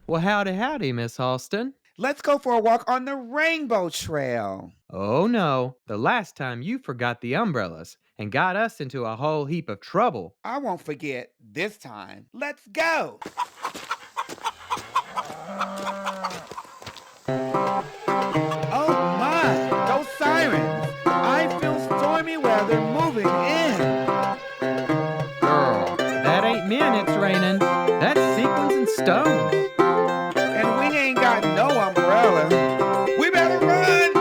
Well, howdy, Miss Halston. Let's go for a walk on the Rainbow Trail. Oh no, the last time you forgot the umbrellas and got us into a whole heap of trouble. I won't forget this time. Let's go. Oh my, those sirens. I feel stormy weather moving in. Girl, that ain't men it's raining. That's sequins and stones. And we ain't got no umbrella. We better run.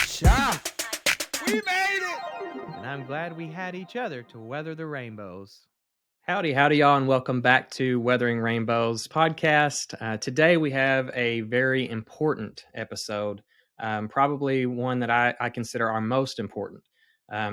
Cha! We made it. And I'm glad we had each other to weather the rainbows. Howdy, y'all, and welcome back to Weathering Rainbows podcast. Today we have a very important episode, probably one that I consider our most important,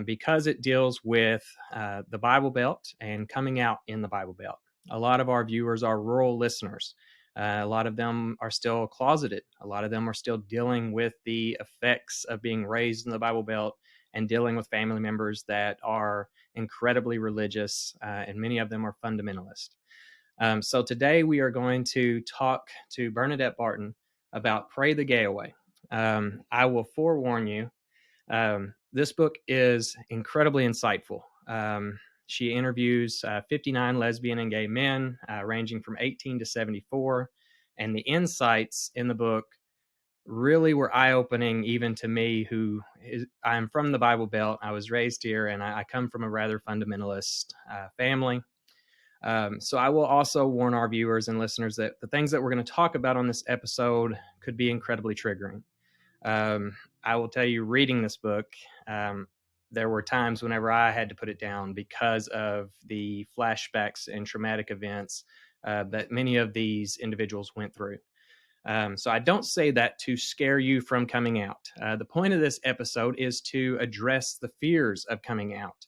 because it deals with the Bible Belt and coming out in the Bible Belt. A lot of our viewers are rural listeners. A lot of them are still closeted. A lot of them are still dealing with the effects of being raised in the Bible Belt and dealing with family members that are incredibly religious, and many of them are fundamentalist. So today we are going to talk to Bernadette Barton about Pray the Gay Away. I will forewarn you, this book is incredibly insightful. She interviews 59 lesbian and gay men, ranging from 18 to 74, and the insights in the book really were eye-opening even to me, I'm from the Bible Belt. I was raised here, and I come from a rather fundamentalist family. So I will also warn our viewers and listeners that the things that we're going to talk about on this episode could be incredibly triggering. I will tell you, reading this book, there were times whenever I had to put it down because of the flashbacks and traumatic events that many of these individuals went through. So I don't say that to scare you from coming out. The point of this episode is to address the fears of coming out.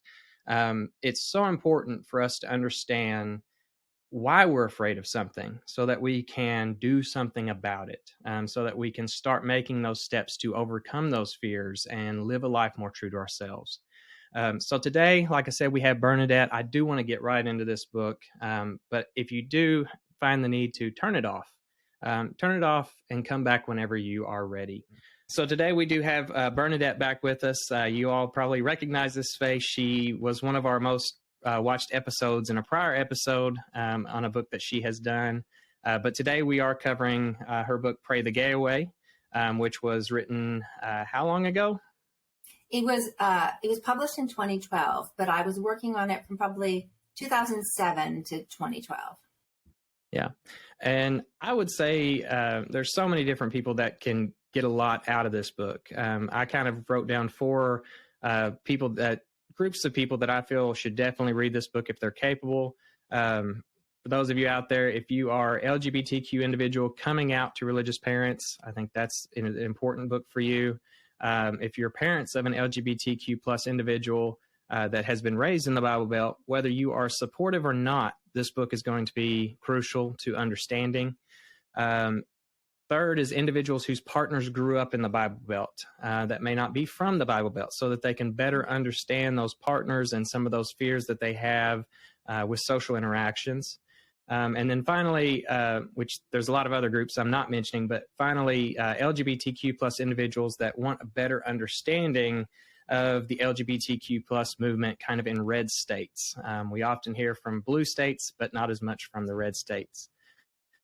It's so important for us to understand why we're afraid of something so that we can do something about it, so that we can start making those steps to overcome those fears and live a life more true to ourselves. So today, like I said, we have Bernadette. I do want to get right into this book, but if you do find the need to turn it off and come back whenever you are ready. So today we do have Bernadette back with us. You all probably recognize this face. She was one of our most watched episodes in a prior episode on a book that she has done. But today we are covering her book, Pray the Gay Away, which was written how long ago? It was published in 2012, but I was working on it from probably 2007 to 2012. Yeah. And I would say there's so many different people that can get a lot out of this book. I kind of wrote down four groups of people that I feel should definitely read this book if they're capable. For those of you out there, if you are LGBTQ individual coming out to religious parents, I think that's an important book for you. If you're parents of an LGBTQ plus individual that has been raised in the Bible Belt, whether you are supportive or not, this book is going to be crucial to understanding. Third is individuals whose partners grew up in the Bible Belt that may not be from the Bible Belt, so that they can better understand those partners and some of those fears that they have with social interactions. And then finally, which there's a lot of other groups I'm not mentioning, but finally, LGBTQ plus individuals that want a better understanding of the LGBTQ plus movement kind of in red states. We often hear from blue states, but not as much from the red states.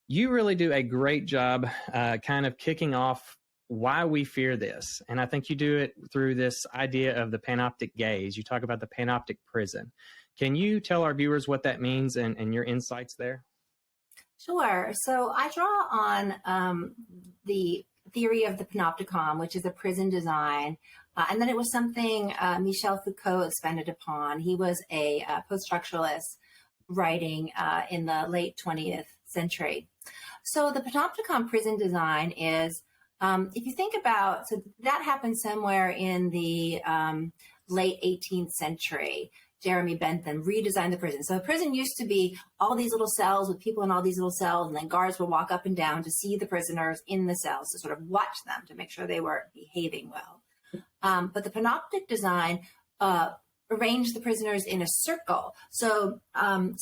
You really do a great job kind of kicking off why we fear this. And I think you do it through this idea of the panoptic gaze. You talk about the panoptic prison. Can you tell our viewers what that means and your insights there? Sure. So I draw on the theory of the panopticon, which is a prison design. And then it was something Michel Foucault expanded upon. He was a post-structuralist writing in the late 20th century. So the panopticon prison design is, if you think about, so that happened somewhere in the late 18th century. Jeremy Bentham redesigned the prison. So a prison used to be all these little cells with people in all these little cells, and then guards would walk up and down to see the prisoners in the cells, to sort of watch them to make sure they were behaving well. But the panoptic design arranged the prisoners in a circle. So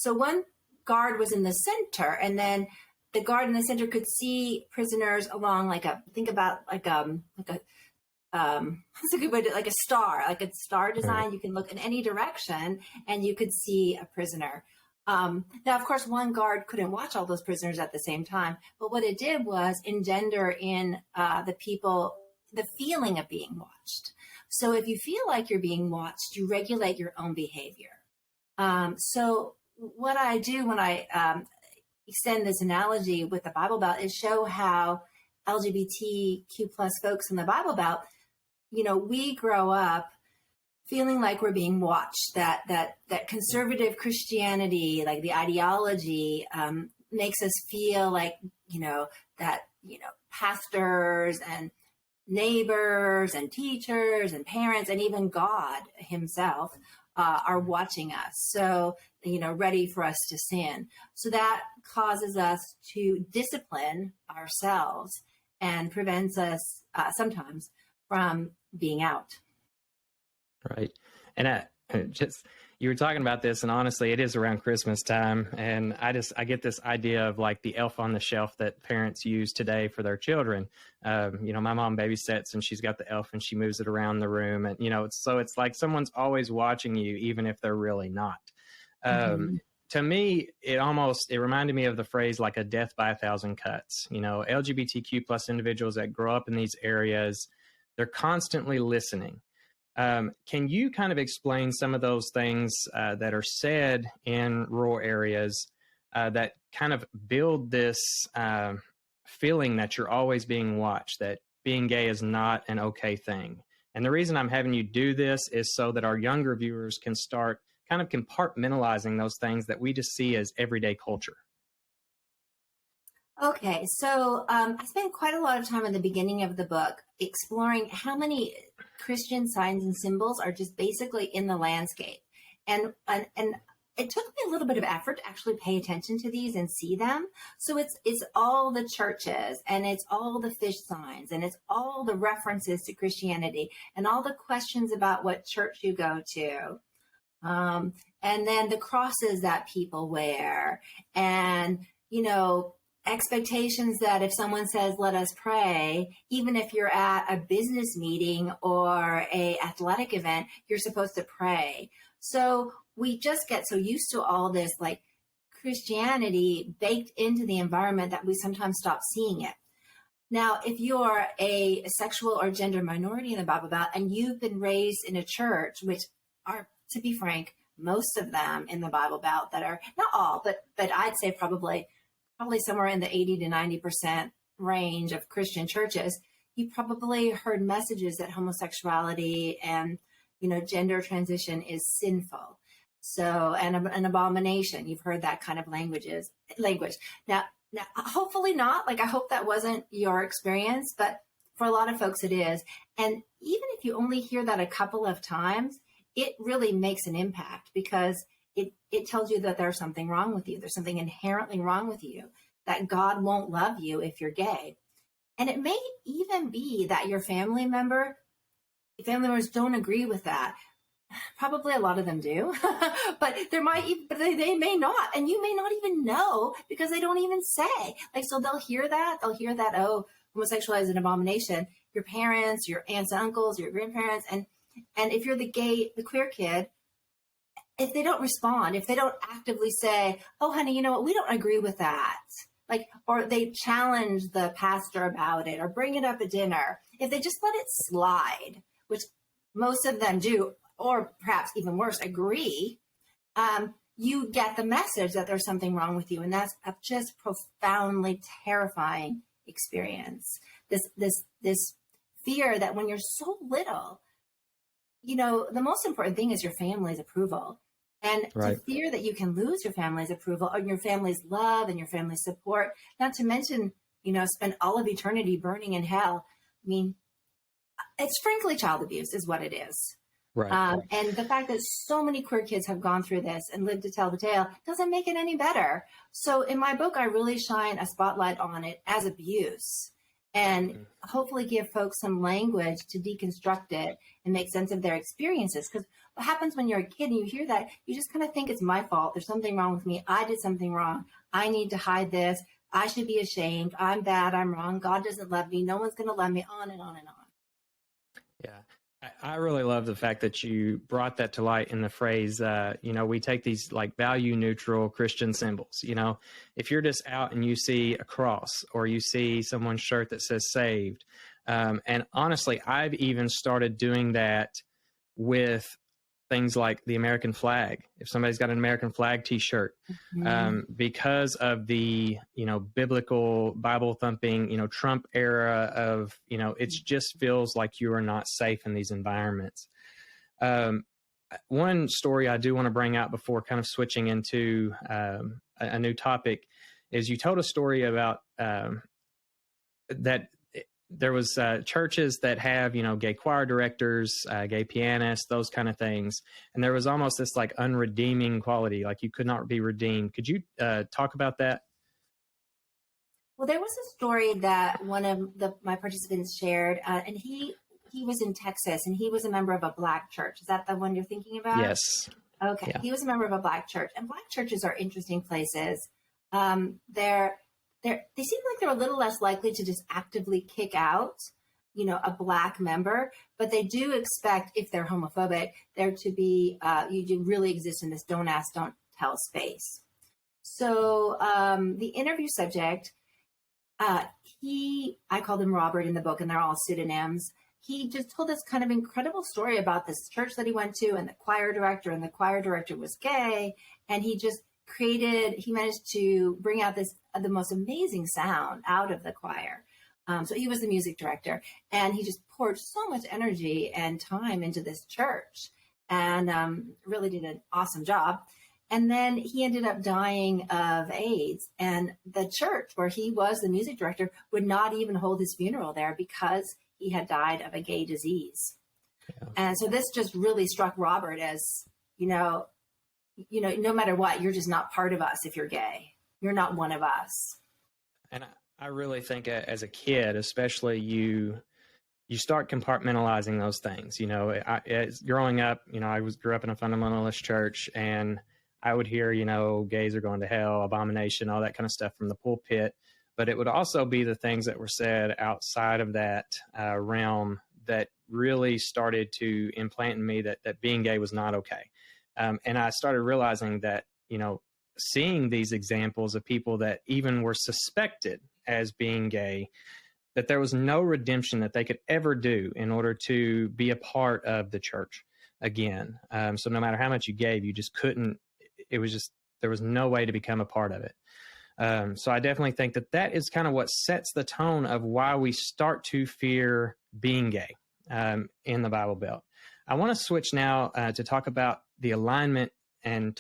one guard was in the center, and then the guard in the center could see prisoners along like a that's a good way to, like a star design. Right. You can look in any direction and you could see a prisoner. Now, of course, one guard couldn't watch all those prisoners at the same time, but what it did was engender in the people the feeling of being watched. So if you feel like you're being watched, you regulate your own behavior. So what I do when I extend this analogy with the Bible Belt is show how LGBTQ plus folks in the Bible Belt, we grow up feeling like we're being watched, that conservative Christianity, like the ideology, makes us feel like, that pastors and neighbors and teachers and parents and even God himself are watching us. So, ready for us to sin. So that causes us to discipline ourselves and prevents us sometimes from being out. Right. And you were talking about this, and honestly, it is around Christmas time. And I get this idea of like the elf on the shelf that parents use today for their children. My mom babysits and she's got the elf and she moves it around the room. And, it's like someone's always watching you, even if they're really not. To me, it reminded me of the phrase like a death by 1,000 cuts. LGBTQ plus individuals that grow up in these areas, they're constantly listening. Can you kind of explain some of those things that are said in rural areas that kind of build this feeling that you're always being watched, that being gay is not an okay thing? And the reason I'm having you do this is so that our younger viewers can start kind of compartmentalizing those things that we just see as everyday culture. Okay, so I spent quite a lot of time in the beginning of the book exploring how many Christian signs and symbols are just basically in the landscape. And it took me a little bit of effort to actually pay attention to these and see them. So it's all the churches, and it's all the fish signs, and it's all the references to Christianity, and all the questions about what church you go to. And then the crosses that people wear, and, expectations that if someone says, let us pray, even if you're at a business meeting or a athletic event, you're supposed to pray. So we just get so used to all this like Christianity baked into the environment that we sometimes stop seeing it. Now, if you're a sexual or gender minority in the Bible Belt and you've been raised in a church, which are, to be frank, most of them in the Bible Belt that are, not all, but I'd say probably somewhere in the 80 to 90% range of Christian churches, you probably heard messages that homosexuality and, gender transition is sinful. So, and an abomination. You've heard that kind of language. Now, hopefully not. Like, I hope that wasn't your experience, but for a lot of folks it is. And even if you only hear that a couple of times, it really makes an impact, because it tells you that there's something wrong with you. There's something inherently wrong with you, that God won't love you if you're gay. And it may even be that your family members don't agree with that. Probably a lot of them do, but they may not, and you may not even know, because they don't even say. Like, so they'll hear that, oh, homosexuality is an abomination. Your parents, your aunts and uncles, your grandparents, and if you're the queer kid, if they don't respond, if they don't actively say, oh, honey, you know what, we don't agree with that. Like, or they challenge the pastor about it or bring it up at dinner. If they just let it slide, which most of them do, or perhaps even worse, agree, you get the message that there's something wrong with you. And that's a just profoundly terrifying experience. This fear that when you're so little, the most important thing is your family's approval. And right. To fear that you can lose your family's approval or your family's love and your family's support, not to mention, spend all of eternity burning in hell. I mean, it's frankly child abuse is what it is. Right. And the fact that so many queer kids have gone through this and lived to tell the tale doesn't make it any better. So in my book, I really shine a spotlight on it as abuse and hopefully give folks some language to deconstruct it and make sense of their experiences. Because what happens when you're a kid and you hear that, you just kind of think it's my fault. There's something wrong with me. I did something wrong. I need to hide this. I should be ashamed. I'm bad. I'm wrong. God doesn't love me. No one's going to love me, on and on and on. Yeah. I really love the fact that you brought that to light in the phrase, we take these like value neutral Christian symbols. If you're just out and you see a cross or you see someone's shirt that says saved. And honestly, I've even started doing that with things like the American flag. If somebody's got an American flag t-shirt, because of the, biblical Bible thumping, Trump era of, it just feels like you are not safe in these environments. One story I do want to bring out before kind of switching into a new topic is you told a story about that there was churches that have, gay choir directors, gay pianists, those kind of things. And there was almost this like unredeeming quality, like you could not be redeemed. Could you talk about that? Well, there was a story that one of my participants shared, and he was in Texas and he was a member of a Black church. Is that the one you're thinking about? Yes. Okay. Yeah. He was a member of a Black church, and Black churches are interesting places. They seem like they're a little less likely to just actively kick out, a Black member, but they do expect, if they're homophobic, there to be, you do really exist in this don't ask, don't tell space. So the interview subject, I called him Robert in the book, and they're all pseudonyms. He just told this kind of incredible story about this church that he went to and the choir director was gay, and he managed to bring out the most amazing sound out of the choir. So he was the music director, and he just poured so much energy and time into this church and really did an awesome job. And then he ended up dying of AIDS, and the church where he was the music director would not even hold his funeral there because he had died of a gay disease. Yeah. And so this just really struck Robert as, no matter what, you're just not part of us if you're gay. You're not one of us. And I really think as a kid, especially, you start compartmentalizing those things. As growing up, I grew up in a fundamentalist church, and I would hear, gays are going to hell, abomination, all that kind of stuff from the pulpit. But it would also be the things that were said outside of that realm that really started to implant in me that being gay was not okay. And I started realizing that, seeing these examples of people that even were suspected as being gay, that there was no redemption that they could ever do in order to be a part of the church again. So no matter how much you gave, you just couldn't, there was no way to become a part of it. So I definitely think that is kind of what sets the tone of why we start to fear being gay in the Bible Belt. I want to switch now to talk about the alignment and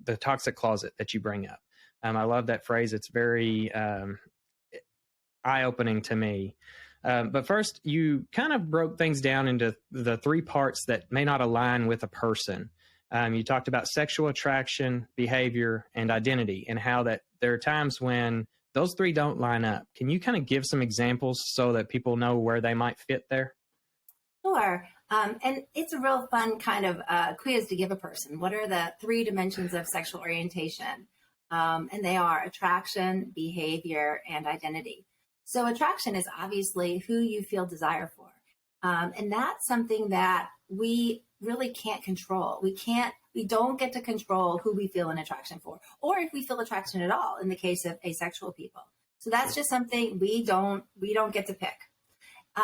the toxic closet that you bring up. I love that phrase. It's very eye-opening to me. But first, you kind of broke things down into the three parts that may not align with a person. You talked about sexual attraction, behavior, and identity, and how that there are times when those three don't line up. Can you kind of give some examples so that people know where they might fit there? Sure. And it's a real fun kind of quiz to give a person. What are the three dimensions of sexual orientation? And they are attraction, behavior, and identity. So attraction is obviously who you feel desire for. And that's something that we really can't control. We don't get to control who we feel an attraction for, or if we feel attraction at all in the case of asexual people. So that's just something we don't get to pick.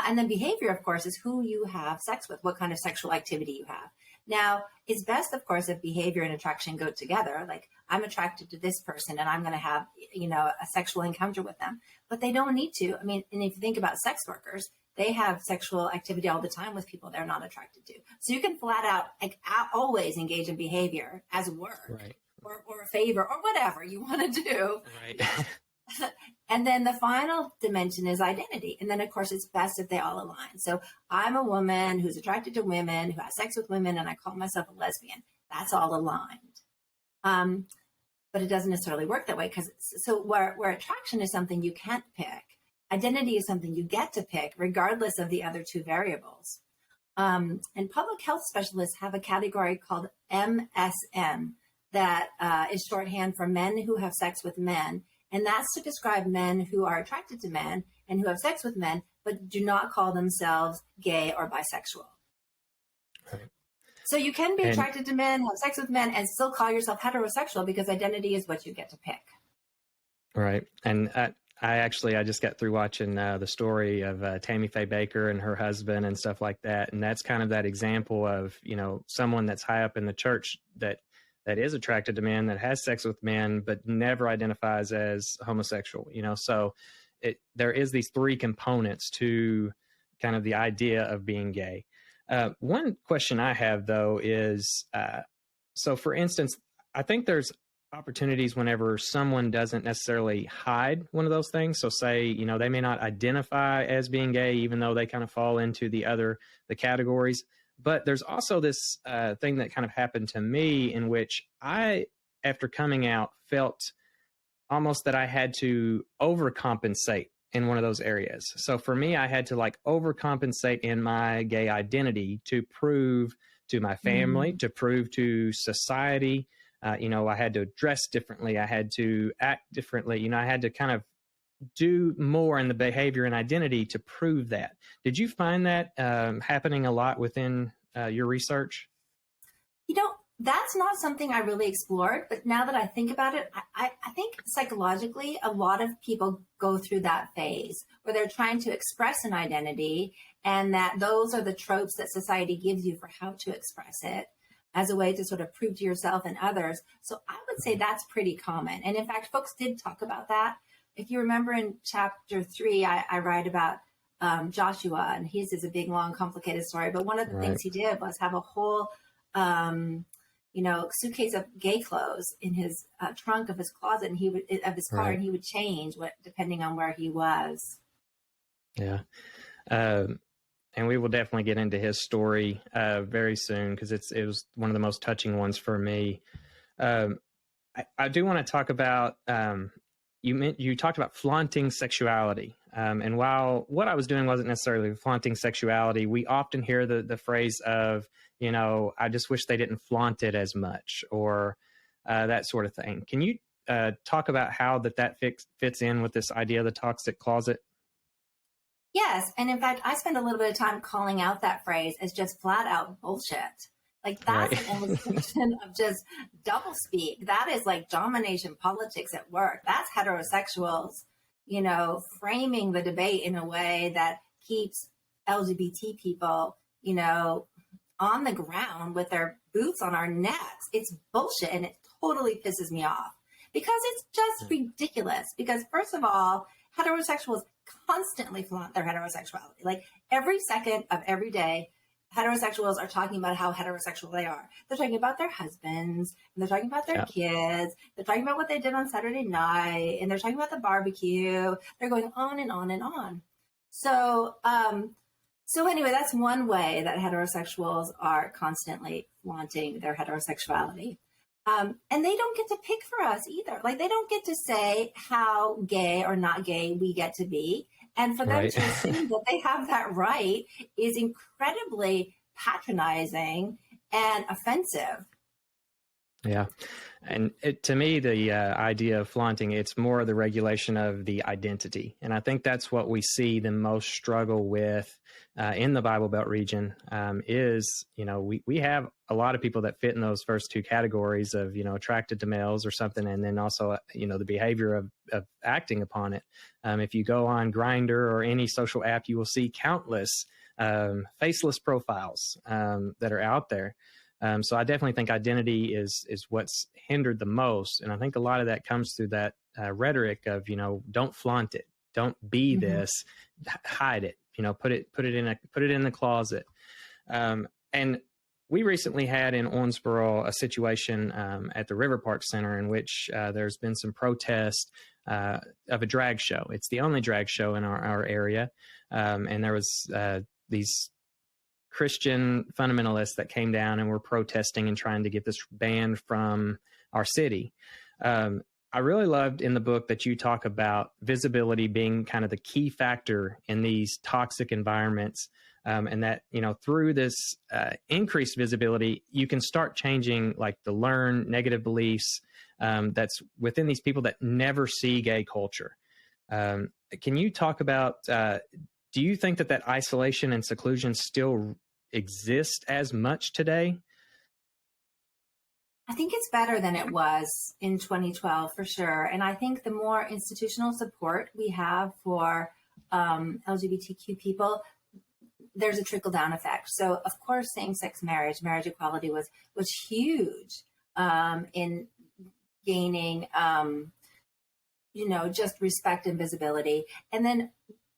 And then behavior, of course, is who you have sex with, what kind of sexual activity you have. Now, it's best, of course, if behavior and attraction go together. Like, I'm attracted to this person and I'm going to have, a sexual encounter with them. But they don't need to. I mean, and if you think about sex workers, they have sexual activity all the time with people they're not attracted to. So you can flat out, always engage in behavior as work, right, or a favor or whatever you want to do. Right. And then the final dimension is identity. And then, of course, it's best if they all align. So I'm a woman who's attracted to women, who has sex with women, and I call myself a lesbian. That's all aligned. But it doesn't necessarily work that way, because so where attraction is something you can't pick, identity is something you get to pick, regardless of the other two variables. And public health specialists have a category called MSM that is shorthand for men who have sex with men. And that's to describe men who are attracted to men and who have sex with men, but do not call themselves gay or bisexual. Right. So you can be attracted to men, have sex with men, and still call yourself heterosexual, because identity is what you get to pick. Right. And I just got through watching the story of Tammy Faye Baker and her husband and stuff like that. And that's kind of that example of, someone that's high up in the church that is attracted to men, that has sex with men, but never identifies as homosexual, So there is these three components to kind of the idea of being gay. One question I have, though, is, so for instance, I think there's opportunities whenever someone doesn't necessarily hide one of those things. So say, they may not identify as being gay, even though they kind of fall into the categories. But there's also this thing that kind of happened to me, in which I, after coming out, felt almost that I had to overcompensate in one of those areas. So for me, I had to overcompensate in my gay identity to prove to my family, to prove to society. I had to dress differently. I had to act differently. I had to kind of do more in the behavior and identity to prove that. Did you find that happening a lot within your research? That's not something I really explored, but now that I think about it, I think psychologically, a lot of people go through that phase where they're trying to express an identity, and that those are the tropes that society gives you for how to express it, as a way to sort of prove to yourself and others. So I would say that's pretty common. And in fact, folks did talk about that. If you remember in chapter 3, I write about Joshua, and his is a big, long, complicated story. But one of the things he did was have a whole, suitcase of gay clothes in his trunk of his closet, and of his car, and he would change depending on where he was. Yeah. And we will definitely get into his story very soon, because it was one of the most touching ones for me. I do want to talk about, you talked about flaunting sexuality. And while what I was doing wasn't necessarily flaunting sexuality, we often hear the phrase of, I just wish they didn't flaunt it as much, or that sort of thing. Can you talk about how that fits in with this idea of the toxic closet? Yes. And in fact, I spend a little bit of time calling out that phrase as just flat out bullshit. That's an illustration of just doublespeak. That is domination politics at work. That's heterosexuals, framing the debate in a way that keeps LGBT people, on the ground with their boots on our necks. It's bullshit, and it totally pisses me off, because it's just ridiculous. Because first of all, heterosexuals constantly flaunt their heterosexuality. Every second of every day, heterosexuals are talking about how heterosexual they are. They're talking about their husbands, and they're talking about their kids. They're talking about what they did on Saturday night, and they're talking about the barbecue. They're going on and on and on. So anyway, that's one way that heterosexuals are constantly flaunting their heterosexuality. And they don't get to pick for us either. They don't get to say how gay or not gay we get to be. And for them to assume that they have that right is incredibly patronizing and offensive. Yeah. And to me, the idea of flaunting, it's more the regulation of the identity. And I think that's what we see the most struggle with in the Bible Belt region is, we have a lot of people that fit in those first two categories of, attracted to males or something. And then also, the behavior of acting upon it. If you go on Grindr or any social app, you will see countless faceless profiles that are out there. So I definitely think identity is what's hindered the most. And I think a lot of that comes through that rhetoric of, don't flaunt it, don't be this, hide it, put it in the closet. And we recently had in Owensboro a situation at the River Park Center in which there's been some protest of a drag show. It's the only drag show in our area. And there was these Christian fundamentalists that came down and were protesting and trying to get this banned from our city. I really loved in the book that you talk about visibility being kind of the key factor in these toxic environments. And that, through this increased visibility, you can start changing like the learned negative beliefs that's within these people that never see gay culture. Can you talk about, do you think that isolation and seclusion still exist as much today? I think it's better than it was in 2012 for sure. And I think the more institutional support we have for LGBTQ people, there's a trickle down effect. So of course, same-sex marriage equality was huge in gaining, just respect and visibility. And then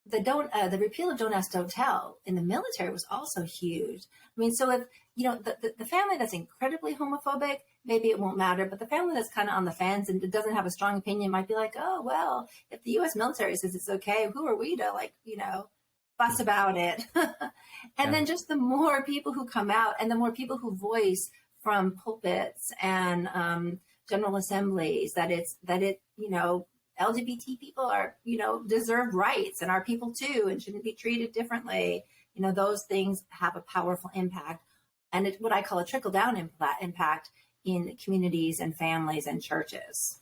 the repeal of Don't Ask, Don't Tell in the military was also huge. I mean, so if, the family that's incredibly homophobic, maybe it won't matter, but the family that's kind of on the fence and doesn't have a strong opinion might be like, oh, well, if the U.S. military says it's okay, who are we to fuss about it? And then just the more people who come out and the more people who voice from pulpits and general assemblies that LGBT people are, deserve rights and are people too and shouldn't be treated differently. Those things have a powerful impact. And it's what I call a trickle down impact in communities and families and churches.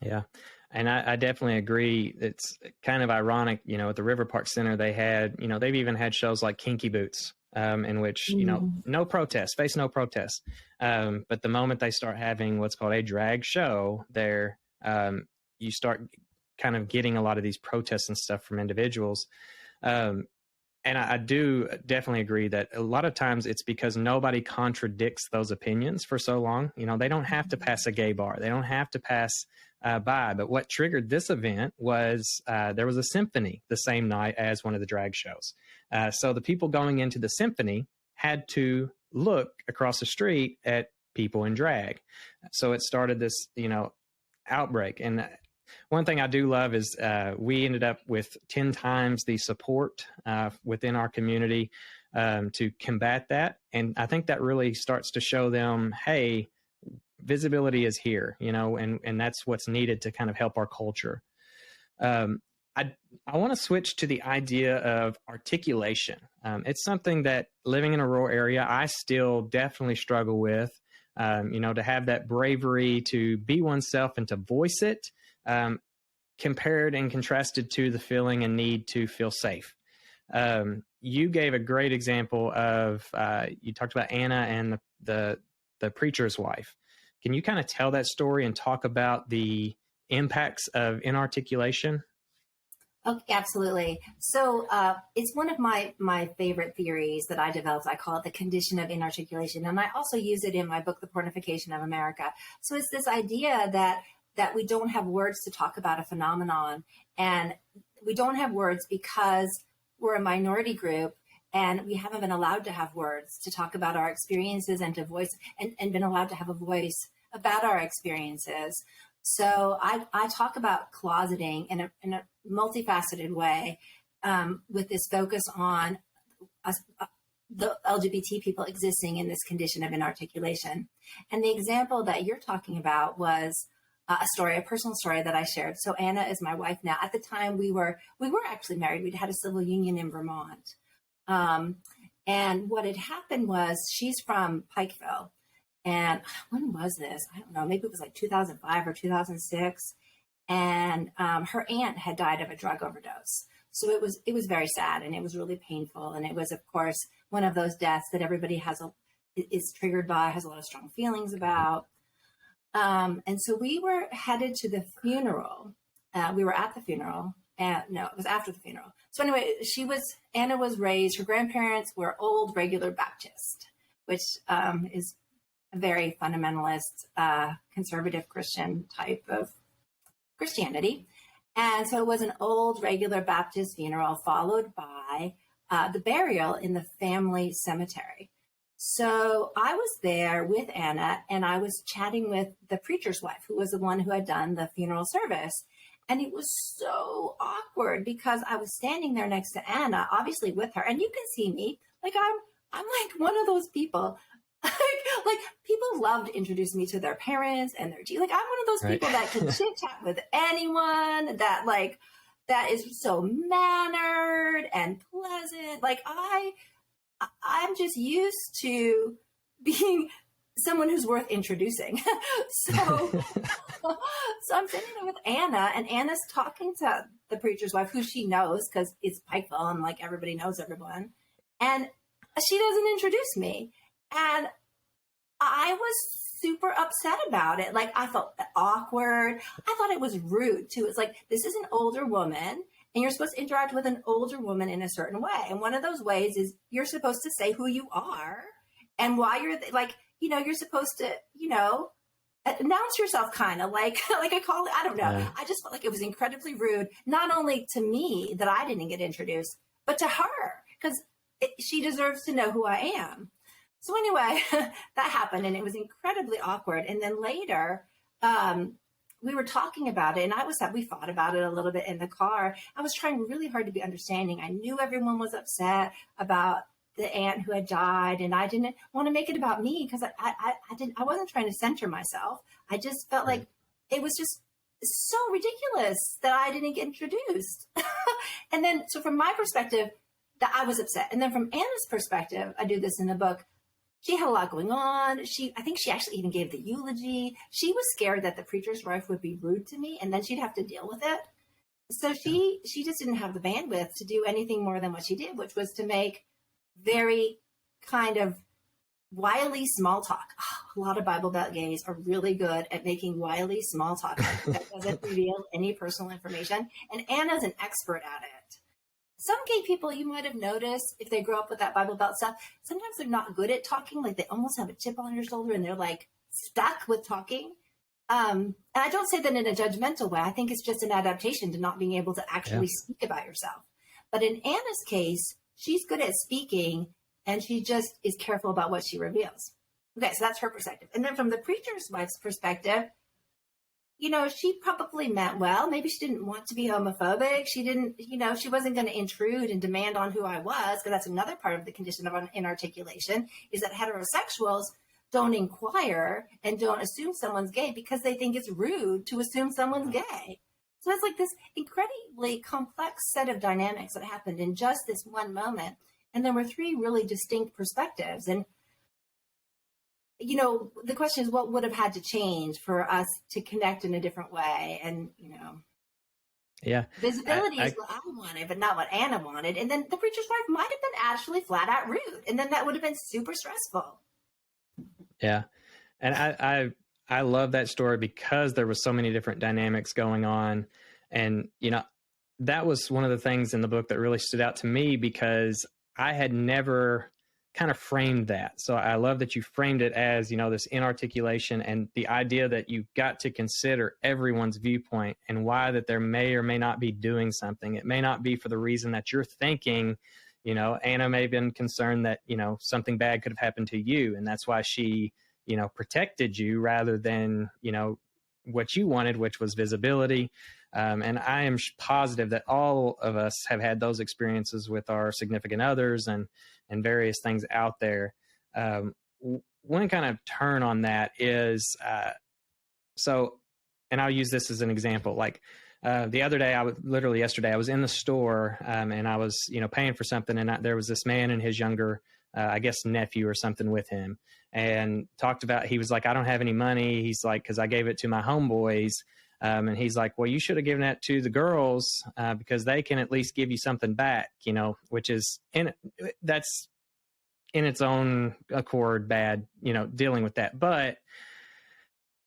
Yeah. And I definitely agree. It's kind of ironic, at the River Park Center, they had, they've even had shows like Kinky Boots, in which, no protest, face no protest. But the moment they start having what's called a drag show there, you start kind of getting a lot of these protests and stuff from individuals. And I do definitely agree that a lot of times it's because nobody contradicts those opinions for so long. They don't have to pass a gay bar. They don't have to pass by. But what triggered this event was there was a symphony the same night as one of the drag shows. So the people going into the symphony had to look across the street at people in drag. So it started this, outbreak. And one thing I do love is we ended up with 10 times the support within our community to combat that. And I think that really starts to show them, hey, visibility is here, and that's what's needed to kind of help our culture. I want to switch to the idea of articulation. It's something that living in a rural area, I still definitely struggle with, to have that bravery to be oneself and to voice it. Compared and contrasted to the feeling and need to feel safe. You gave a great example of, you talked about Anna and the preacher's wife. Can you kind of tell that story and talk about the impacts of inarticulation? Okay, absolutely. So it's one of my favorite theories that I developed. I call it the condition of inarticulation. And I also use it in my book, The Pornification of America. So it's this idea that we don't have words to talk about a phenomenon. And we don't have words because we're a minority group and we haven't been allowed to have words to talk about our experiences and to voice and been allowed to have a voice about our experiences. So I talk about closeting in a multifaceted way with this focus on the LGBT people existing in this condition of inarticulation. And the example that you're talking about was a personal story that I shared. So Anna is my wife now. At the time we were actually married. We'd had a civil union in Vermont. And what had happened was she's from Pikeville. And when was this? I don't know. Maybe it was like 2005 or 2006. And her aunt had died of a drug overdose. So it was very sad and it was really painful. And it was, of course, one of those deaths that everybody is triggered by, has a lot of strong feelings about. And so we were headed to the funeral. We were at the funeral. No, it was after the funeral. So anyway, Anna was raised, her grandparents were old regular Baptist, which is a very fundamentalist, conservative Christian type of Christianity. And so it was an old regular Baptist funeral followed by the burial in the family cemetery. So I was there with Anna, and I was chatting with the preacher's wife, who was the one who had done the funeral service. And it was so awkward because I was standing there next to Anna, obviously with her, and you can see me, like I'm like one of those people. like people love to introduce me to their parents and their like I'm one of those people that can chit chat with anyone, that is so mannered and pleasant. Like I'm just used to being someone who's worth introducing. so I'm sitting there with Anna, and Anna's talking to the preacher's wife, who she knows because it's Pikeville and like everybody knows everyone. And she doesn't introduce me. And I was super upset about it. Like, I felt awkward. I thought it was rude too. It's like, this is an older woman, and you're supposed to interact with an older woman in a certain way. And one of those ways is you're supposed to say who you are and why you're like, you're supposed to, announce yourself, kind of like I call it. I don't know. Yeah. I just felt like it was incredibly rude, not only to me that I didn't get introduced, but to her, because she deserves to know who I am. So anyway, that happened, and it was incredibly awkward. And then later, we were talking about it, and we thought about it a little bit in the car. I was trying really hard to be understanding. I knew everyone was upset about the aunt who had died, and I didn't want to make it about me because I wasn't trying to center myself. I just felt like it was just so ridiculous that I didn't get introduced. And then, so from my perspective, that I was upset. And then from Anna's perspective, I do this in the book. She had a lot going on. I think she actually even gave the eulogy. She was scared that the preacher's wife would be rude to me, and then she'd have to deal with it. So she just didn't have the bandwidth to do anything more than what she did, which was to make very kind of wily small talk. A lot of Bible Belt gays are really good at making wily small talk that doesn't reveal any personal information. And Anna's an expert at it. Some gay people, you might have noticed, if they grow up with that Bible Belt stuff, sometimes they're not good at talking. Like, they almost have a chip on their shoulder, and they're like stuck with talking. And I don't say that in a judgmental way. I think it's just an adaptation to not being able to actually speak about yourself. But in Anna's case, she's good at speaking, and she just is careful about what she reveals. Okay, so that's her perspective. And then from the preacher's wife's perspective, she probably meant well. Maybe she didn't want to be homophobic. She didn't, she wasn't going to intrude and demand on who I was, because that's another part of the condition of inarticulation, is that heterosexuals don't inquire and don't assume someone's gay because they think it's rude to assume someone's gay. So it's like this incredibly complex set of dynamics that happened in just this one moment. And there were three really distinct perspectives. And the question is, what would have had to change for us to connect in a different way? And, visibility is what I wanted, but not what Anna wanted. And then the preacher's wife might have been actually flat out rude. And then that would have been super stressful. Yeah. And I love that story because there was so many different dynamics going on. And, that was one of the things in the book that really stood out to me, because I had never kind of framed that. So I love that you framed it as, this inarticulation, and the idea that you've got to consider everyone's viewpoint and why that there may or may not be doing something. It may not be for the reason that you're thinking. Anna may have been concerned that, something bad could have happened to you. And that's why she, protected you rather than, what you wanted, which was visibility. And I am positive that all of us have had those experiences with our significant others and various things out there. One kind of turn on that is, and I'll use this as an example. Like the other day, yesterday, I was in the store and I was, paying for something, and there was this man and his younger, I guess, nephew or something with him, and talked about, he was like, I don't have any money. He's like, because I gave it to my homeboys. And he's like, well, you should have given that to the girls because they can at least give you something back, which is, that's in its own accord bad, dealing with that. But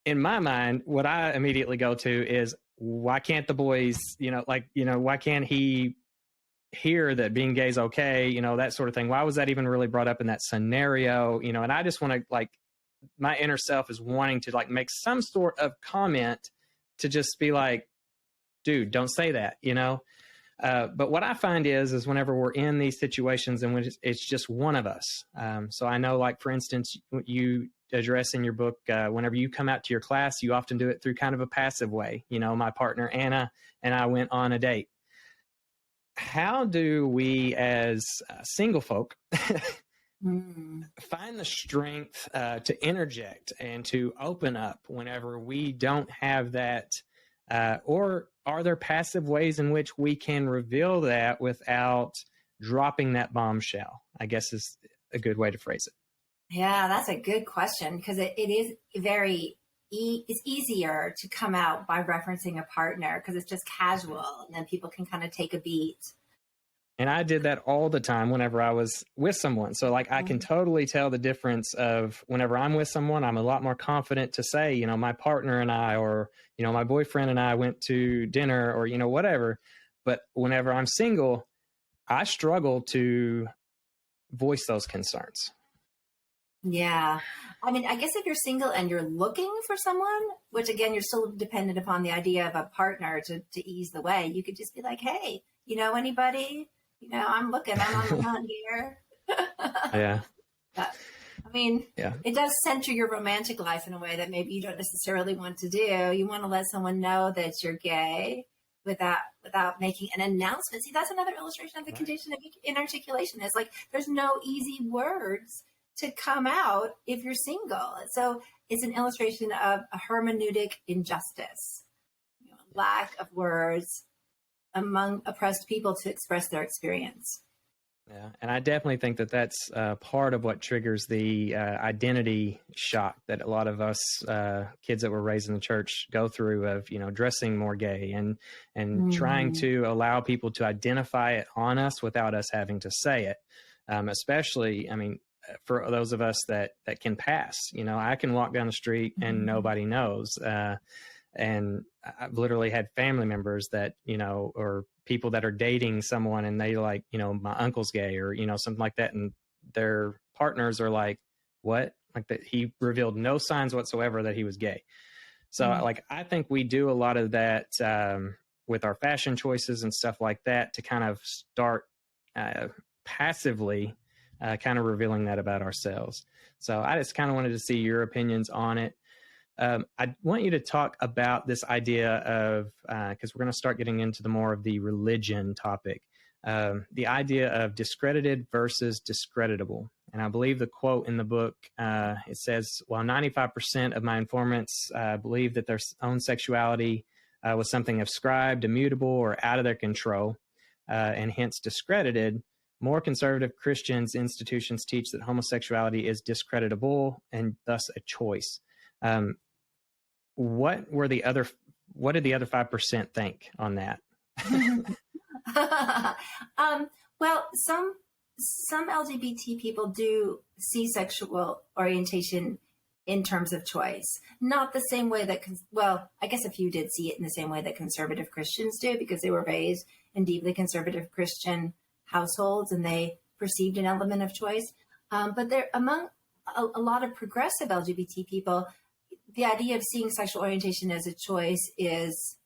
in my mind, what I immediately go to is, why can't the boys, why can't he hear that being gay is okay, that sort of thing? Why was that even really brought up in that scenario? And I just want to, my inner self is wanting to make some sort of comment to just be like, dude, don't say that, But what I find is whenever we're in these situations and when it's just one of us. So I know, like, for instance, you address in your book, whenever you come out to your class, you often do it through kind of a passive way. My partner, Anna, and I went on a date. How do we as single folk find the strength to interject and to open up whenever we don't have that? Or are there passive ways in which we can reveal that without dropping that bombshell? I guess is a good way to phrase it. Yeah, that's a good question, because it is it's easier to come out by referencing a partner because it's just casual and then people can kind of take a beat. And I did that all the time whenever I was with someone. So, like, I can totally tell the difference of whenever I'm with someone, I'm a lot more confident to say, my partner and I, or, my boyfriend and I went to dinner, or, whatever. But whenever I'm single, I struggle to voice those concerns. Yeah. I mean, I guess if you're single and you're looking for someone, which again, you're still dependent upon the idea of a partner to ease the way, you could just be like, hey, anybody? I'm looking, I'm on the hunt here. Yeah. I mean, It does center your romantic life in a way that maybe you don't necessarily want to do. You want to let someone know that you're gay without making an announcement. See, that's another illustration of the condition of inarticulation. It's like, there's no easy words to come out if you're single. So it's an illustration of a hermeneutic injustice, lack of words among oppressed people to express their experience. Yeah, and I definitely think that that's part of what triggers the identity shock that a lot of us kids that were raised in the church go through of, dressing more gay and trying to allow people to identify it on us without us having to say it. Especially, I mean, for those of us that can pass, I can walk down the street and nobody knows. And I've literally had family members that, or people that are dating someone and they like, my uncle's gay or, something like that. And their partners are like, what? Like that he revealed no signs whatsoever that he was gay. So I think we do a lot of that with our fashion choices and stuff like that to kind of start passively kind of revealing that about ourselves. So I just kind of wanted to see your opinions on it. I want you to talk about this idea of, because we're going to start getting into the more of the religion topic, the idea of discredited versus discreditable. And I believe the quote in the book, it says, while 95% of my informants believe that their own sexuality was something ascribed, immutable, or out of their control, and hence discredited, more conservative Christians institutions teach that homosexuality is discreditable and thus a choice. What did the other 5% think on that? Well, some LGBT people do see sexual orientation in terms of choice, not the same way that, I guess a few did see it in the same way that conservative Christians do, because they were raised in deeply conservative Christian households and they perceived an element of choice. But there, among a lot of progressive LGBT people, the idea of seeing sexual orientation as a choice is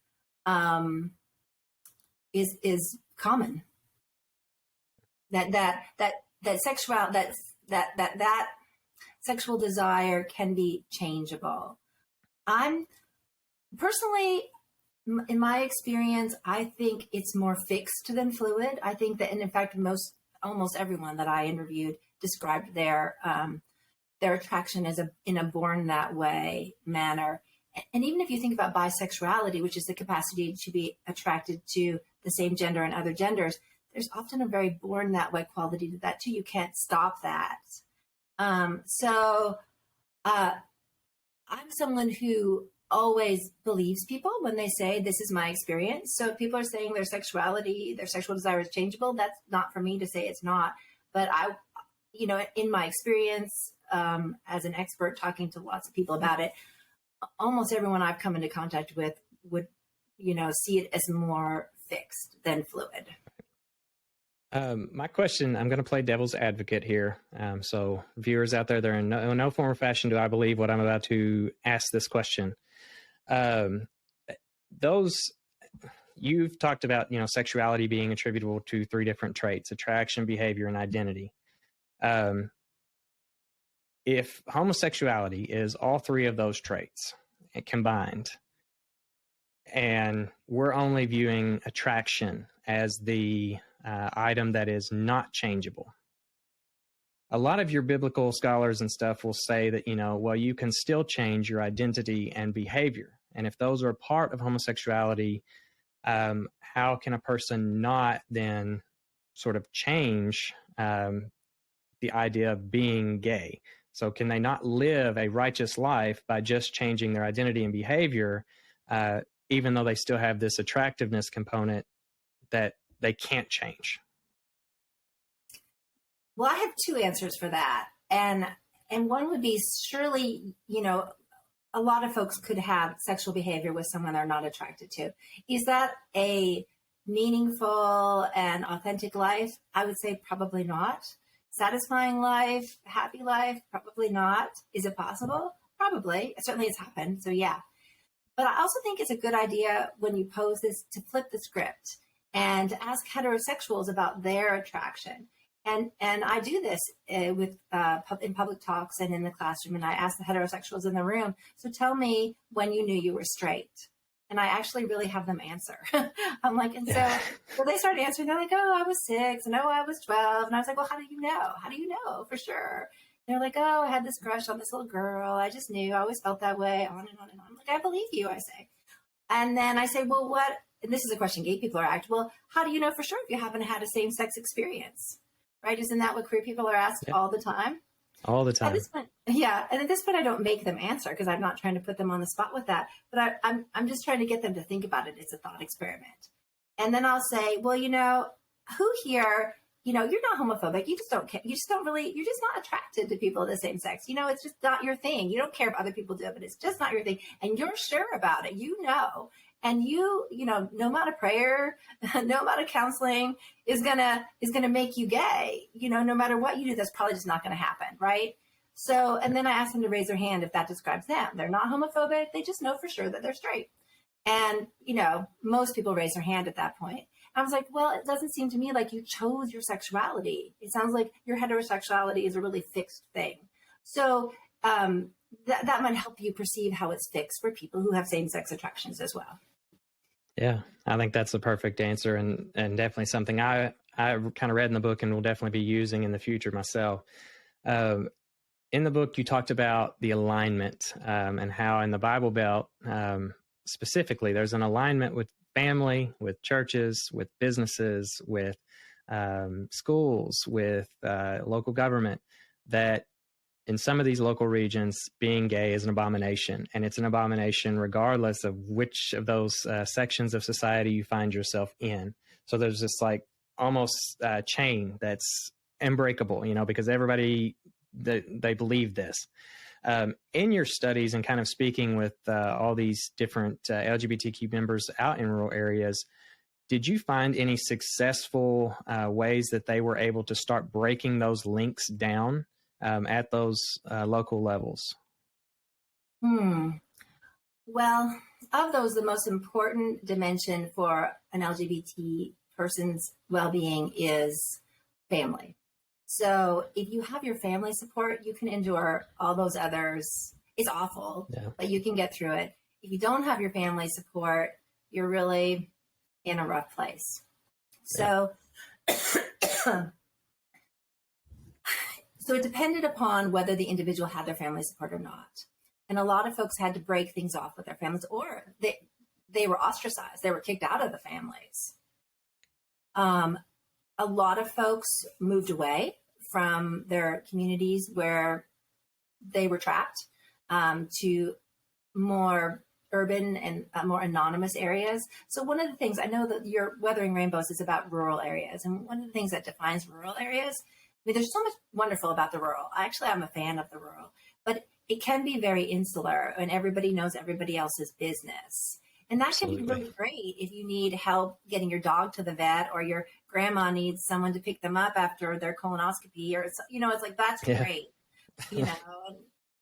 common. That sexual desire can be changeable. I'm personally, in my experience, I think it's more fixed than fluid. I think that, and in fact, almost everyone that I interviewed described their attraction as in a born that way manner. And even if you think about bisexuality, which is the capacity to be attracted to the same gender and other genders, there's often a very born that way quality to that too. You can't stop that. So I'm someone who always believes people when they say, this is my experience. So if people are saying their sexuality, their sexual desire is changeable, that's not for me to say it's not. But in my experience, as an expert talking to lots of people about it, almost everyone I've come into contact with would, see it as more fixed than fluid. My question, I'm going to play devil's advocate here. So viewers out there, in no form or fashion do I believe what I'm about to ask this question. Those, you've talked about, sexuality being attributable to three different traits: attraction, behavior, and identity. If homosexuality is all three of those traits combined, and we're only viewing attraction as the item that is not changeable, a lot of your biblical scholars and stuff will say that, well, you can still change your identity and behavior. And if those are part of homosexuality, how can a person not then sort of change the idea of being gay? So can they not live a righteous life by just changing their identity and behavior, even though they still have this attractiveness component that they can't change? Well, I have two answers for that. And one would be, surely, a lot of folks could have sexual behavior with someone they're not attracted to. Is that a meaningful and authentic life? I would say probably not. Satisfying life, happy life, probably not. Is it possible? Probably. Certainly it's happened. So yeah. But I also think it's a good idea when you pose this to flip the script and to ask heterosexuals about their attraction. And I do this in public talks and in the classroom, and I ask the heterosexuals in the room, so tell me when you knew you were straight. And I actually really have them answer. I'm like, and so they started answering. They're like, oh, I was 6, and oh, I was 12. And I was like, well, how do you know? How do you know for sure? And they're like, oh, I had this crush on this little girl. I just knew. I always felt that way, on and on and on. I'm like, I believe you, I say. And then I say, well, what, and this is a question gay people are asked, well, how do you know for sure if you haven't had a same-sex experience? Right? Isn't that what queer people are asked all the time? All the time. At this point, yeah. And at this point, I don't make them answer because I'm not trying to put them on the spot with that. But I'm just trying to get them to think about it. It's a thought experiment. And then I'll say, well, who here, you're not homophobic. You just don't care. You just don't really, you're just not attracted to people of the same sex. It's just not your thing. You don't care if other people do it, but it's just not your thing. And you're sure about it. And no amount of prayer, no amount of counseling is gonna make you gay. No matter what you do, that's probably just not gonna happen, right? So, and then I ask them to raise their hand if that describes them. They're not homophobic. They just know for sure that they're straight. And, most people raise their hand at that point. I was like, well, it doesn't seem to me like you chose your sexuality. It sounds like your heterosexuality is a really fixed thing. So, that might help you perceive how it's fixed for people who have same-sex attractions as well. Yeah, I think that's the perfect answer, and definitely something I kind of read in the book and will definitely be using in the future myself. In the book, you talked about the alignment and how in the Bible Belt, specifically, there's an alignment with family, with churches, with businesses, with schools, with local government, that in some of these local regions, being gay is an abomination, and it's an abomination regardless of which of those sections of society you find yourself in. So there's this like almost chain that's unbreakable, because everybody, they believe this. In your studies and kind of speaking with all these different LGBTQ members out in rural areas, did you find any successful ways that they were able to start breaking those links down at those local levels? Well, of those, the most important dimension for an LGBT person's well-being is family. So if you have your family support, you can endure all those others. It's awful, but you can get through it. If you don't have your family support, you're really in a rough place. So So it depended upon whether the individual had their family support or not. And a lot of folks had to break things off with their families, or they were ostracized. They were kicked out of the families. A lot of folks moved away from their communities where they were trapped to more urban and more anonymous areas. So one of the things, I know that your Weathering Rainbows is about rural areas. And one of the things that defines rural areas, there's so much wonderful about the rural. I'm a fan of the rural, but it can be very insular and everybody knows everybody else's business. And that can be really great if you need help getting your dog to the vet, or your grandma needs someone to pick them up after their colonoscopy, or it's like, that's great. And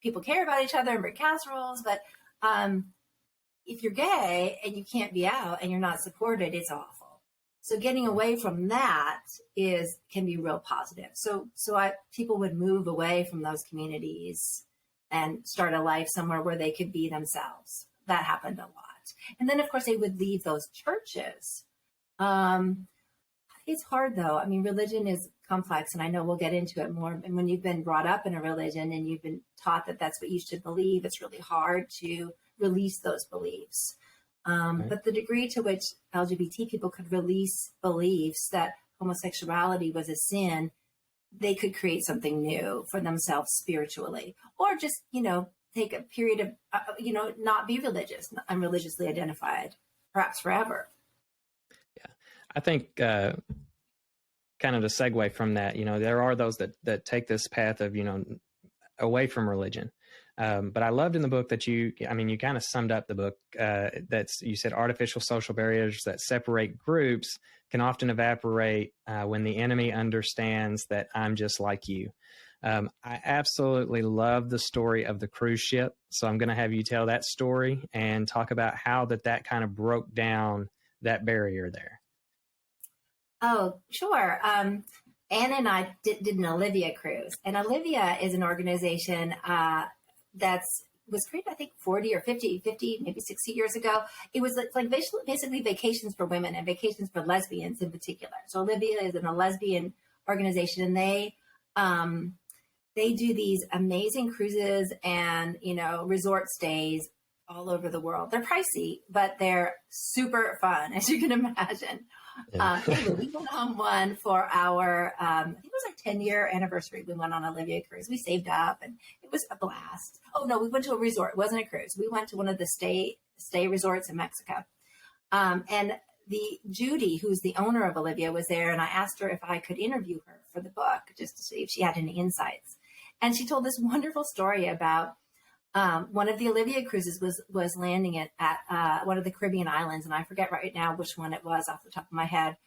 people care about each other and bring casseroles, but if you're gay and you can't be out and you're not supported, it's awful. So getting away from that can be real positive. So people would move away from those communities and start a life somewhere where they could be themselves. That happened a lot. And then, of course, they would leave those churches. It's hard, though. I mean, religion is complex, and I know we'll get into it more. And when you've been brought up in a religion and you've been taught that that's what you should believe, it's really hard to release those beliefs. Right. But the degree to which LGBT people could release beliefs that homosexuality was a sin, they could create something new for themselves spiritually, or just, take a period of, not be religious, unreligiously identified, perhaps forever. Yeah. I think kind of to segue from that, there are those that take this path of, away from religion. But I loved in the book that you kind of summed up the book you said artificial social barriers that separate groups can often evaporate when the enemy understands that I'm just like you. I absolutely love the story of the cruise ship. So I'm going to have you tell that story and talk about how that kind of broke down that barrier there. Oh, sure. Anna and I did an Olivia cruise, and Olivia is an organization was created, I think, 40 or 50, maybe 60 years ago. It was like basically vacations for women and vacations for lesbians in particular. So Olivia is a lesbian organization, and they do these amazing cruises and, resort stays all over the world. They're pricey, but they're super fun, as you can imagine. Yeah. Anyway, we went on one for our, I think it was our 10-year anniversary. We went on Olivia cruise. We saved up, and it was a blast. Oh no, we went to a resort. It wasn't a cruise. We went to one of the stay resorts in Mexico. And the Judy, who's the owner of Olivia, was there, and I asked her if I could interview her for the book, just to see if she had any insights. And she told this wonderful story about one of the Olivia cruises was landing at one of the Caribbean islands, and I forget right now which one it was off the top of my head.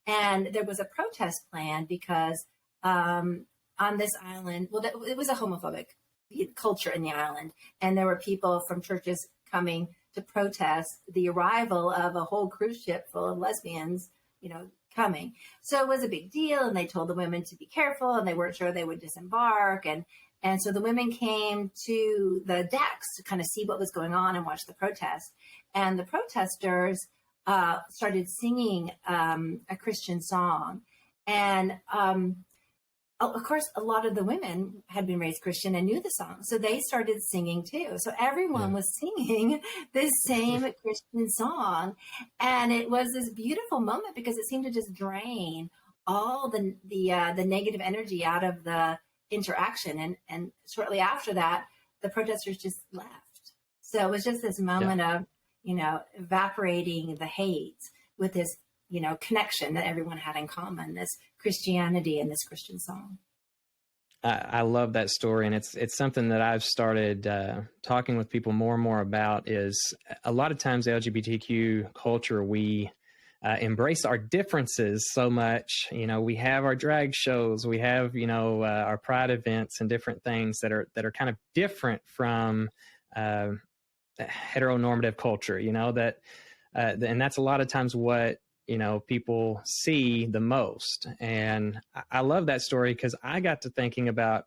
And there was a protest planned because on this island, it was a homophobic culture in the island, and there were people from churches coming to protest the arrival of a whole cruise ship full of lesbians, coming. So it was a big deal, and they told the women to be careful, and they weren't sure they would disembark. And so the women came to the decks to kind of see what was going on and watch the protest. And the protesters started singing a Christian song. And of course, a lot of the women had been raised Christian and knew the song. So they started singing too. So everyone was singing this same Christian song. And it was this beautiful moment because it seemed to just drain all the negative energy out of the interaction. And shortly after that, the protesters just left. So it was just this moment of, evaporating the hate with this, connection that everyone had in common, this Christianity and this Christian song. I love that story. And it's something that I've started talking with people more and more about. Is a lot of times the LGBTQ culture, we embrace our differences so much. We have our drag shows, we have, our pride events and different things that are kind of different from heteronormative culture, and that's a lot of times what, people see the most. And I love that story because I got to thinking about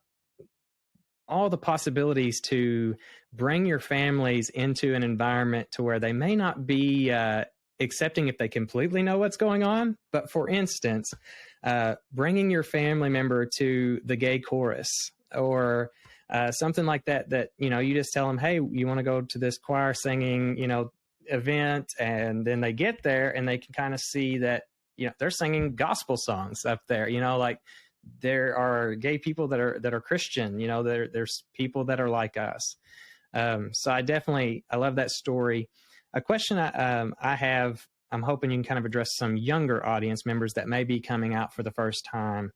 all the possibilities to bring your families into an environment to where they may not be accepting if they completely know what's going on. But for instance, bringing your family member to the gay chorus or something like that, you just tell them, hey, you want to go to this choir singing, event, and then they get there and they can kind of see that, they're singing gospel songs up there, like there are gay people that are Christian, there's people that are like us. So I love that story. A question I have, I'm hoping you can kind of address some younger audience members that may be coming out for the first time.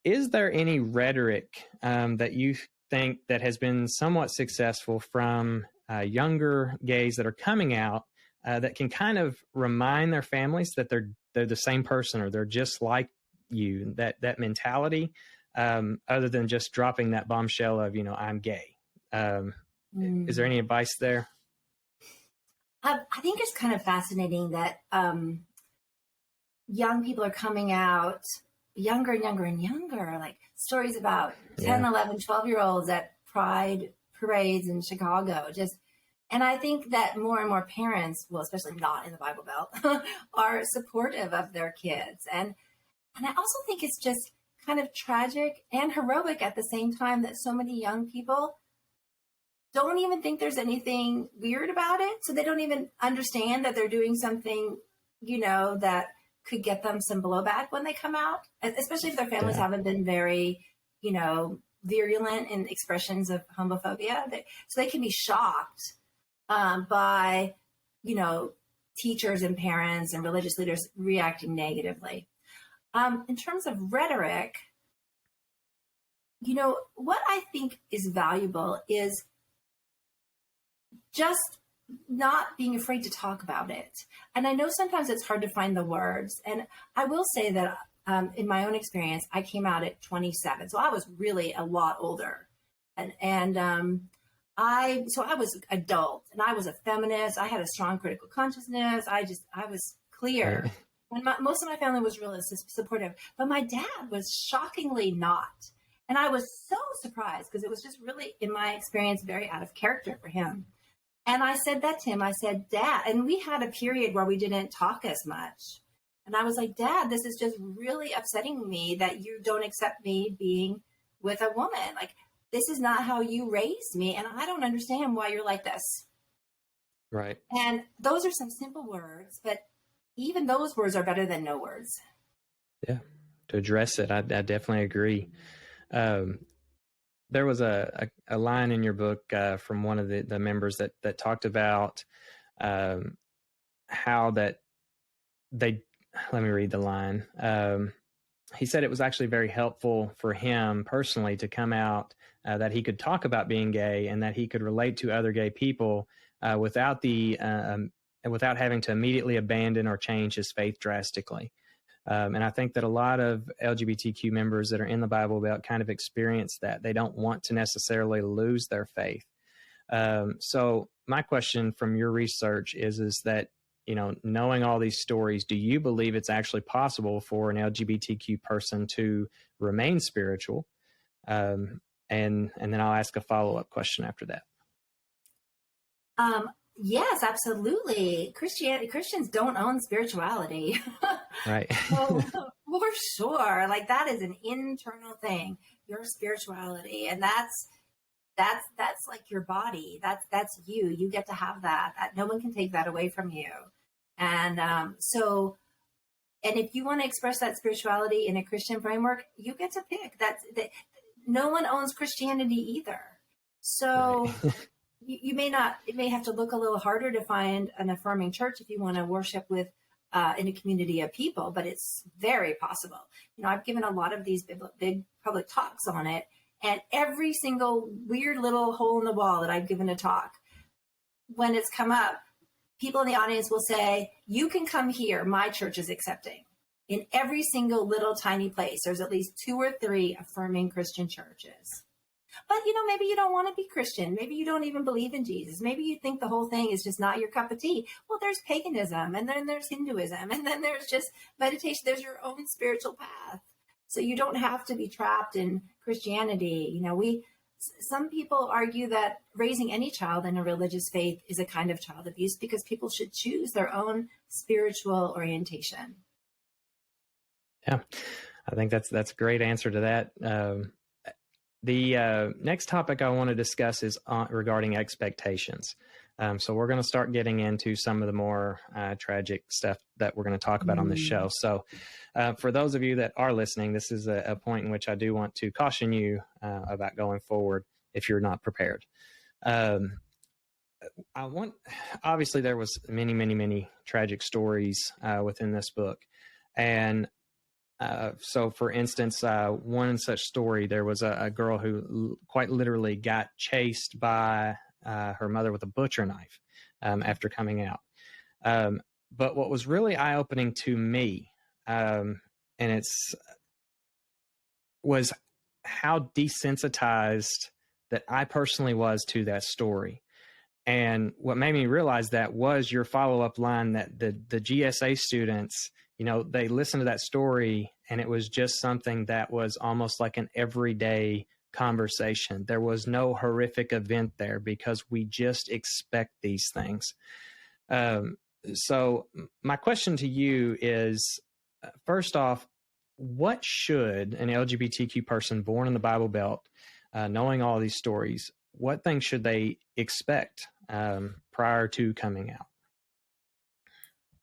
Is there any rhetoric that you think that has been somewhat successful from younger gays that are coming out that can kind of remind their families that they're the same person or they're just like you, that mentality, other than just dropping that bombshell of, I'm gay? Is there any advice there? I think it's kind of fascinating that young people are coming out younger and younger and younger, like stories about 10, 11, 12-year-olds at pride parades in Chicago. And I think that more and more parents, well, especially not in the Bible Belt, are supportive of their kids. And I also think it's just kind of tragic and heroic at the same time that so many young people don't even think there's anything weird about it. So they don't even understand that they're doing something, that could get them some blowback when they come out, especially if their families haven't been very, virulent in expressions of homophobia. So they can be shocked by, teachers and parents and religious leaders reacting negatively. In terms of rhetoric, what I think is valuable is just not being afraid to talk about it. And I know sometimes it's hard to find the words. And I will say that in my own experience, I came out at 27. So I was really a lot older. And I was adult and I was a feminist. I had a strong critical consciousness. I was clear. Right. And most of my family was really supportive. But my dad was shockingly not. And I was so surprised because it was just really, in my experience, very out of character for him. And I said that to him. I said, Dad, and we had a period where we didn't talk as much. And I was like, Dad, this is just really upsetting me that you don't accept me being with a woman. Like, this is not how you raised me. And I don't understand why you're like this. Right. And those are some simple words, but even those words are better than no words. Yeah. To address it, I definitely agree. There was a line in your book from one of the members that talked about how that they, let me read the line. He said it was actually very helpful for him personally to come out, that he could talk about being gay and that he could relate to other gay people without having to immediately abandon or change his faith drastically. And I think that a lot of LGBTQ members that are in the Bible Belt kind of experience that. They don't want to necessarily lose their faith. So my question from your research is that, knowing all these stories, do you believe it's actually possible for an LGBTQ person to remain spiritual? And then I'll ask a follow-up question after that. Yes, absolutely. Christians don't own spirituality. Right. So, for sure. Like, that is an internal thing, your spirituality. And that's like your body. That's you. You get to have that. No one can take that away from you. And and if you want to express that spirituality in a Christian framework, you get to pick. No one owns Christianity either. So right. It may have to look a little harder to find an affirming church if you want to worship with in a community of people, but it's very possible. I've given a lot of these big public talks on it, and every single weird little hole in the wall that I've given a talk, when it's come up, people in the audience will say, you can come here. My church is accepting. In every single little tiny place, there's at least 2 or 3 affirming Christian churches. But, maybe you don't want to be Christian. Maybe you don't even believe in Jesus. Maybe you think the whole thing is just not your cup of tea. Well, there's paganism, and then there's Hinduism, and then there's just meditation. There's your own spiritual path. So you don't have to be trapped in Christianity. Some people argue that raising any child in a religious faith is a kind of child abuse because people should choose their own spiritual orientation. Yeah, I think that's a great answer to that. The next topic I want to discuss is regarding expectations. So we're going to start getting into some of the more tragic stuff that we're going to talk about on this show. So for those of you that are listening, this is a point in which I do want to caution you about going forward if you're not prepared. Obviously there was many tragic stories within this book. And so for instance, one such story, there was a girl who quite literally got chased by her mother with a butcher knife after coming out. But what was really eye-opening to me, was how desensitized that I personally was to that story. And what made me realize that was your follow-up line that the GSA students, they listened to that story and it was just something that was almost like an everyday conversation. There was no horrific event there because we just expect these things. So my question to you is, first off, what should an LGBTQ person born in the Bible Belt, knowing all these stories, what things should they expect prior to coming out?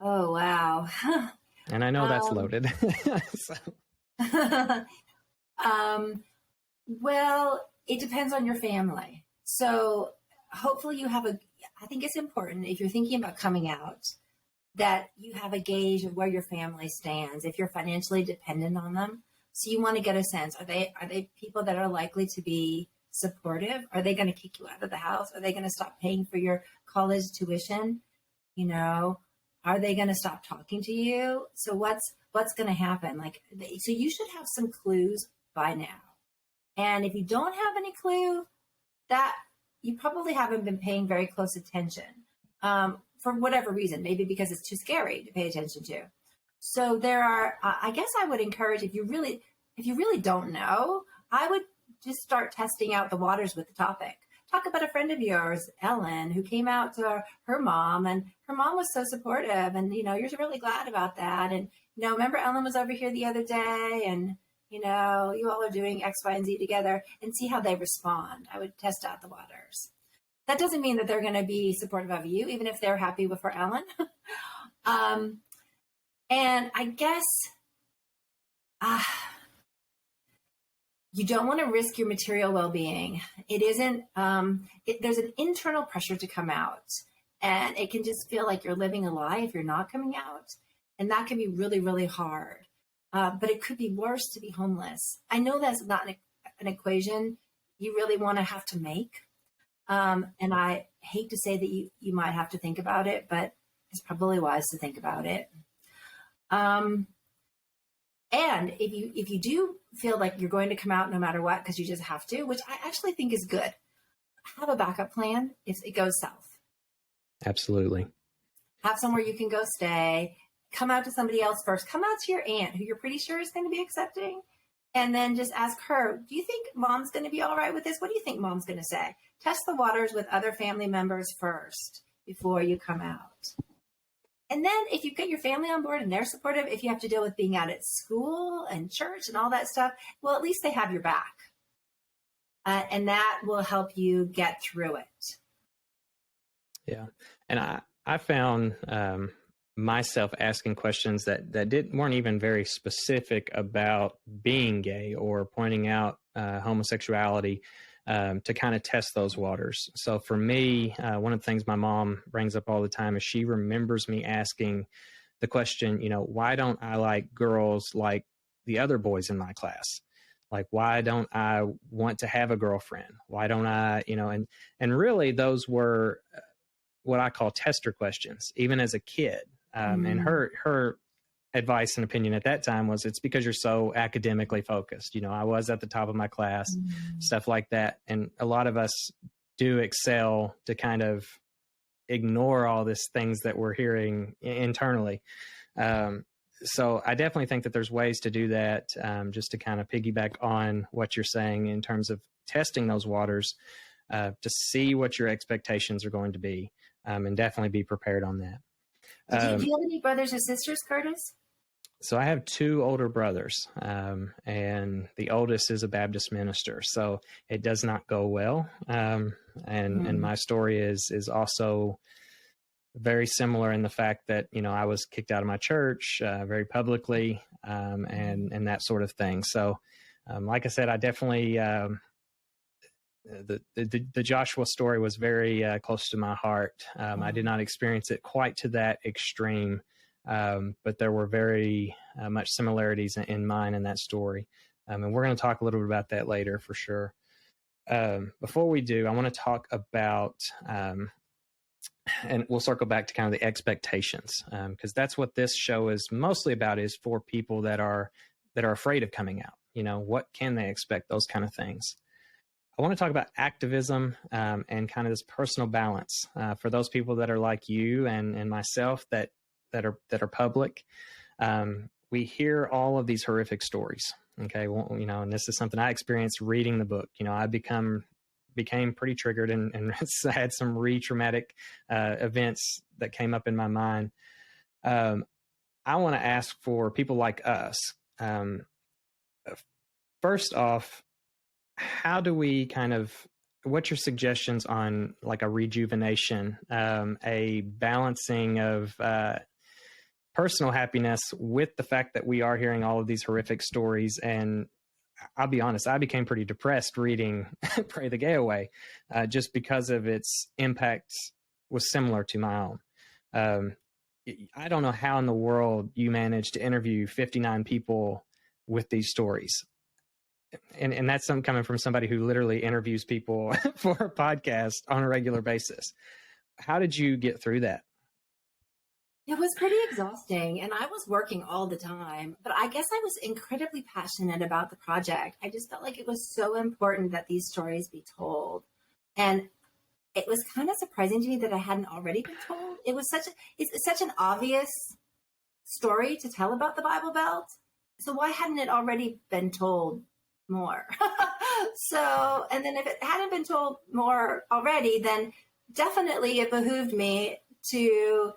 Oh, wow. And I know that's loaded. Well, it depends on your family. So hopefully you have I think it's important if you're thinking about coming out that you have a gauge of where your family stands, if you're financially dependent on them. So you want to get a sense, are they people that are likely to be supportive? Are they going to kick you out of the house? Are they going to stop paying for your college tuition? Are they going to stop talking to you? So what's going to happen? So you should have some clues by now. And if you don't have any clue, that you probably haven't been paying very close attention for whatever reason, maybe because it's too scary to pay attention to. So there are, I guess I would encourage, if you really don't know, I would just start testing out the waters with the topic. Talk about a friend of yours, Ellen, who came out to her mom, and her mom was so supportive, and you're really glad about that. And remember Ellen was over here the other day, and you all are doing X, Y, and Z together, and see how they respond. I would test out the waters. That doesn't mean that they're going to be supportive of you, even if they're happy with for Ellen. And I guess you don't want to risk your material well-being. It isn't, there's an internal pressure to come out, and it can just feel like you're living a lie if you're not coming out. And that can be really, really hard. But it could be worse to be homeless. I know that's not an equation you really want to have to make. And I hate to say that you might have to think about it, but it's probably wise to think about it. And if you do feel like you're going to come out no matter what, because you just have to, which I actually think is good, have a backup plan if it goes south. Absolutely. Have somewhere you can go stay. Come out to somebody else first. Come out to your aunt, who you're pretty sure is going to be accepting. And then just ask her, do you think mom's going to be all right with this? What do you think mom's going to say? Test the waters with other family members first before you come out. And then if you get your family on board and they're supportive, if you have to deal with being out at school and church and all that stuff, well, at least they have your back. And that will help you get through it. Yeah. And I found myself asking questions that weren't even very specific about being gay or pointing out homosexuality to kind of test those waters. So for me, one of the things my mom brings up all the time is she remembers me asking the question, why don't I like girls like the other boys in my class? Like, why don't I want to have a girlfriend? Why don't I, and really those were what I call tester questions, even as a kid. And her advice and opinion at that time was, it's because you're so academically focused. I was at the top of my class, stuff like that. And a lot of us do excel to kind of ignore all these things that we're hearing internally. So I definitely think that there's ways to do that, just to kind of piggyback on what you're saying in terms of testing those waters, to see what your expectations are going to be, and definitely be prepared on that. Do you have any brothers or sisters, Kurtis? So I have two older brothers, and the oldest is a Baptist minister, so it does not go well. And my story is also very similar in the fact that, I was kicked out of my church very publicly, and that sort of thing. So, like I said, I definitely, the Joshua story was very close to my heart. I did not experience it quite to that extreme, but there were very much similarities in mine and that story. And we're going to talk a little bit about that later for sure. Before we do, I want to talk about, and we'll circle back to kind of the expectations, because that's what this show is mostly about, is for people that are afraid of coming out. What can they expect? Those kind of things. I want to talk about activism and kind of this personal balance for those people that are like you and myself that are public. We hear all of these horrific stories. Okay, well, and this is something I experienced reading the book. I became pretty triggered and had some re-traumatic events that came up in my mind. I want to ask for people like us. First off, how do we what's your suggestions on like a rejuvenation, a balancing of personal happiness with the fact that we are hearing all of these horrific stories? And I'll be honest, I became pretty depressed reading Pray the Gay Away, just because of its impact was similar to my own. I don't know how in the world you managed to interview 59 people with these stories. And that's coming from somebody who literally interviews people for a podcast on a regular basis. How did you get through that? It was pretty exhausting, and I was working all the time, but I guess I was incredibly passionate about the project. I just felt like it was so important that these stories be told. And it was kind of surprising to me that I hadn't already been told. It's such an obvious story to tell about the Bible Belt. So why hadn't it already been told more? And then if it hadn't been told more already, then definitely it behooved me to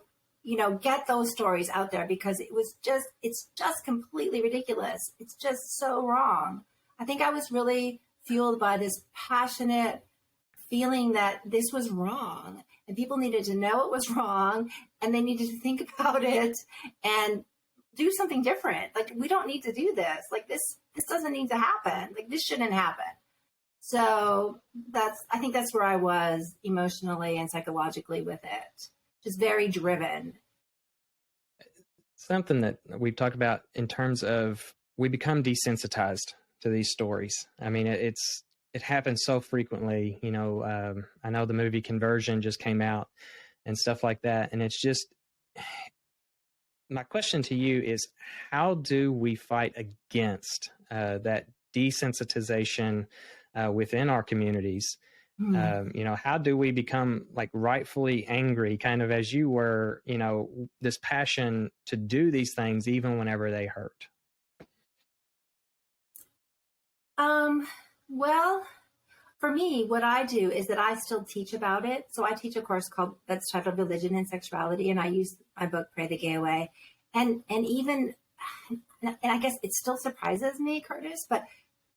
get those stories out there, because it's just completely ridiculous. It's just so wrong. I think I was really fueled by this passionate feeling that this was wrong and people needed to know it was wrong and they needed to think about it and do something different. Like, we don't need to do this. Like, this doesn't need to happen. Like, this shouldn't happen. So I think that's where I was emotionally and psychologically with it. Just very driven. Something that we've talked about in terms of we become desensitized to these stories. I mean, it happens so frequently. I know the movie Conversion just came out and stuff like that. And it's just, my question to you is, how do we fight against that desensitization within our communities? How do we become like rightfully angry, kind of as you were, this passion to do these things even whenever they hurt? Well, for me, what I do is that I still teach about it. So I teach a course that's titled Religion and Sexuality, and I use my book, Pray the Gay Away. And I guess it still surprises me, Kurtis, but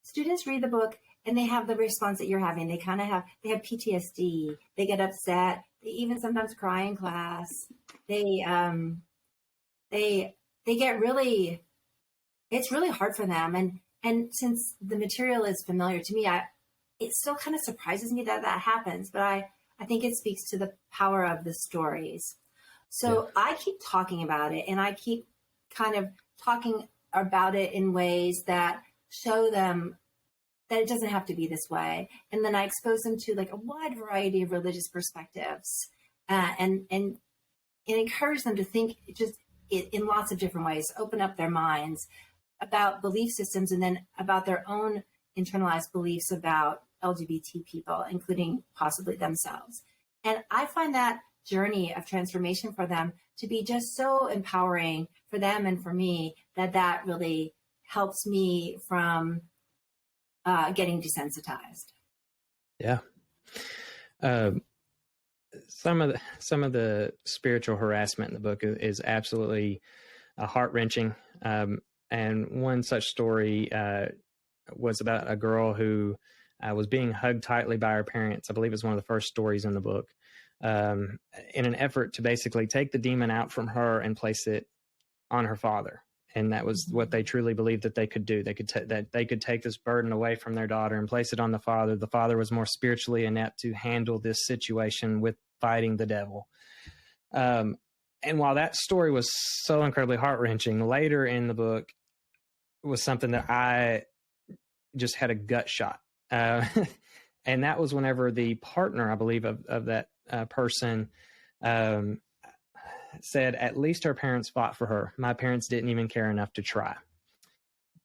students read the book and they have the response that you're having. They have PTSD. They get upset. They even sometimes cry in class. They get really, it's really hard for them. And since the material is familiar to me, it still kind of surprises me that happens, but I think it speaks to the power of the stories. So yeah. I keep talking about it, and I keep kind of talking about it in ways that show them that it doesn't have to be this way. And then I expose them to like a wide variety of religious perspectives, and encourage them to think just in lots of different ways, open up their minds about belief systems, and then about their own internalized beliefs about LGBT people, including possibly themselves. And I find that journey of transformation for them to be just so empowering for them and for me, that really helps me from getting desensitized. Yeah. Some of the spiritual harassment in the book is absolutely heart-wrenching. And one such story was about a girl who was being hugged tightly by her parents. I believe it's one of the first stories in the book, in an effort to basically take the demon out from her and place it on her father. And that was what they truly believed that they could do. They could take this burden away from their daughter and place it on the father. The father was more spiritually inept to handle this situation with fighting the devil. And while that story was so incredibly heart-wrenching, later in the book was something that I just had a gut shot. And that was whenever the partner, I believe, of that person said, at least her parents fought for her. My parents didn't even care enough to try.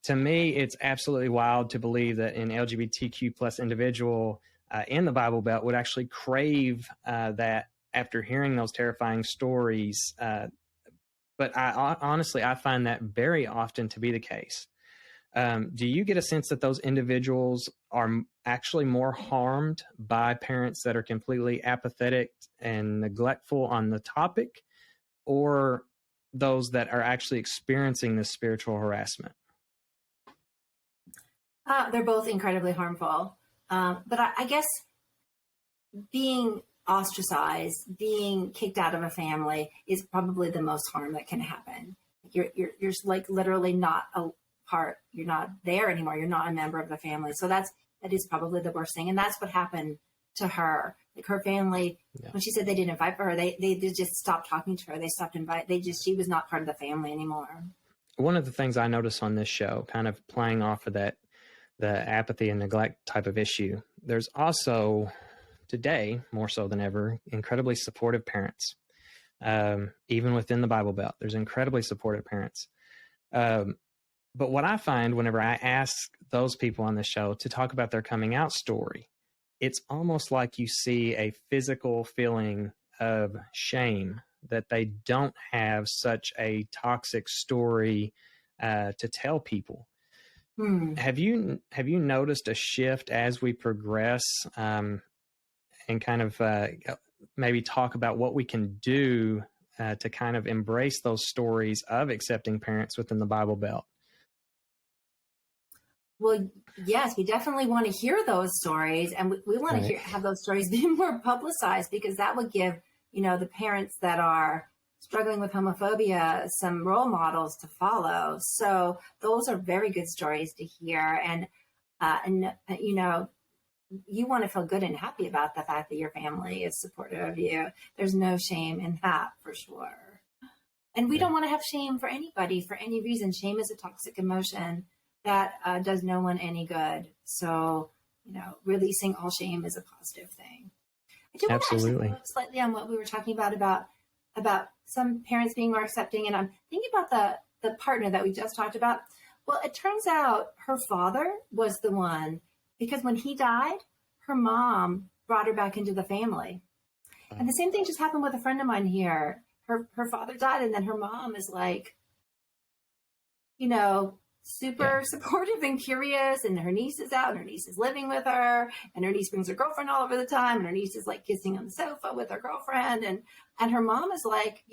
to me, it's absolutely wild to believe that an LGBTQ plus individual in the Bible Belt would actually crave that after hearing those terrifying stories. But honestly, I find that very often to be the case. Do you get a sense that those individuals are actually more harmed by parents that are completely apathetic and neglectful on the topic, or those that are actually experiencing this spiritual harassment? They're both incredibly harmful. But I guess being ostracized, being kicked out of a family is probably the most harm that can happen. You're like literally not a part. You're not there anymore. You're not a member of the family. So that is probably the worst thing. And that's what happened to her. Like her family, when she said they didn't invite for her, they just stopped talking to her. They stopped she was not part of the family anymore. One of the things I notice on this show, kind of playing off of that, the apathy and neglect type of issue, there's also today, more so than ever, incredibly supportive parents. Even within the Bible Belt, there's incredibly supportive parents. But what I find whenever I ask those people on the show to talk about their coming out story, it's almost like you see a physical feeling of shame that they don't have such a toxic story to tell people. Have you noticed a shift as we progress, and kind of maybe talk about what we can do to kind of embrace those stories of accepting parents within the Bible Belt? Well, yes, we definitely want to hear those stories, and we want to have those stories be more publicized, because that would give, the parents that are struggling with homophobia some role models to follow. So those are very good stories to hear. And you want to feel good and happy about the fact that your family is supportive of you. There's no shame in that, for sure. And we don't want to have shame for anybody, for any reason. Shame is a toxic emotion that does no one any good. So, releasing all shame is a positive thing. I do want to actually follow up slightly on what we were talking about some parents being more accepting. And I'm thinking about the partner that we just talked about. Well, it turns out her father was the one, because when he died, her mom brought her back into the family. And the same thing just happened with a friend of mine here. Her father died, and then her mom is like, super supportive and curious, and her niece is out, and her niece is living with her, and her niece brings her girlfriend all over the time, and her niece is like kissing on the sofa with her girlfriend, and her mom is like,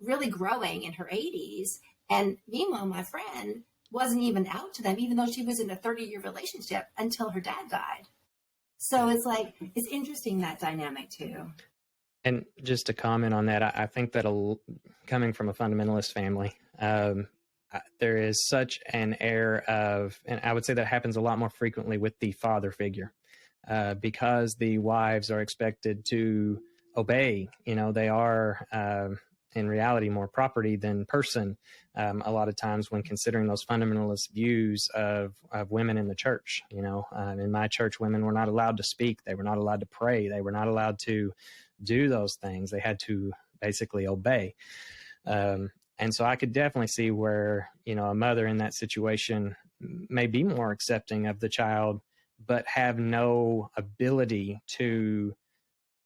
really growing in her 80s. And meanwhile, my friend wasn't even out to them, even though she was in a 30-year relationship, until her dad died. So it's like, it's interesting, that dynamic too. And just to comment on that, I think that coming from a fundamentalist family, there is such an air of, and I would say that happens a lot more frequently with the father figure, because the wives are expected to obey. They are in reality more property than person, a lot of times when considering those fundamentalist views of women in the church. In my church, women were not allowed to speak. They were not allowed to pray. They were not allowed to do those things. They had to basically obey. And so I could definitely see where, a mother in that situation may be more accepting of the child, but have no ability to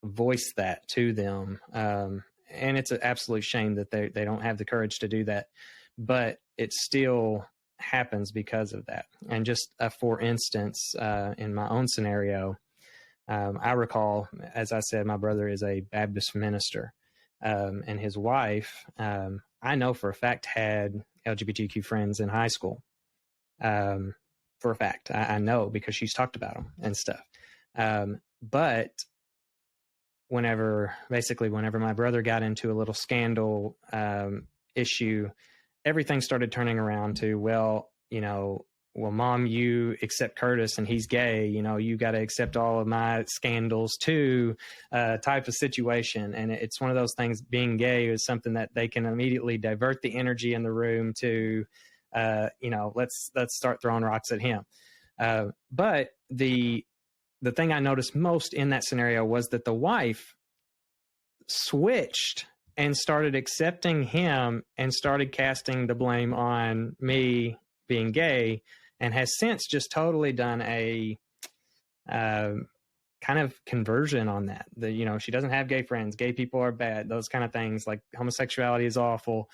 voice that to them. And it's an absolute shame that they don't have the courage to do that, but it still happens because of that. And just for instance, in my own scenario, I recall, as I said, my brother is a Baptist minister, and his wife, I know for a fact, had LGBTQ friends in high school. For a fact, I know, because she's talked about them and stuff. But whenever my brother got into a little scandal issue, everything started turning around to, well, Mom, you accept Kurtis and he's gay, you got to accept all of my scandals too, type of situation. And it's one of those things, being gay is something that they can immediately divert the energy in the room to, let's start throwing rocks at him. But the thing I noticed most in that scenario was that the wife switched and started accepting him and started casting the blame on me being gay, and has since just totally done a kind of conversion on that. She doesn't have gay friends, gay people are bad, those kind of things, like homosexuality is awful.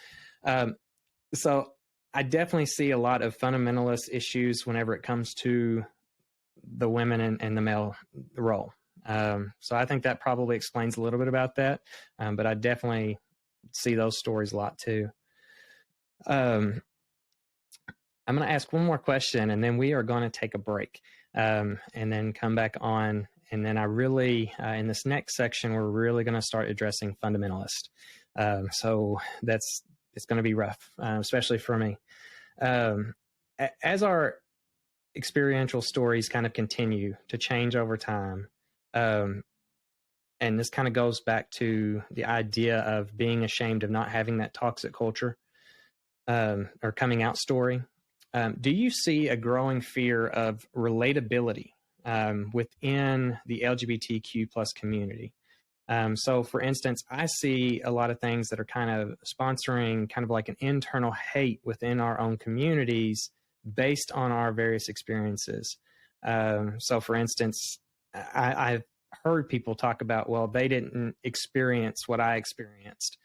So I definitely see a lot of fundamentalist issues whenever it comes to the women and the male role. So I think that probably explains a little bit about that. But I definitely see those stories a lot too. I'm going to ask one more question, and then we are going to take a break, and then come back on. And then I really, in this next section, we're really going to start addressing fundamentalist. So it's going to be rough, especially for me. As our experiential stories kind of continue to change over time, and this kind of goes back to the idea of being ashamed of not having that toxic culture, or coming out story. Do you see a growing fear of relatability within the LGBTQ plus community? So for instance, I see a lot of things that are kind of sponsoring kind of like an internal hate within our own communities based on our various experiences. So for instance, I've heard people talk about, well, they didn't experience what I experienced.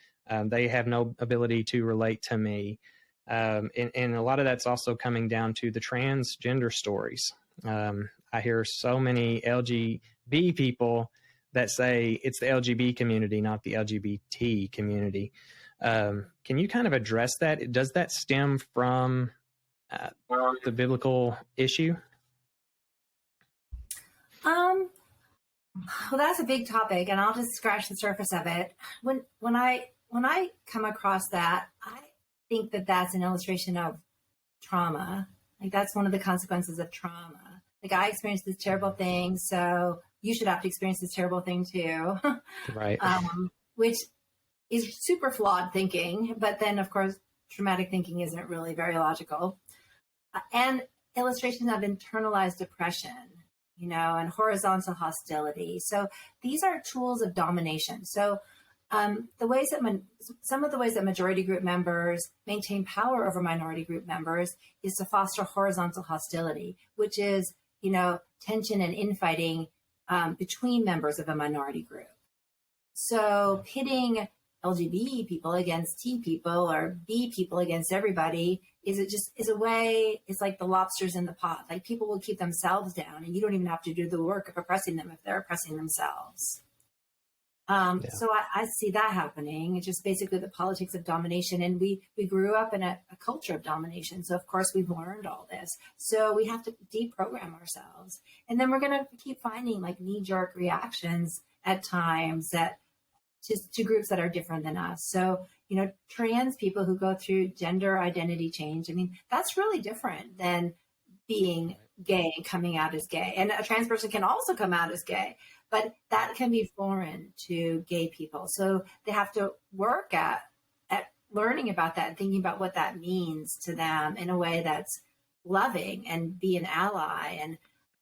They have no ability to relate to me. And a lot of that's also coming down to the transgender stories. I hear so many LGB people that say it's the LGB community, not the LGBT community. Can you kind of address that? Does that stem from the biblical issue? Well, that's a big topic, and I'll just scratch the surface of it. When I come across that, I think that that's an illustration of trauma. Like, that's one of the consequences of trauma. Like, I experienced this terrible thing, so you should have to experience this terrible thing too. Right. Which is super flawed thinking, but then of course, traumatic thinking isn't really very logical. And illustrations of internalized oppression, and horizontal hostility. So these are tools of domination. So some of the ways that majority group members maintain power over minority group members is to foster horizontal hostility, which is, tension and infighting between members of a minority group. So pitting LGBT people against T people or B people against everybody is a way. It's like the lobsters in the pot. Like, people will keep themselves down, and you don't even have to do the work of oppressing them if they're oppressing themselves. So I see that happening. It's just basically the politics of domination. And we grew up in a culture of domination. So of course we've learned all this. So we have to deprogram ourselves. And then we're going to keep finding like knee-jerk reactions at times to groups that are different than us. So, trans people who go through gender identity change, that's really different than being gay and coming out as gay. And a trans person can also come out as gay, but that can be foreign to gay people. So they have to work at learning about that and thinking about what that means to them in a way that's loving and be an ally.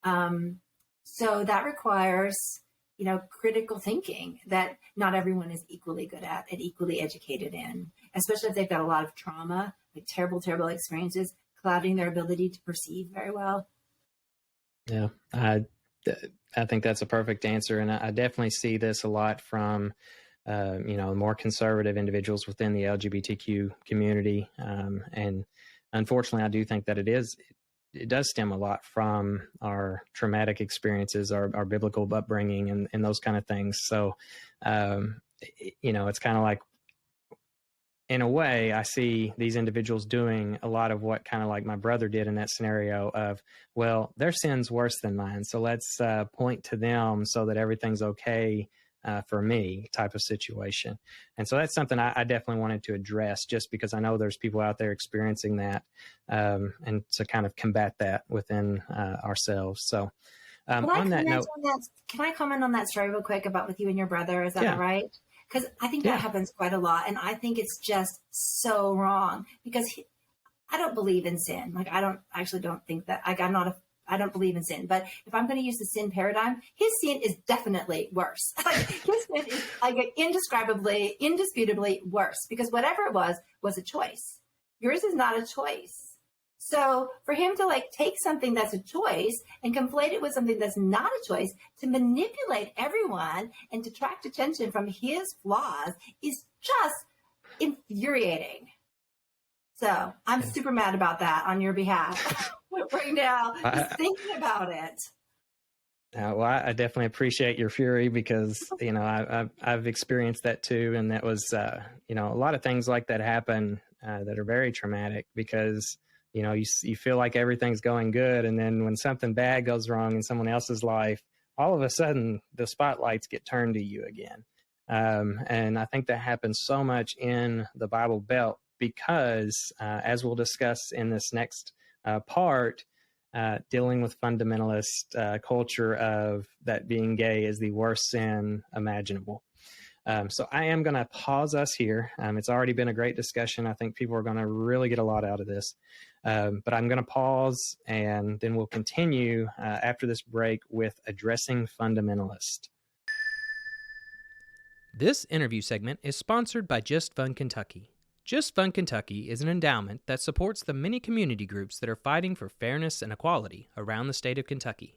And so that requires, critical thinking that not everyone is equally good at and equally educated in, especially if they've got a lot of trauma, like terrible, terrible experiences, clouding their ability to perceive very well. Yeah, I think that's a perfect answer. And I definitely see this a lot from, more conservative individuals within the LGBTQ community. And unfortunately, I do think that it does stem a lot from our traumatic experiences, our biblical upbringing and those kind of things. So, it's kind of like, in a way, I see these individuals doing a lot of what kind of like my brother did in that scenario of, well, their sin's worse than mine, so let's point to them so that everything's okay for me type of situation. And so that's something I definitely wanted to address, just because I know there's people out there experiencing that, and to kind of combat that within ourselves. So on that note, can I comment on that story real quick about with you and your brother? Is that all right? Because I think that happens quite a lot. And I think it's just so wrong, because I don't believe in sin. Like, I don't think that, like, I don't believe in sin. But if I'm going to use the sin paradigm, his sin is definitely worse. Like, his sin is like indisputably worse, because whatever it was a choice. Yours is not a choice. So for him to like take something that's a choice and conflate it with something that's not a choice to manipulate everyone and to attract attention from his flaws is just infuriating. So I'm super mad about that on your behalf right now, just thinking about it. Well, I definitely appreciate your fury because, you know, I've experienced that too. And that was, you know, a lot of things like that happen that are very traumatic because, you know, you feel like everything's going good. And then when something bad goes wrong in someone else's life, all of a sudden the spotlights get turned to you again. And I think that happens so much in the Bible Belt because, as we'll discuss in this next part, dealing with fundamentalist culture of that being gay is the worst sin imaginable. So I am going to pause us here. It's already been a great discussion. I think people are going to really get a lot out of this. But I'm going to pause and then we'll continue after this break with addressing fundamentalist. This interview segment is sponsored by Just Fun Kentucky. Just Fun Kentucky is an endowment that supports the many community groups that are fighting for fairness and equality around the state of Kentucky.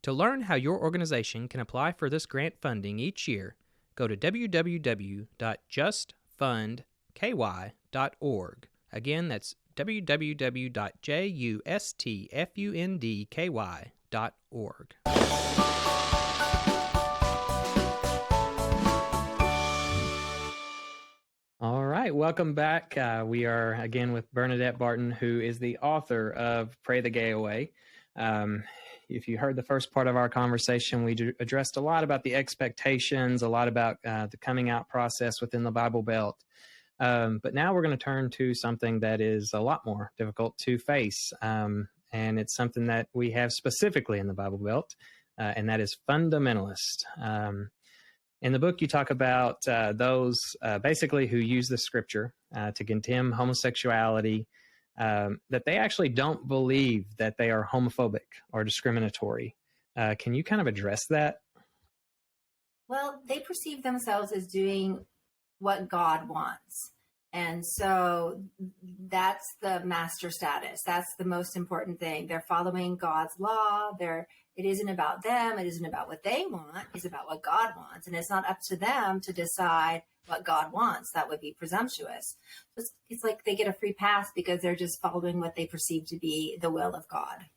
To learn how your organization can apply for this grant funding each year, go to www.justfundky.org. Again, that's www.justfundky.org. All right, welcome back. We are again with Bernadette Barton, who is the author of Pray the Gay Away. If you heard the first part of our conversation, we addressed a lot about the expectations, a lot about the coming out process within the Bible Belt. But now we're going to turn to something that is a lot more difficult to face. And it's something that we have specifically in the Bible Belt, and that is fundamentalist. In the book, you talk about those basically who use the scripture to condemn homosexuality, that they actually don't believe that they are homophobic or discriminatory. Can you kind of address that? Well, they perceive themselves as doing what God wants. And so that's the master status. That's the most important thing. They're following God's law. It isn't about them. It isn't about what they want. It's about what God wants. And it's not up to them to decide what God wants. That would be presumptuous. It's like they get a free pass because they're just following what they perceive to be the will of God.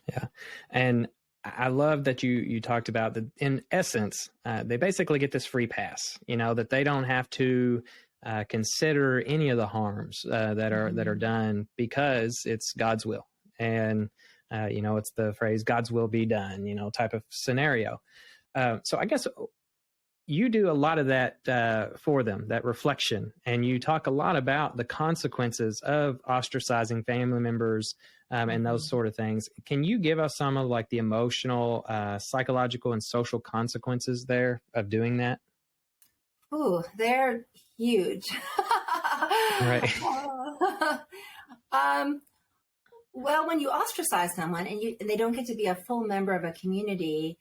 Yeah. And I love that you talked about that. In essence, they basically get this free pass, you know, that they don't have to consider any of the harms that are done because it's God's will. And you know, it's the phrase "God's will be done," you know, type of scenario. So I guess you do a lot of that for them, that reflection, and you talk a lot about the consequences of ostracizing family members and those sort of things. Can you give us some of like the emotional, psychological, and social consequences there of doing that? Ooh, they're huge. Right. Well, when you ostracize someone and they don't get to be a full member of a community,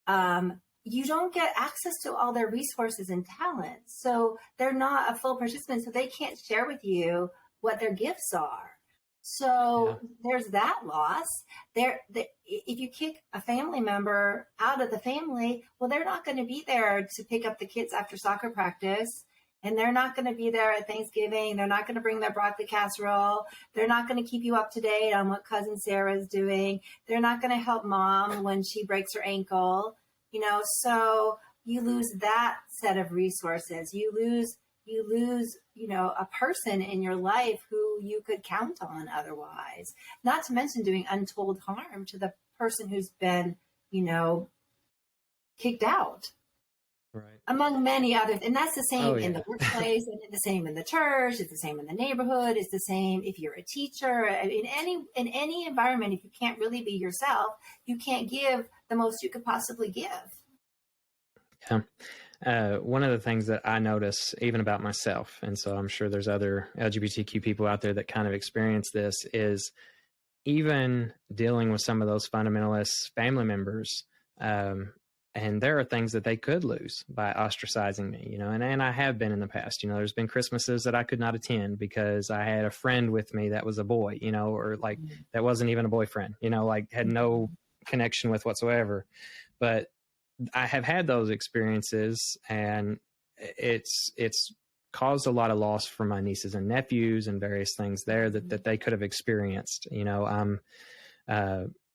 you don't get access to all their resources and talents. So they're not a full participant, so they can't share with you what their gifts are. So there's that loss. If you kick a family member out of the family, well, they're not going to be there to pick up the kids after soccer practice. And they're not going to be there at Thanksgiving. They're not going to bring their broccoli casserole. They're not going to keep you up to date on what cousin Sarah's doing. They're not going to help mom when she breaks her ankle. You know, so you lose that set of resources. You lose, you know, a person in your life who you could count on otherwise. Not to mention doing untold harm to the person who's been, you know, kicked out. Right. Among many others. And that's the same in the workplace, and the same in the church, it's the same in the neighborhood, it's the same if you're a teacher. In any environment, if you can't really be yourself, you can't give the most you could possibly give. Yeah. One of the things that I notice even about myself, and so I'm sure there's other LGBTQ people out there that kind of experience this, is even dealing with some of those fundamentalist family members, And there are things that they could lose by ostracizing me, and I have been in the past. There's been Christmases that I could not attend because I had a friend with me that was a boy, or like that wasn't even a boyfriend, like had no connection with whatsoever. But I have had those experiences, and it's caused a lot of loss for my nieces and nephews and various things there that they could have experienced. I'm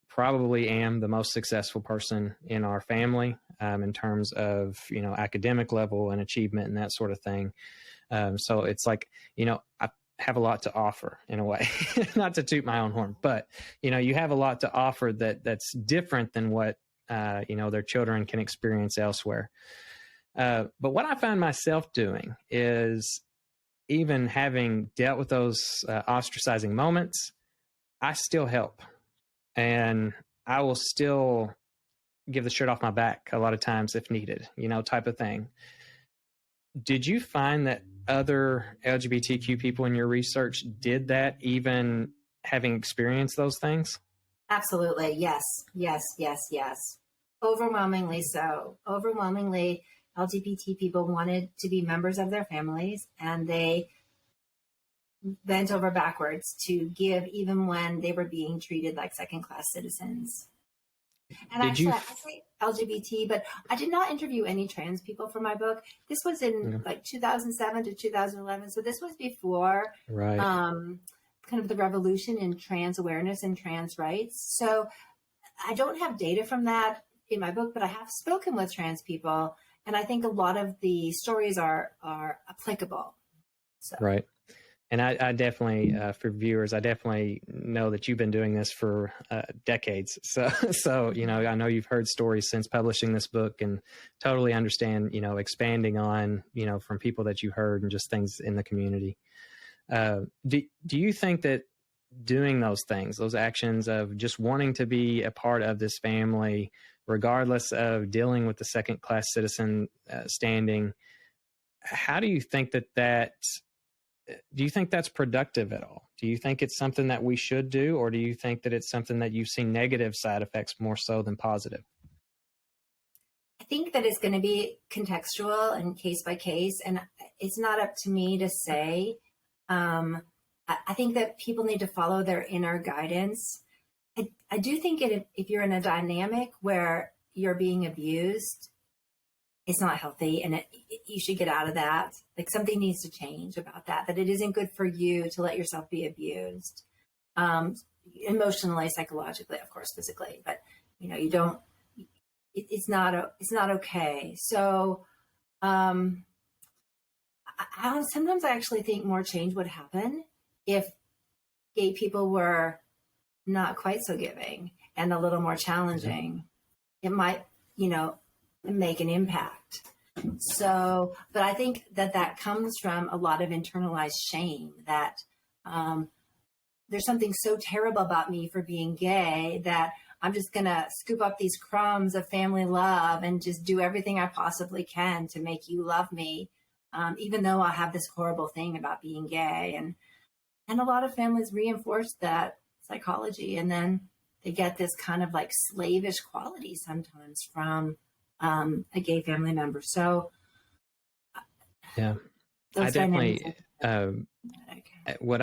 probably am the most successful person in our family in terms of, academic level and achievement and that sort of thing. So it's like, I have a lot to offer in a way, not to toot my own horn, but, you have a lot to offer that's different than what, their children can experience elsewhere. But what I find myself doing is, even having dealt with those ostracizing moments, I still help. And I will still give the shirt off my back a lot of times if needed, type of thing. Did you find that other LGBTQ people in your research did that, even having experienced those things? Absolutely. Yes. Overwhelmingly so. Overwhelmingly, LGBT people wanted to be members of their families, and they bent over backwards to give even when they were being treated like second-class citizens. And I say LGBT, but I did not interview any trans people for my book. This was in like 2007 to 2011. So this was before kind of the revolution in trans awareness and trans rights. So I don't have data from that in my book, but I have spoken with trans people. And I think a lot of the stories are applicable. So. Right. And I definitely, for viewers, I definitely know that you've been doing this for decades. So, I know you've heard stories since publishing this book, and totally understand, expanding on, from people that you heard and just things in the community. Do you think that doing those things, those actions of just wanting to be a part of this family, regardless of dealing with the second-class citizen standing, how do you think do you think that's productive at all? Do you think it's something that we should do, or do you think that it's something that you've seen negative side effects more so than positive? I think that it's going to be contextual and case by case, and it's not up to me to say. I think that people need to follow their inner guidance. I do think if you're in a dynamic where you're being abused, it's not healthy, and you should get out of that. Like, something needs to change about that it isn't good for you to let yourself be abused, emotionally, psychologically, of course, physically, but you don't, it's not okay. So, sometimes I actually think more change would happen if gay people were not quite so giving and a little more challenging. It might, make an impact. So, but I think that comes from a lot of internalized shame that there's something so terrible about me for being gay that I'm just going to scoop up these crumbs of family love and just do everything I possibly can to make you love me, even though I have this horrible thing about being gay. And a lot of families reinforce that psychology, and then they get this kind of like slavish quality sometimes from a gay family member. So, yeah, I definitely. What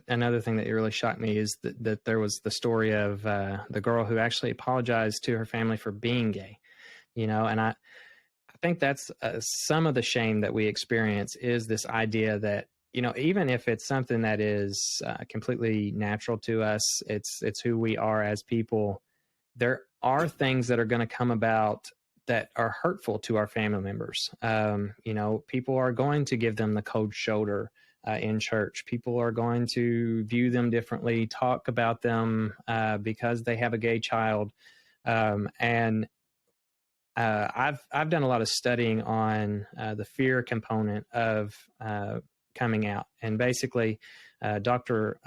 another thing that really shocked me is that there was the story of the girl who actually apologized to her family for being gay, and I think that's some of the shame that we experience is this idea that, even if it's something that is completely natural to us, it's who we are as people, there are things that are going to come about that are hurtful to our family members. People are going to give them the cold shoulder in church. People are going to view them differently, talk about them because they have a gay child. And I've done a lot of studying on the fear component of coming out. And basically, Dr.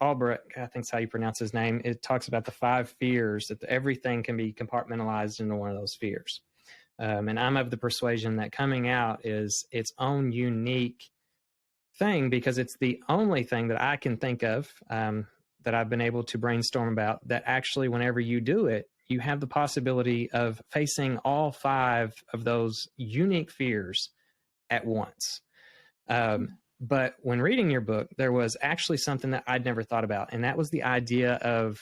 Albrecht, I think is how you pronounce his name, it talks about the 5 fears, that everything can be compartmentalized into one of those fears. And I'm of the persuasion that coming out is its own unique thing, because it's the only thing that I can think of that I've been able to brainstorm about that actually, whenever you do it, you have the possibility of facing all 5 of those unique fears at once. But when reading your book, there was actually something that I'd never thought about, and that was the idea of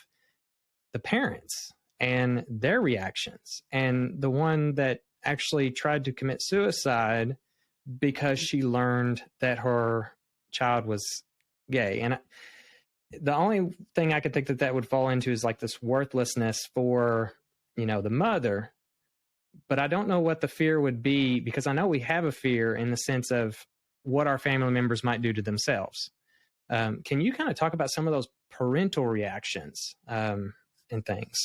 the parents and their reactions. And the one that actually tried to commit suicide because she learned that her child was gay. And the only thing I could think that would fall into is like this worthlessness for, the mother. But I don't know what the fear would be, because I know we have a fear in the sense of what our family members might do to themselves. Can you kind of talk about some of those parental reactions and things?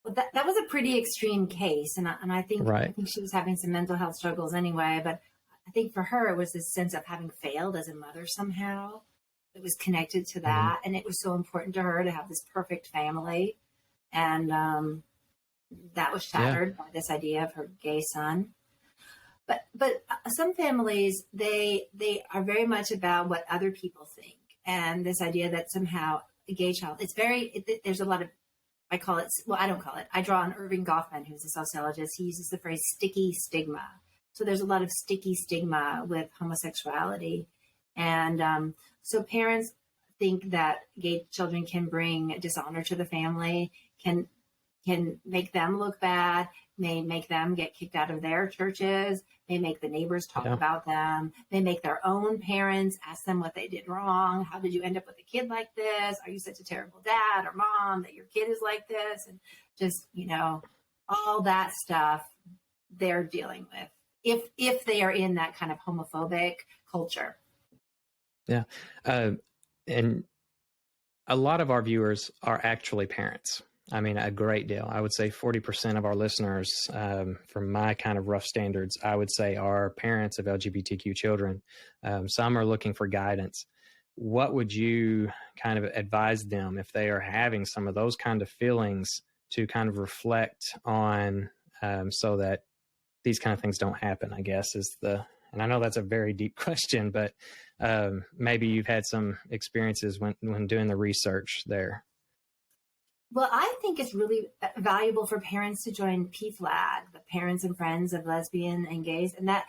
Well, that was a pretty extreme case, and I think Right. I think she was having some mental health struggles anyway. But I think for her, it was this sense of having failed as a mother somehow. It was connected to that, and it was so important to her to have this perfect family, and that was shattered by this idea of her gay son. But some families, they are very much about what other people think, and this idea that somehow a gay child, there's a lot of, I don't call it, I draw on Irving Goffman, who's a sociologist. He uses the phrase sticky stigma. So there's a lot of sticky stigma with homosexuality. And so parents think that gay children can bring dishonor to the family, can make them look bad, may make them get kicked out of their churches, may make the neighbors talk about them, may make their own parents ask them what they did wrong. How did you end up with a kid like this? Are you such a terrible dad or mom that your kid is like this? And just, all that stuff they're dealing with if they are in that kind of homophobic culture. Yeah. And a lot of our viewers are actually parents. I mean, a great deal. I would say 40% of our listeners, from my kind of rough standards, I would say are parents of LGBTQ children. Some are looking for guidance. What would you kind of advise them if they are having some of those kind of feelings to kind of reflect on, so that these kind of things don't happen, I guess, and I know that's a very deep question, but maybe you've had some experiences when doing the research there. Well, I think it's really valuable for parents to join PFLAG, the Parents and Friends of Lesbian and Gays, and that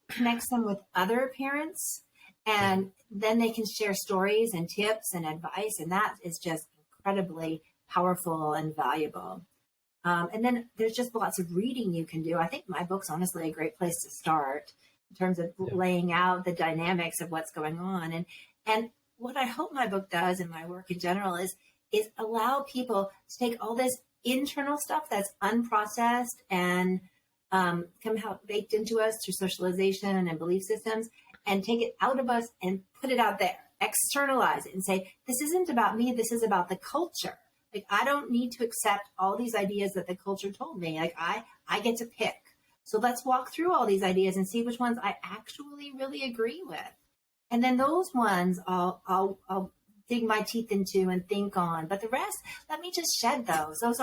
connects them with other parents, and then they can share stories and tips and advice, and that is just incredibly powerful and valuable. And then there's just lots of reading you can do. I think my book's honestly a great place to start in terms of laying out the dynamics of what's going on. And what I hope my book does, and my work in general, is allow people to take all this internal stuff that's unprocessed and somehow baked into us through socialization and belief systems, and take it out of us and put it out there, externalize it and say, this isn't about me, this is about the culture. Like, I don't need to accept all these ideas that the culture told me. Like, I get to pick. So let's walk through all these ideas and see which ones I actually really agree with. And then those ones I'll dig my teeth into and think on. But the rest, let me just shed those. Those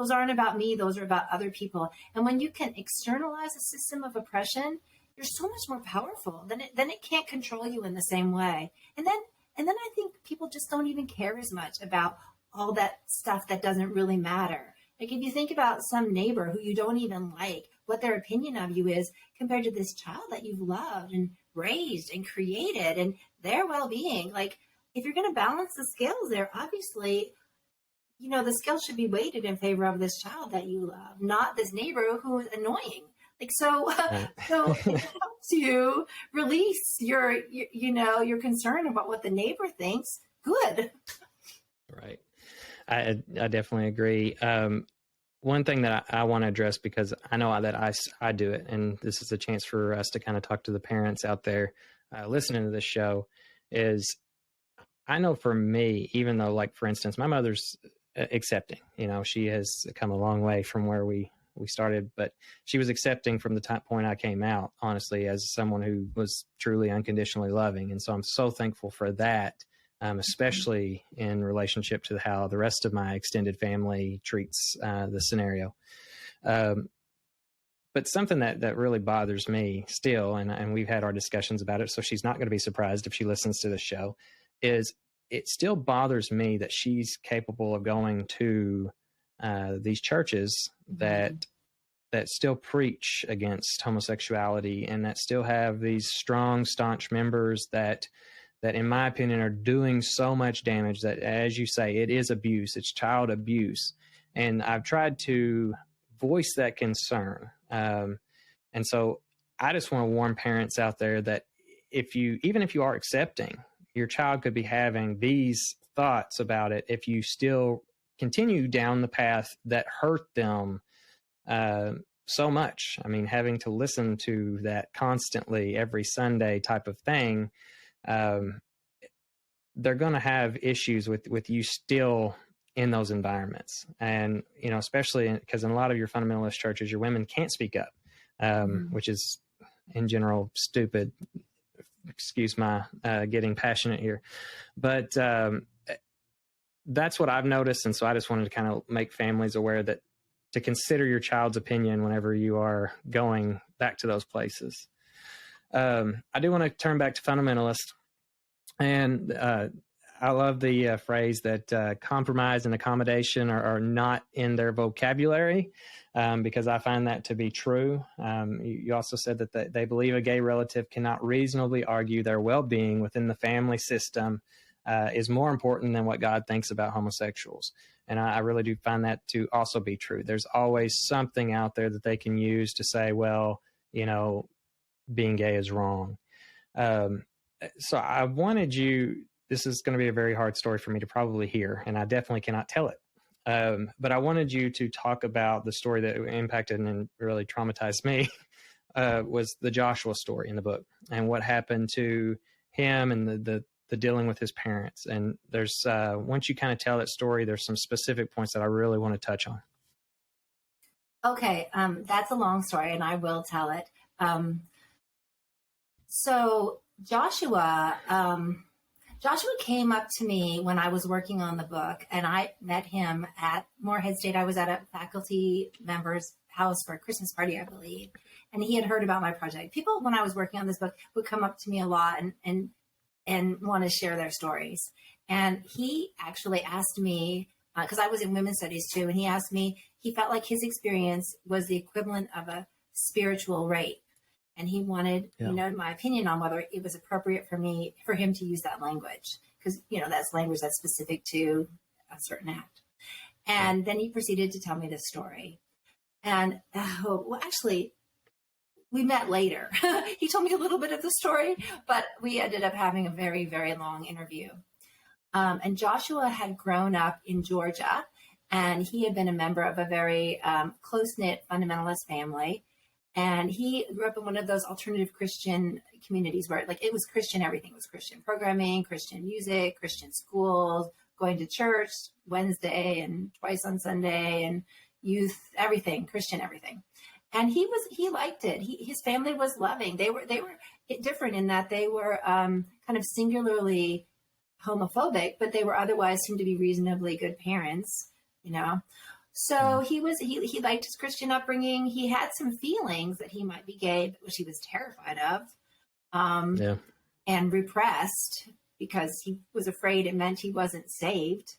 aren't about me. Those are about other people. And when you can externalize a system of oppression, you're so much more powerful. Then it can't control you in the same way. And then I think people just don't even care as much about all that stuff that doesn't really matter. Like, if you think about some neighbor who you don't even like, what their opinion of you is compared to this child that you've loved and raised and created and their well-being. Like, if you're going to balance the scales there, obviously, the scales should be weighted in favor of this child that you love, not this neighbor who is annoying. Like, so it helps you release your concern about what the neighbor thinks. Good. Right. I definitely agree. One thing that I want to address, because I know that I do it, and this is a chance for us to kind of talk to the parents out there listening to this show, is I know for me, even though, like, for instance, my mother's accepting, she has come a long way from where we started, but she was accepting from the point I came out, honestly, as someone who was truly unconditionally loving. And so I'm so thankful for that. Especially in relationship to how the rest of my extended family treats the scenario. But something that really bothers me still, and we've had our discussions about it, so she's not going to be surprised if she listens to the show, is it still bothers me that she's capable of going to these churches that still preach against homosexuality and that still have these strong, staunch members that in my opinion are doing so much damage that, as you say, it is abuse, it's child abuse. And I've tried to voice that concern. And so I just want to warn parents out there that even if you are accepting, your child could be having these thoughts about it if you still continue down the path that hurt them so much. I mean, having to listen to that constantly every Sunday type of thing, they're going to have issues with you still in those environments. And, especially because in a lot of your fundamentalist churches, your women can't speak up, which is in general stupid. Excuse my getting passionate here. But that's what I've noticed. And so I just wanted to kind of make families aware that to consider your child's opinion whenever you are going back to those places. I do want to turn back to fundamentalist. And I love the phrase that compromise and accommodation are not in their vocabulary, because I find that to be true. You also said that they believe a gay relative cannot reasonably argue their well-being within the family system is more important than what God thinks about homosexuals. And I really do find that to also be true. There's always something out there that they can use to say, well, being gay is wrong. So I wanted you, this is going to be a very hard story for me to probably hear, and I definitely cannot tell it. But I wanted you to talk about the story that impacted and really traumatized me, was the Joshua story in the book and what happened to him and the dealing with his parents. And there's, once you kind of tell that story, there's some specific points that I really want to touch on. Okay. That's a long story and I will tell it. So Joshua came up to me when I was working on the book, and I met him at Morehead State. I was at a faculty member's house for a Christmas party, I believe, and he had heard about my project. People, when I was working on this book, would come up to me a lot and want to share their stories. And he actually asked me, because I was in women's studies too, and he asked me, he felt like his experience was the equivalent of a spiritual rape. And he wanted, my opinion on whether it was appropriate for him to use that language, because, that's language that's specific to a certain act. And then he proceeded to tell me this story. And actually, we met later. He told me a little bit of the story, but we ended up having a very, very long interview. And Joshua had grown up in Georgia, and he had been a member of a very close-knit fundamentalist family. And he grew up in one of those alternative Christian communities where it was Christian, everything was Christian programming, Christian music, Christian schools, going to church Wednesday and twice on Sunday, and youth, everything, Christian, everything. And he liked it. His family was loving. They were different in that they were kind of singularly homophobic, but they were otherwise seemed to be reasonably good parents, So he liked his Christian upbringing. He had some feelings that he might be gay, which he was terrified of, and repressed because he was afraid it meant he wasn't saved.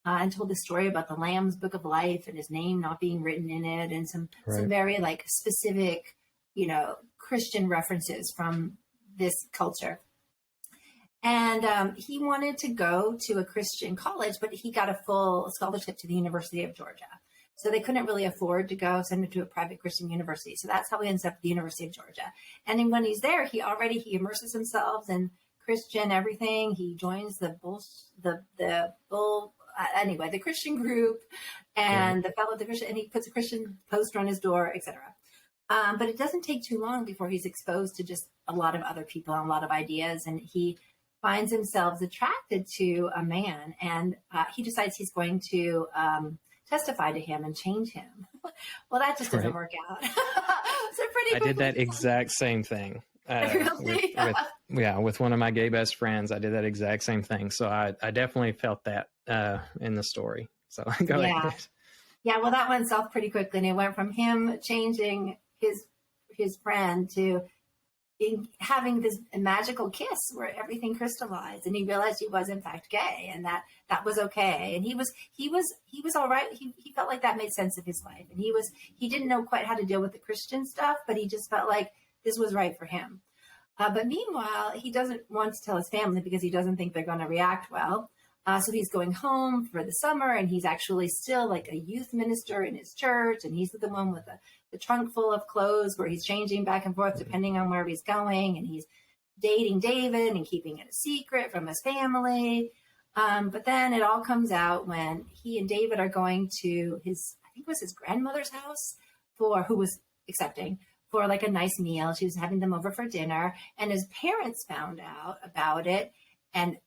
And told the story about the Lamb's Book of Life and his name not being written in it, and some very specific, Christian references from this culture. And he wanted to go to a Christian college, but he got a full scholarship to the University of Georgia. So they couldn't really afford to send him to a private Christian university. So that's how he ends up at the University of Georgia. And then when he's there, he immerses himself in Christian everything. He joins the Christian group and the Christian, and he puts a Christian poster on his door, etc. But it doesn't take too long before he's exposed to just a lot of other people and a lot of ideas. And he finds himself attracted to a man, and he decides he's going to testify to him and change him. Well, that just doesn't work out. I did that exact same thing. Really? With one of my gay best friends, I did that exact same thing. So I definitely felt that in the story. So go ahead. Yeah, well, that went south pretty quickly, and it went from him changing his friend to having this magical kiss where everything crystallized, and he realized he was in fact gay, and that was okay. And he was all right. He felt like that made sense of his life, and he didn't know quite how to deal with the Christian stuff, but he just felt like this was right for him. But meanwhile, he doesn't want to tell his family because he doesn't think they're going to react well. So he's going home for the summer, and he's actually still like a youth minister in his church, and he's the one with the trunk full of clothes where he's changing back and forth depending on where he's going, and he's dating David and keeping it a secret from his family. But then it all comes out when he and David are going to I think it was his grandmother's house who was accepting for like a nice meal. She was having them over for dinner, and his parents found out about it and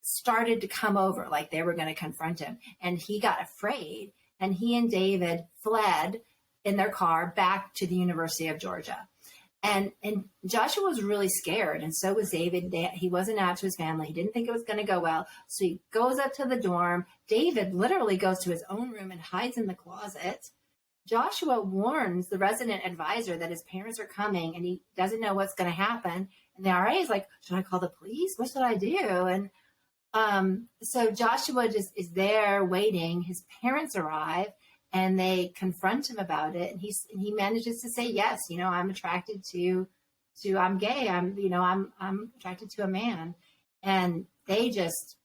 started to come over like they were going to confront him. And he got afraid, and he and David fled in their car back to the University of Georgia. And Joshua was really scared, and so was David. He wasn't out to his family. He didn't think it was going to go well. So he goes up to the dorm. David literally goes to his own room and hides in the closet. Joshua warns the resident advisor that his parents are coming, and he doesn't know what's going to happen. And the RA is like, should I call the police? What should I do? And so Joshua just is there waiting. His parents arrive, and they confront him about it. And he manages to say, yes, I'm attracted I'm gay. I'm attracted to a man. And they just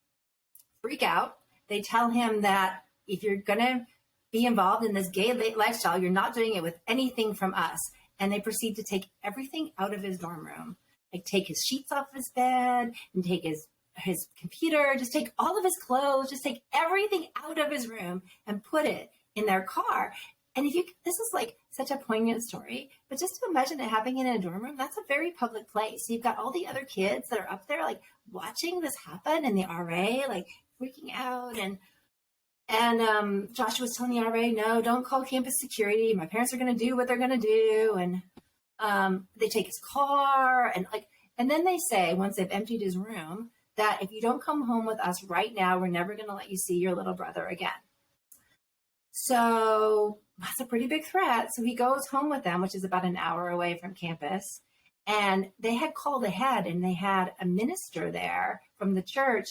freak out. They tell him that if you're going to be involved in this gay lifestyle, you're not doing it with anything from us. And they proceed to take everything out of his dorm room, like take his sheets off his bed and take his computer, just take all of his clothes, just take everything out of his room and put it in their car. And this is like such a poignant story, but just to imagine it happening in a dorm room, that's a very public place. You've got all the other kids that are up there, like watching this happen, and the RA like freaking out. And Joshua was telling the RA, no, don't call campus security. My parents are going to do what they're going to do. And they take his car, and then they say, once they've emptied his room, that if you don't come home with us right now, we're never going to let you see your little brother again. So that's a pretty big threat. So he goes home with them, which is about an hour away from campus. And they had called ahead, and they had a minister there from the church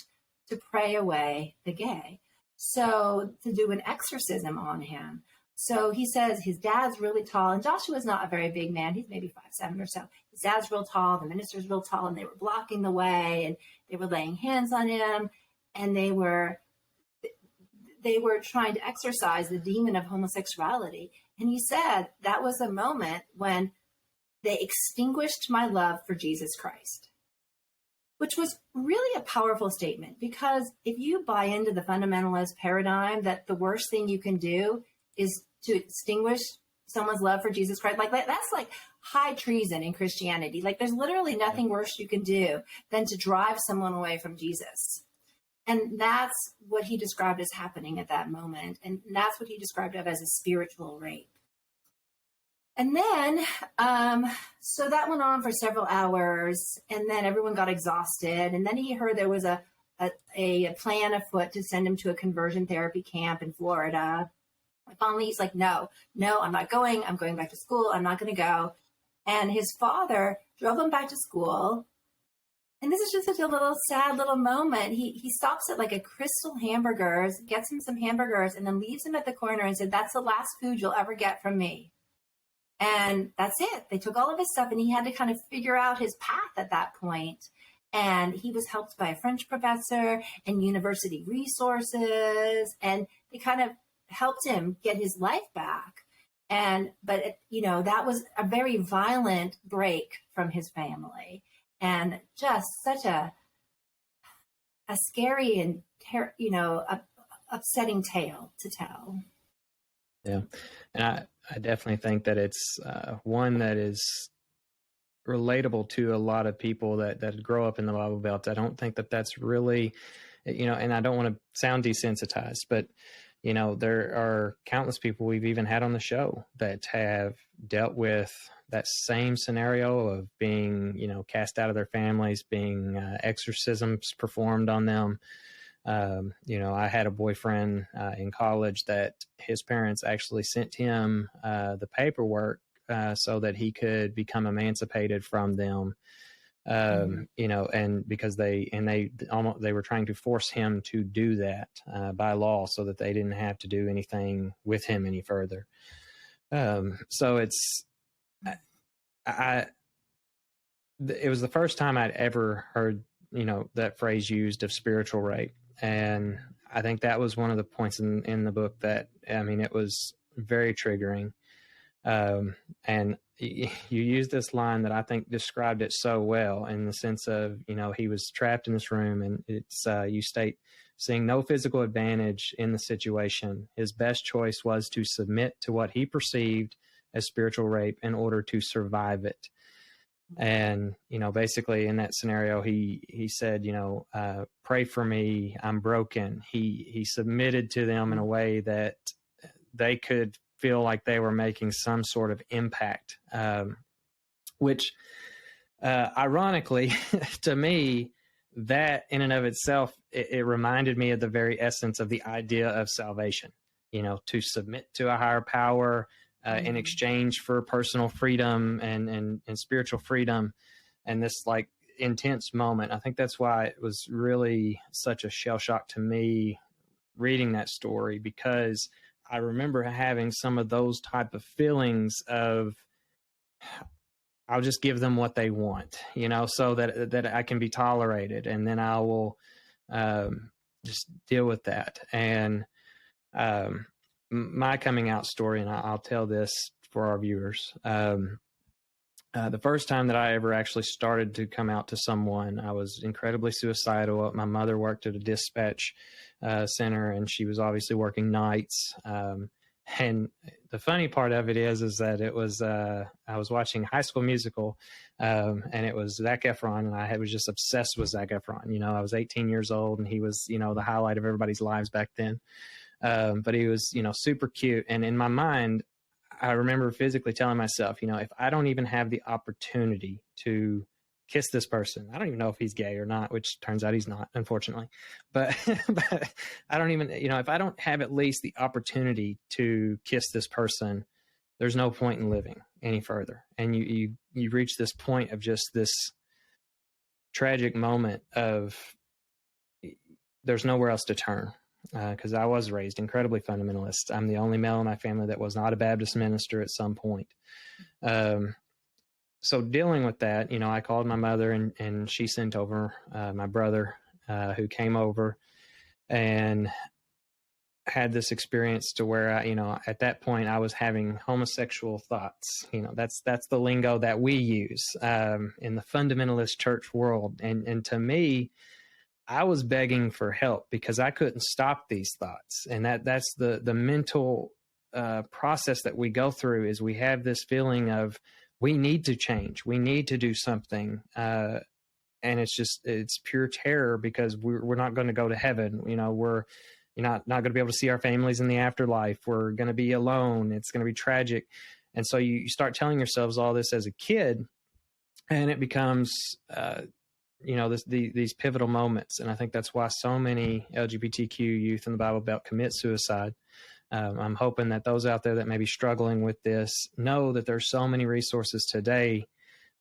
to pray away the gay. So to do an exorcism on him. So he says his dad's really tall, and Joshua's not a very big man. He's maybe 5'7" or so. His dad's real tall, the minister's real tall, and they were blocking the way, and they were laying hands on him, and they were trying to exorcise the demon of homosexuality. And he said that was a moment when they extinguished my love for Jesus Christ, which was really a powerful statement, because if you buy into the fundamentalist paradigm that the worst thing you can do is to extinguish someone's love for Jesus Christ, like that's like high treason in Christianity. Like there's literally nothing worse you can do than to drive someone away from Jesus. And that's what he described as happening at that moment. And that's what he described of as a spiritual rape. And then, so that went on for several hours, and then everyone got exhausted. And then he heard there was a plan afoot to send him to a conversion therapy camp in Florida. And finally, he's like, no, I'm not going. I'm going back to school. I'm not going to go. And his father drove him back to school. And this is just such a little sad little moment. He stops at like a Crystal Hamburgers, gets him some hamburgers, and then leaves him at the corner and said, that's the last food you'll ever get from me. And that's it. They took all of his stuff, and he had to kind of figure out his path at that point. And he was helped by a French professor and university resources, and they kind of helped him get his life back. But that was a very violent break from his family, and just such a scary and upsetting tale to tell. Yeah, and I definitely think that it's one that is relatable to a lot of people that grow up in the Bible Belt. I don't think that that's really, and I don't want to sound desensitized, but there are countless people we've even had on the show that have dealt with that same scenario of being, cast out of their families, being exorcisms performed on them. I had a boyfriend in college that his parents actually sent him the paperwork so that he could become emancipated from them. And because they were trying to force him to do that by law, so that they didn't have to do anything with him any further. So it was the first time I'd ever heard, that phrase used of spiritual rape. And I think that was one of the points in the book that, it was very triggering. And you used this line that I think described it so well, in the sense of, he was trapped in this room, and it's, you state, seeing no physical advantage in the situation, his best choice was to submit to what he perceived as spiritual rape in order to survive it. And, basically in that scenario, he said, pray for me, I'm broken. He submitted to them in a way that they could feel like they were making some sort of impact, which ironically to me, that in and of itself, it reminded me of the very essence of the idea of salvation, to submit to a higher power in exchange for personal freedom and spiritual freedom. And this like intense moment, I think that's why it was really such a shell shock to me reading that story, because I remember having some of those type of feelings of, I'll just give them what they want, so that I can be tolerated, and then I will just deal with that. And my coming out story, and I'll tell this for our viewers. The first time that I ever actually started to come out to someone, I was incredibly suicidal. My mother worked at a dispatch center, and she was obviously working nights. And the funny part of it is that it was, I was watching High School Musical, and it was Zac Efron, and I was just obsessed with Zac Efron. I was 18 years old, and he was, the highlight of everybody's lives back then. But he was, super cute. And in my mind, I remember physically telling myself, if I don't even have the opportunity to kiss this person, I don't even know if he's gay or not, which turns out he's not, unfortunately. But I don't even, if I don't have at least the opportunity to kiss this person, there's no point in living any further. And you reach this point of just this tragic moment of there's nowhere else to turn. Because I was raised incredibly fundamentalist. I'm the only male in my family that was not a Baptist minister at some point. So dealing with that, I called my mother, and she sent over my brother, who came over and had this experience to where at that point I was having homosexual thoughts. That's the lingo that we use in the fundamentalist church world. And to me, I was begging for help because I couldn't stop these thoughts. And that's the mental process that we go through, is we have this feeling of, we need to change. We need to do something. And it's pure terror, because we're not going to go to heaven. We're not going to be able to see our families in the afterlife. We're going to be alone. It's going to be tragic. And so you start telling yourselves all this as a kid, and it becomes, these pivotal moments. And I think that's why so many LGBTQ youth in the Bible Belt commit suicide. I'm hoping that those out there that may be struggling with this know that there's so many resources today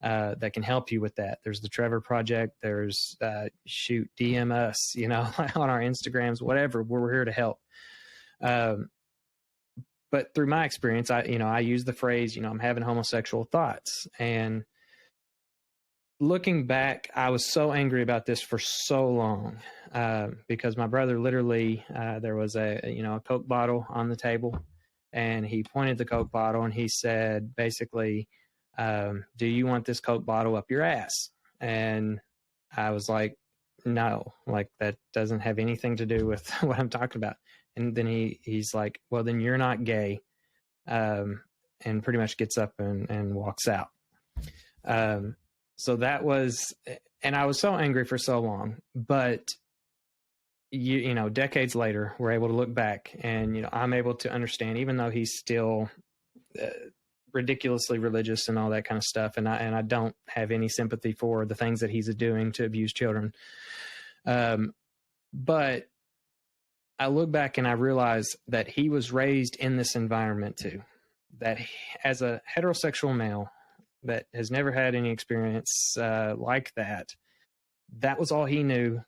that can help you with that. There's the Trevor Project. There's DM us, on our Instagrams, whatever. We're here to help. But through my experience, I use the phrase, I'm having homosexual thoughts. And looking back, I was so angry about this for so long, because my brother literally, there was a Coke bottle on the table, and he pointed the Coke bottle and he said, basically, do you want this Coke bottle up your ass? And I was like, no, like that doesn't have anything to do with what I'm talking about. And then he's like, well, then you're not gay, and pretty much gets up and walks out. So that was, and I was so angry for so long, but decades later, we're able to look back, and, I'm able to understand, even though he's still ridiculously religious and all that kind of stuff. And I don't have any sympathy for the things that he's doing to abuse children. But I look back and I realize that he was raised in this environment too. that as a heterosexual male that has never had any experience like that, that was all he knew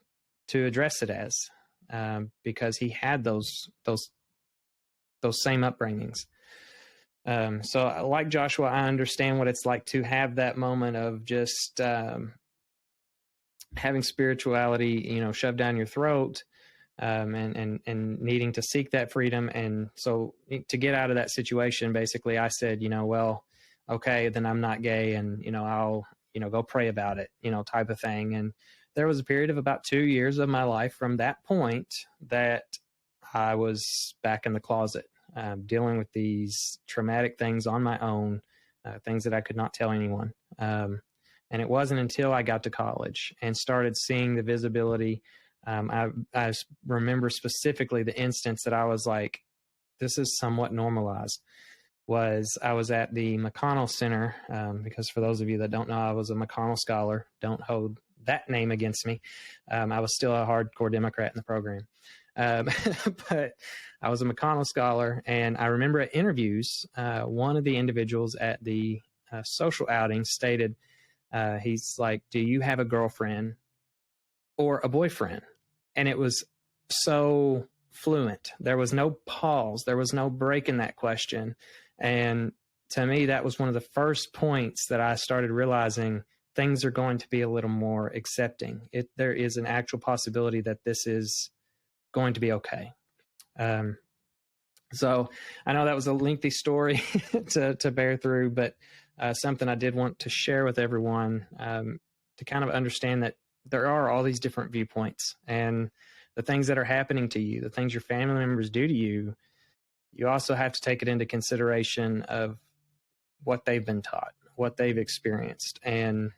to address it as, because he had those same upbringings. So like Joshua, I understand what it's like to have that moment of just having spirituality, shoved down your throat, and needing to seek that freedom. And so to get out of that situation, basically I said, well, okay, then I'm not gay, and, I'll, go pray about it, type of thing. And there was a period of about 2 years of my life from that point that I was back in the closet, dealing with these traumatic things on my own, things that I could not tell anyone. And it wasn't until I got to college and started seeing the visibility. I remember specifically the instance that I was like, this is somewhat normalized. I was at the McConnell Center, because for those of you that don't know, I was a McConnell scholar. Don't hold that name against me. I was still a hardcore Democrat in the program. But I was a McConnell scholar, and I remember at interviews, one of the individuals at the social outing stated, he's like, do you have a girlfriend or a boyfriend? And it was so fluent. There was no pause. There was no break in that question. And to me, that was one of the first points that I started realizing things are going to be a little more accepting. There is an actual possibility that this is going to be okay. So I know that was a lengthy story to bear through, but something I did want to share with everyone, to kind of understand that there are all these different viewpoints, and the things that are happening to you, the things your family members do to you, you also have to take it into consideration of what they've been taught, what they've experienced. And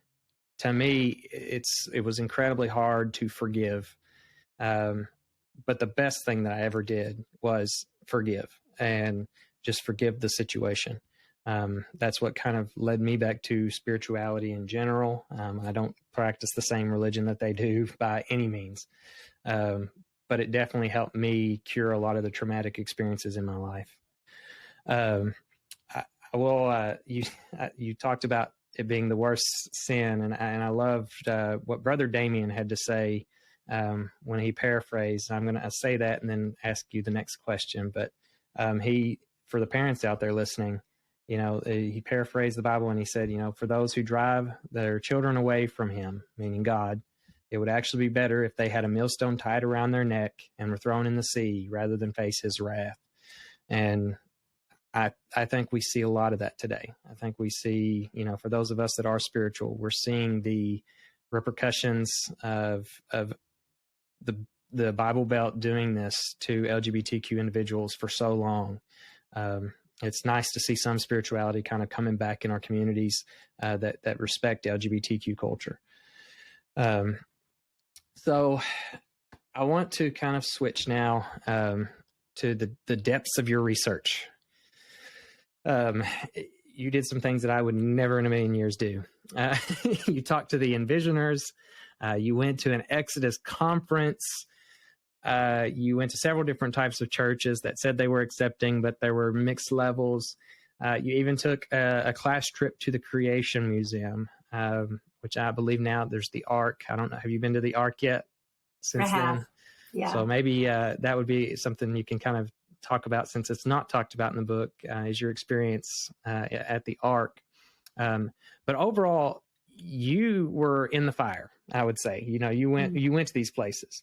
to me, it was incredibly hard to forgive. But the best thing that I ever did was forgive, and just forgive the situation. That's what kind of led me back to spirituality in general. I don't practice the same religion that they do by any means. But it definitely helped me cure a lot of the traumatic experiences in my life. You talked about it being the worst sin, and I loved what Brother Damien had to say when he paraphrased. I'm going to say that and then ask you the next question. But for the parents out there listening, he paraphrased the Bible, and he said, for those who drive their children away from him, meaning God, it would actually be better if they had a millstone tied around their neck and were thrown in the sea rather than face his wrath. And I think we see a lot of that today. I think we see, for those of us that are spiritual, we're seeing the repercussions of the Bible Belt doing this to LGBTQ individuals for so long. It's nice to see some spirituality kind of coming back in our communities that respect LGBTQ culture. So I want to kind of switch now to the depths of your research. You did some things that I would never in a million years do. You talked to the Envisioners. You went to an Exodus conference. You went to several different types of churches that said they were accepting, but there were mixed levels. You even took a class trip to the Creation Museum, which I believe now there's the Ark. I don't know. Have you been to the Ark yet since then? Yeah. So maybe that would be something you can kind of talk about, since it's not talked about in the book, is your experience at the Ark. But overall, you were in the fire, I would say. You went to these places.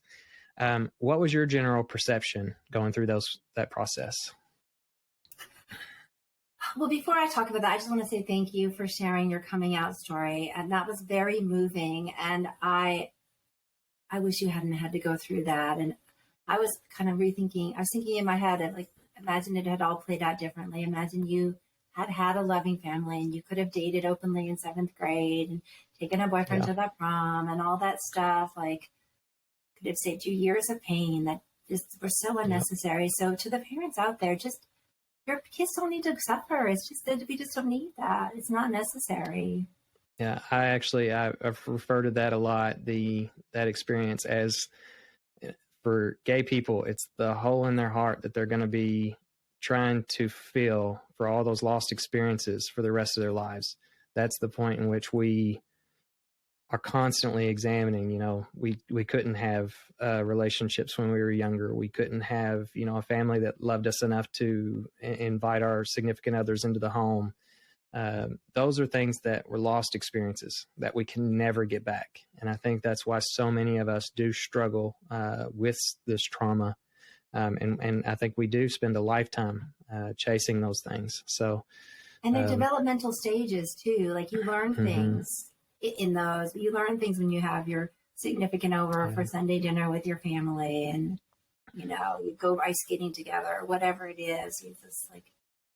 What was your general perception going through that process? Well, before I talk about that, I just want to say thank you for sharing your coming out story. And that was very moving. And I wish you hadn't had to go through that. And I was kind of rethinking, I was thinking in my head, imagine it had all played out differently. Imagine you had a loving family, and you could have dated openly in 7th grade and taken a boyfriend to the prom and all that stuff. Could have saved you years of pain that just were so unnecessary. So to the parents out there, just, your kids don't need to suffer. It's just that we just don't need that. It's not necessary. Yeah, I've referred to that a lot, that experience as, for gay people, it's the hole in their heart that they're going to be trying to feel for all those lost experiences for the rest of their lives. That's the point in which we are constantly examining. We couldn't have relationships when we were younger. We couldn't have, a family that loved us enough to invite our significant others into the home. Those are things that were lost experiences that we can never get back. And I think that's why so many of us do struggle with this trauma. And I think we do spend a lifetime chasing those things. So, and they're developmental stages too. Like you learn things in those. You learn things when you have your significant over for Sunday dinner with your family, and you go ice skating together, whatever it is. You just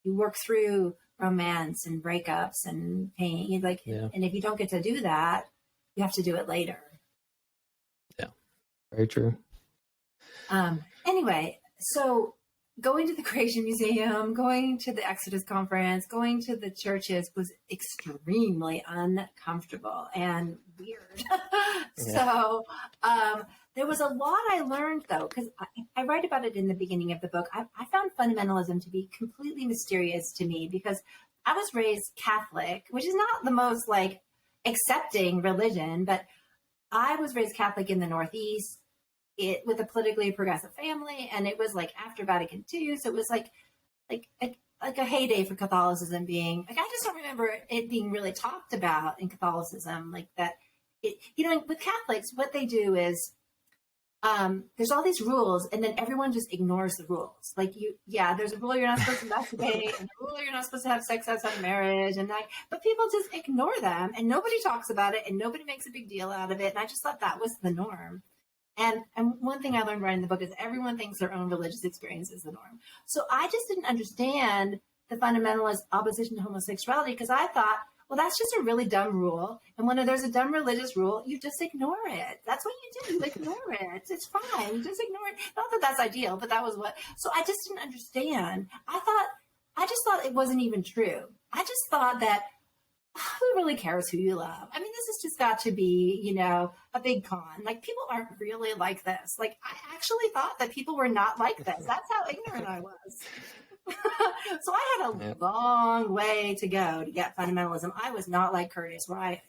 you work through romance and breakups and pain. And if you don't get to do that, you have to do it later. Yeah, very true. Anyway, so going to the Creation Museum, going to the Exodus conference, going to the churches was extremely uncomfortable and weird. So there was a lot I learned, though, because I write about it in the beginning of the book. I found fundamentalism to be completely mysterious to me because I was raised Catholic, which is not the most accepting religion, but I was raised Catholic in the Northeast. With a politically progressive family, and it was after Vatican II, so it was like a heyday for Catholicism being I just don't remember it being really talked about in Catholicism that. With Catholics, what they do is there's all these rules, and then everyone just ignores the rules. There's a rule you're not supposed to masturbate, and a rule you're not supposed to have sex outside of marriage, but people just ignore them, and nobody talks about it, and nobody makes a big deal out of it. And I just thought that was the norm. And one thing I learned writing the book is everyone thinks their own religious experience is the norm. So I just didn't understand the fundamentalist opposition to homosexuality because I thought, well, that's just a really dumb rule. And when there's a dumb religious rule, you just ignore it. That's what you do. You ignore it. It's fine. You just ignore it. Not that that's ideal, but that was what. So I just didn't understand. I just thought it wasn't even true. I just thought that who really cares who you love? I mean, this has just got to be, a big con. People aren't really like this. I actually thought that people were not like this. That's how ignorant I was. So I had a long way to go to get fundamentalism. I was not like Kurtis, where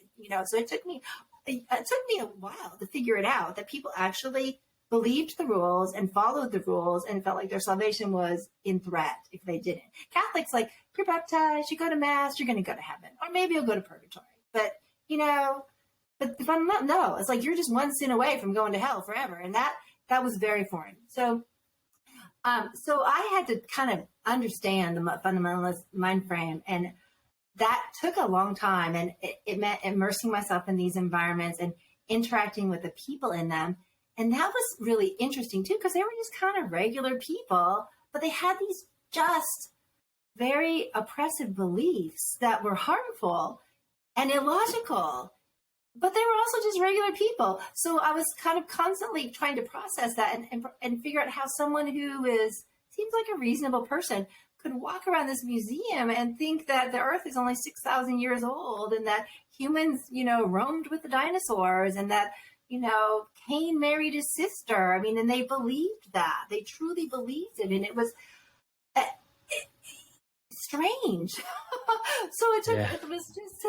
so it took me a while to figure it out that people actually believed the rules and followed the rules and felt like their salvation was in threat if they didn't. Catholics, you're baptized, you go to mass, you're going to go to heaven, or maybe you'll go to purgatory. But, but if I'm not, no, it's you're just one sin away from going to hell forever. And that was very foreign. So I had to kind of understand the fundamentalist mind frame, and that took a long time. And it meant immersing myself in these environments and interacting with the people in them. And that was really interesting too, because they were just kind of regular people, but they had these just very oppressive beliefs that were harmful and illogical, but they were also just regular people. So I was kind of constantly trying to process that and figure out how someone who seems like a reasonable person could walk around this museum and think that the earth is only 6,000 years old and that humans, roamed with the dinosaurs and that, Cain married his sister. I mean, and they believed that. They truly believed it. And it was strange. So it was just,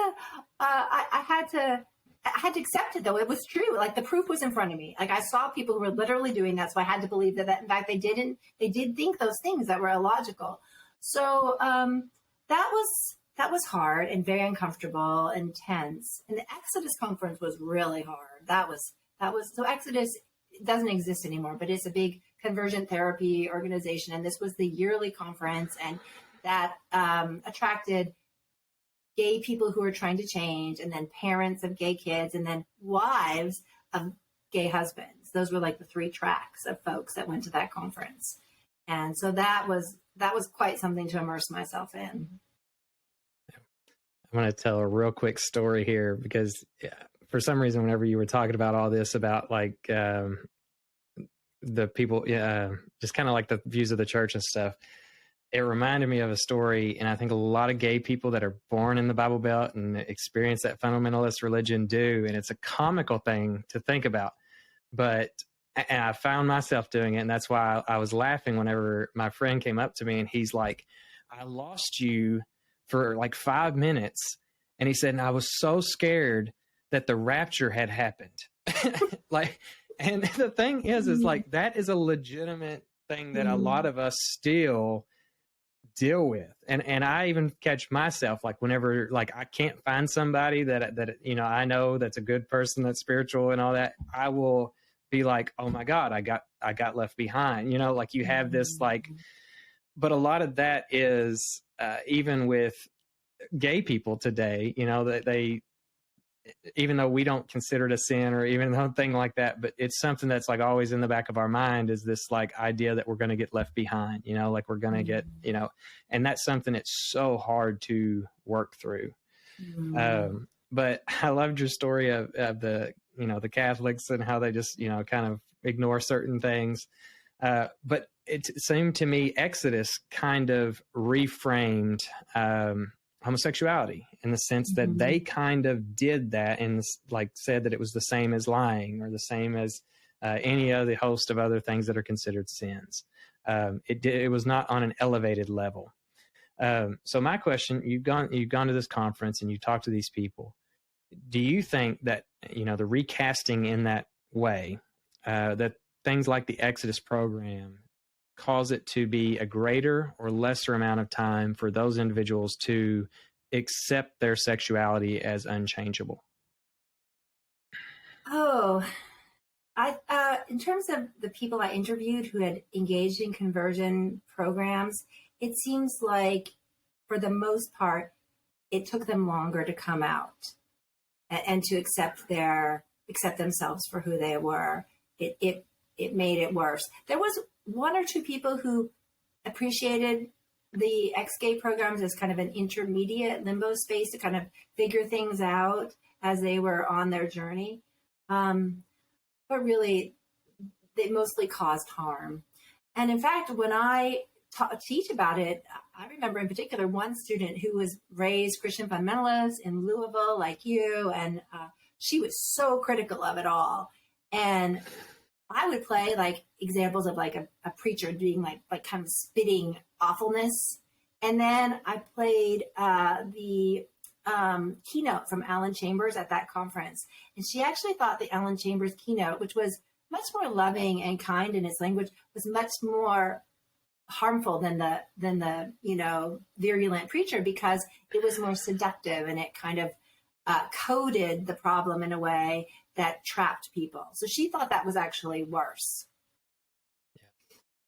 I had to accept it, though. It was true. The proof was in front of me. I saw people who were literally doing that. So I had to believe that in fact, they did think those things that were illogical. So that was hard and very uncomfortable and tense. And the Exodus conference was really hard. So Exodus doesn't exist anymore, but it's a big conversion therapy organization. And this was the yearly conference, and that attracted gay people who were trying to change, and then parents of gay kids, and then wives of gay husbands. Those were the three tracks of folks that went to that conference. And so that was quite something to immerse myself in. I'm going to tell a real quick story here because for some reason, whenever you were talking about all this, about the people, just kind of the views of the church and stuff, it reminded me of a story. And I think a lot of gay people that are born in the Bible Belt and experience that fundamentalist religion do. And it's a comical thing to think about. But And I found myself doing it. And that's why I was laughing whenever my friend came up to me and he's like, I lost you for like 5 minutes. And he said, and I was so scared that the rapture had happened. Like, and the thing is like, that is a legitimate thing that a lot of us still deal with. And I even catch myself, like, whenever, like, I can't find somebody that, you know, I know that's a good person, that's spiritual and all that, I will be like, oh my God, I got left behind, you know, like you have this, like, but a lot of that is, even with gay people today, you know, that they, even though we don't consider it a sin or even something like that, but it's something that's like always in the back of our mind, is this like idea that we're going to get left behind, you know, like we're going to get, you know, and that's something that's so hard to work through. But I loved your story of the, you know, the Catholics and how they just, you know, kind of ignore certain things. But it seemed to me Exodus kind of reframed homosexuality in the sense that they kind of did that and like said that it was the same as lying or the same as any other host of other things that are considered sins. It was not on an elevated level. So my question, you've gone to this conference and you talked to these people. Do you think that, you know, the recasting in that way, that things like the Exodus program cause it to be a greater or lesser amount of time for those individuals to accept their sexuality as unchangeable? Oh, in terms of the people I interviewed who had engaged in conversion programs, it seems like for the most part, it took them longer to come out and to accept themselves for who they were. It made it worse. There was one or two people who appreciated the ex-gay programs as kind of an intermediate limbo space to kind of figure things out as they were on their journey. But really, they mostly caused harm. And in fact, when I teach about it, I remember in particular one student who was raised Christian fundamentalist in Louisville, like you, and she was so critical of it all. And I would play like examples of like a preacher doing like kind of spitting awfulness. And then I played the keynote from Alan Chambers at that conference. And she actually thought the Alan Chambers keynote, which was much more loving and kind in its language, was much more harmful than the you know, virulent preacher, because it was more seductive and it kind of coded the problem in a way that trapped people. So she thought that was actually worse.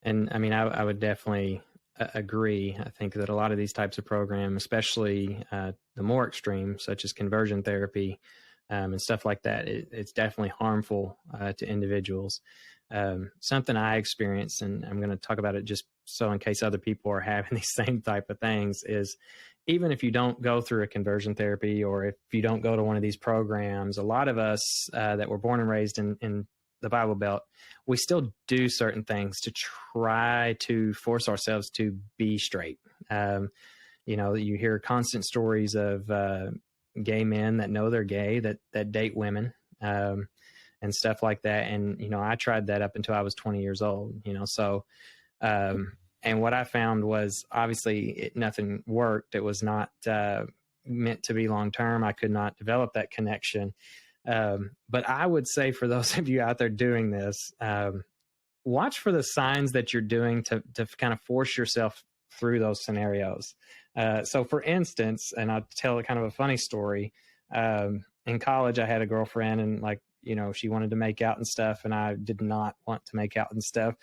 And I mean, I would definitely agree. I think that a lot of these types of programs, especially the more extreme, such as conversion therapy and stuff like that, it's definitely harmful to individuals. Something I experienced, and I'm going to talk about it just so in case other people are having these same type of things, is even if you don't go through a conversion therapy or if you don't go to one of these programs, a lot of us that were born and raised in the Bible Belt, we still do certain things to try to force ourselves to be straight. You know, you hear constant stories of gay men that know they're gay, that date women and stuff like that. And, you know, I tried that up until I was 20 years old, you know, so and what I found was obviously nothing worked. It was not meant to be long-term. I could not develop that connection. But I would say for those of you out there doing this, watch for the signs that you're doing to kind of force yourself through those scenarios. So for instance, and I'll tell kind of a funny story. In college, I had a girlfriend and like, you know, she wanted to make out and stuff, and I did not want to make out and stuff.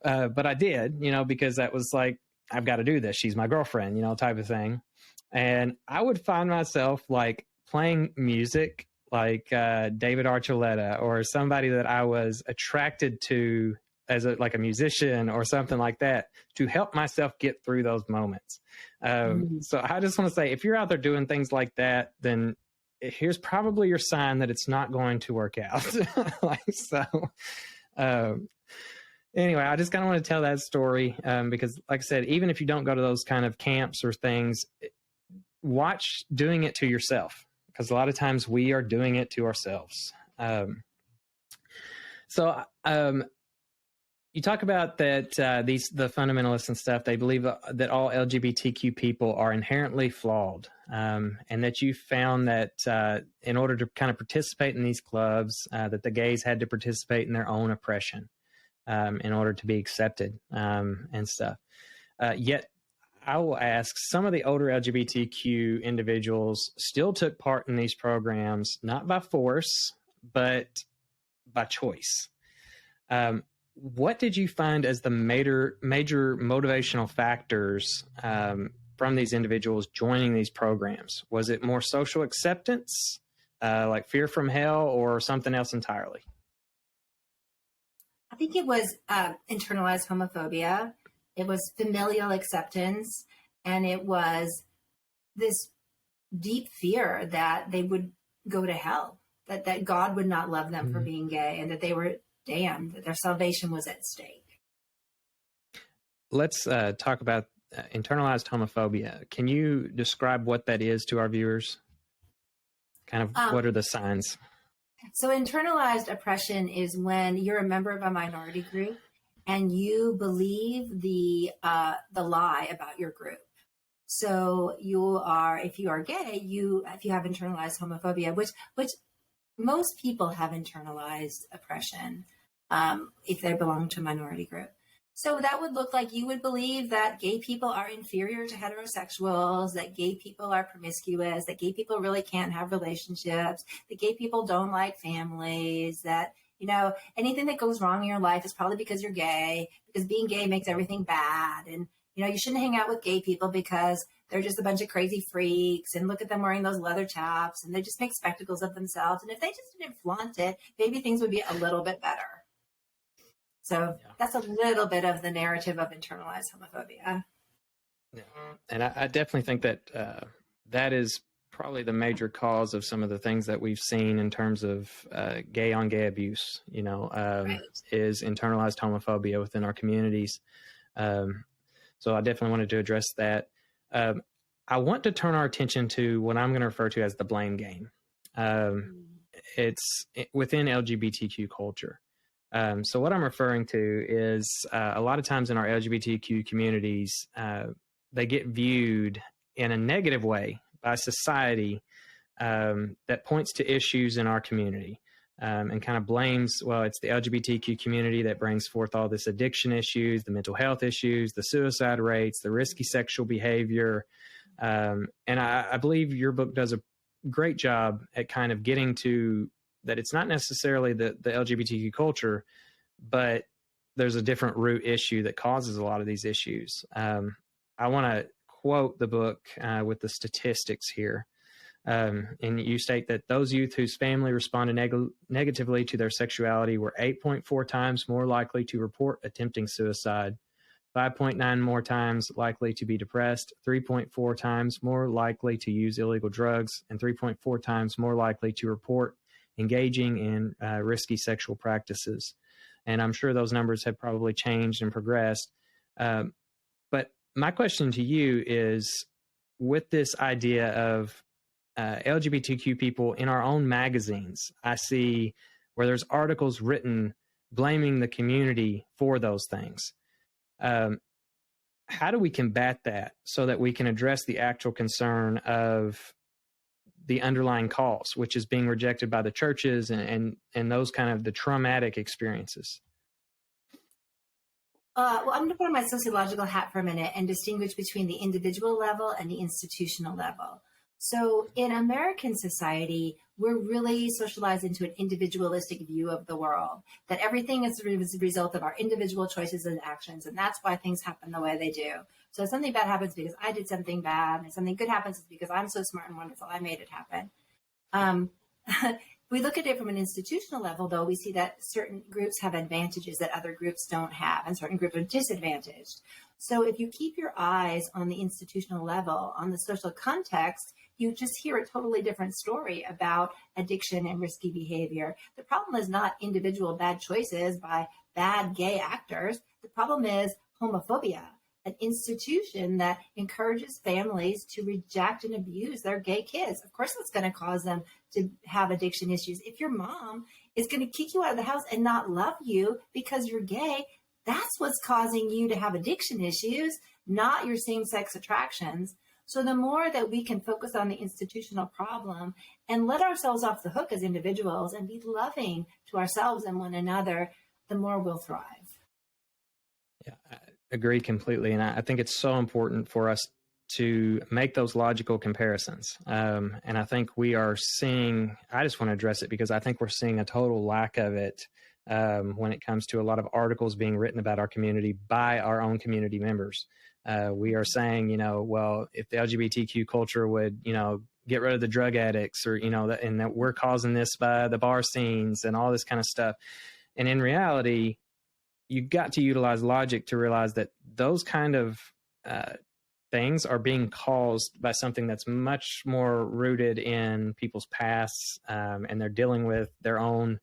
But I did, you know, because that was like, I've got to do this. She's my girlfriend, you know, type of thing. And I would find myself like playing music like David Archuleta or somebody that I was attracted to as like a musician or something like that to help myself get through those moments. So I just want to say, if you're out there doing things like that, then here's probably your sign that it's not going to work out. Anyway, I just kind of want to tell that story because, like I said, even if you don't go to those kind of camps or things, watch doing it to yourself, because a lot of times we are doing it to ourselves. So, you talk about that the fundamentalists and stuff, they believe that all LGBTQ people are inherently flawed, and that you found that in order to kind of participate in these clubs, that the gays had to participate in their own oppression in order to be accepted and stuff. Yet, I will ask, some of the older LGBTQ individuals still took part in these programs, not by force, but by choice. What did you find as the major motivational factors from these individuals joining these programs? Was it more social acceptance, like fear from hell, or something else entirely? I think it was internalized homophobia. It was familial acceptance, and it was this deep fear that they would go to hell, that God would not love them for being gay, and that they were damned, that their salvation was at stake. Let's talk about internalized homophobia. Can you describe what that is to our viewers? Kind of what are the signs? So internalized oppression is when you're a member of a minority group and you believe the lie about your group. So you are, if you are gay, if you have internalized homophobia, which most people have internalized oppression if they belong to a minority group. So that would look like you would believe that gay people are inferior to heterosexuals, that gay people are promiscuous, that gay people really can't have relationships, that gay people don't like families, that, you know, anything that goes wrong in your life is probably because you're gay, because being gay makes everything bad. And, you know, you shouldn't hang out with gay people because they're just a bunch of crazy freaks, and look at them wearing those leather chaps, and they just make spectacles of themselves. And if they just didn't flaunt it, maybe things would be a little bit better. So that's a little bit of the narrative of internalized homophobia. Yeah. And I definitely think that that is probably the major cause of some of the things that we've seen in terms of gay on gay abuse, you know, right, is internalized homophobia within our communities. So I definitely wanted to address that. I want to turn our attention to what I'm going to refer to as the blame game. It's within LGBTQ culture. So what I'm referring to is a lot of times in our LGBTQ communities, they get viewed in a negative way by society that points to issues in our community and kind of blames, well, it's the LGBTQ community that brings forth all this addiction issues, the mental health issues, the suicide rates, the risky sexual behavior. And I believe your book does a great job at kind of getting to that it's not necessarily the LGBTQ culture, but there's a different root issue that causes a lot of these issues. I want to quote the book with the statistics here. And you state that those youth whose family responded negatively to their sexuality were 8.4 times more likely to report attempting suicide, 5.9 more times likely to be depressed, 3.4 times more likely to use illegal drugs, and 3.4 times more likely to report engaging in risky sexual practices. And I'm sure those numbers have probably changed and progressed. But my question to you is, with this idea of LGBTQ people in our own magazines, I see where there's articles written blaming the community for those things. How do we combat that so that we can address the actual concern of the underlying cause, which is being rejected by the churches and those kind of the traumatic experiences? Well, I'm going to put on my sociological hat for a minute and distinguish between the individual level and the institutional level. So in American society, we're really socialized into an individualistic view of the world, that everything is a result of our individual choices and actions. And that's why things happen the way they do. So if something bad happens because I did something bad, and if something good happens because I'm so smart and wonderful, I made it happen. We look at it from an institutional level, though, we see that certain groups have advantages that other groups don't have, and certain groups are disadvantaged. So if you keep your eyes on the institutional level, on the social context, you just hear a totally different story about addiction and risky behavior. The problem is not individual bad choices by bad gay actors. The problem is homophobia, an institution that encourages families to reject and abuse their gay kids. Of course, that's going to cause them to have addiction issues. If your mom is going to kick you out of the house and not love you because you're gay. That's what's causing you to have addiction issues, not your same-sex attractions. So the more that we can focus on the institutional problem and let ourselves off the hook as individuals and be loving to ourselves and one another, the more we'll thrive. Yeah, I agree completely. And I think it's so important for us to make those logical comparisons. And I think we are seeing, I just want to address it because I think we're seeing a total lack of it when it comes to a lot of articles being written about our community by our own community members. We are saying, you know, well, if the LGBTQ culture would, you know, get rid of the drug addicts or, you know, and that we're causing this by the bar scenes and all this kind of stuff. And in reality, you've got to utilize logic to realize that those kind of things are being caused by something that's much more rooted in people's pasts, and they're dealing with their own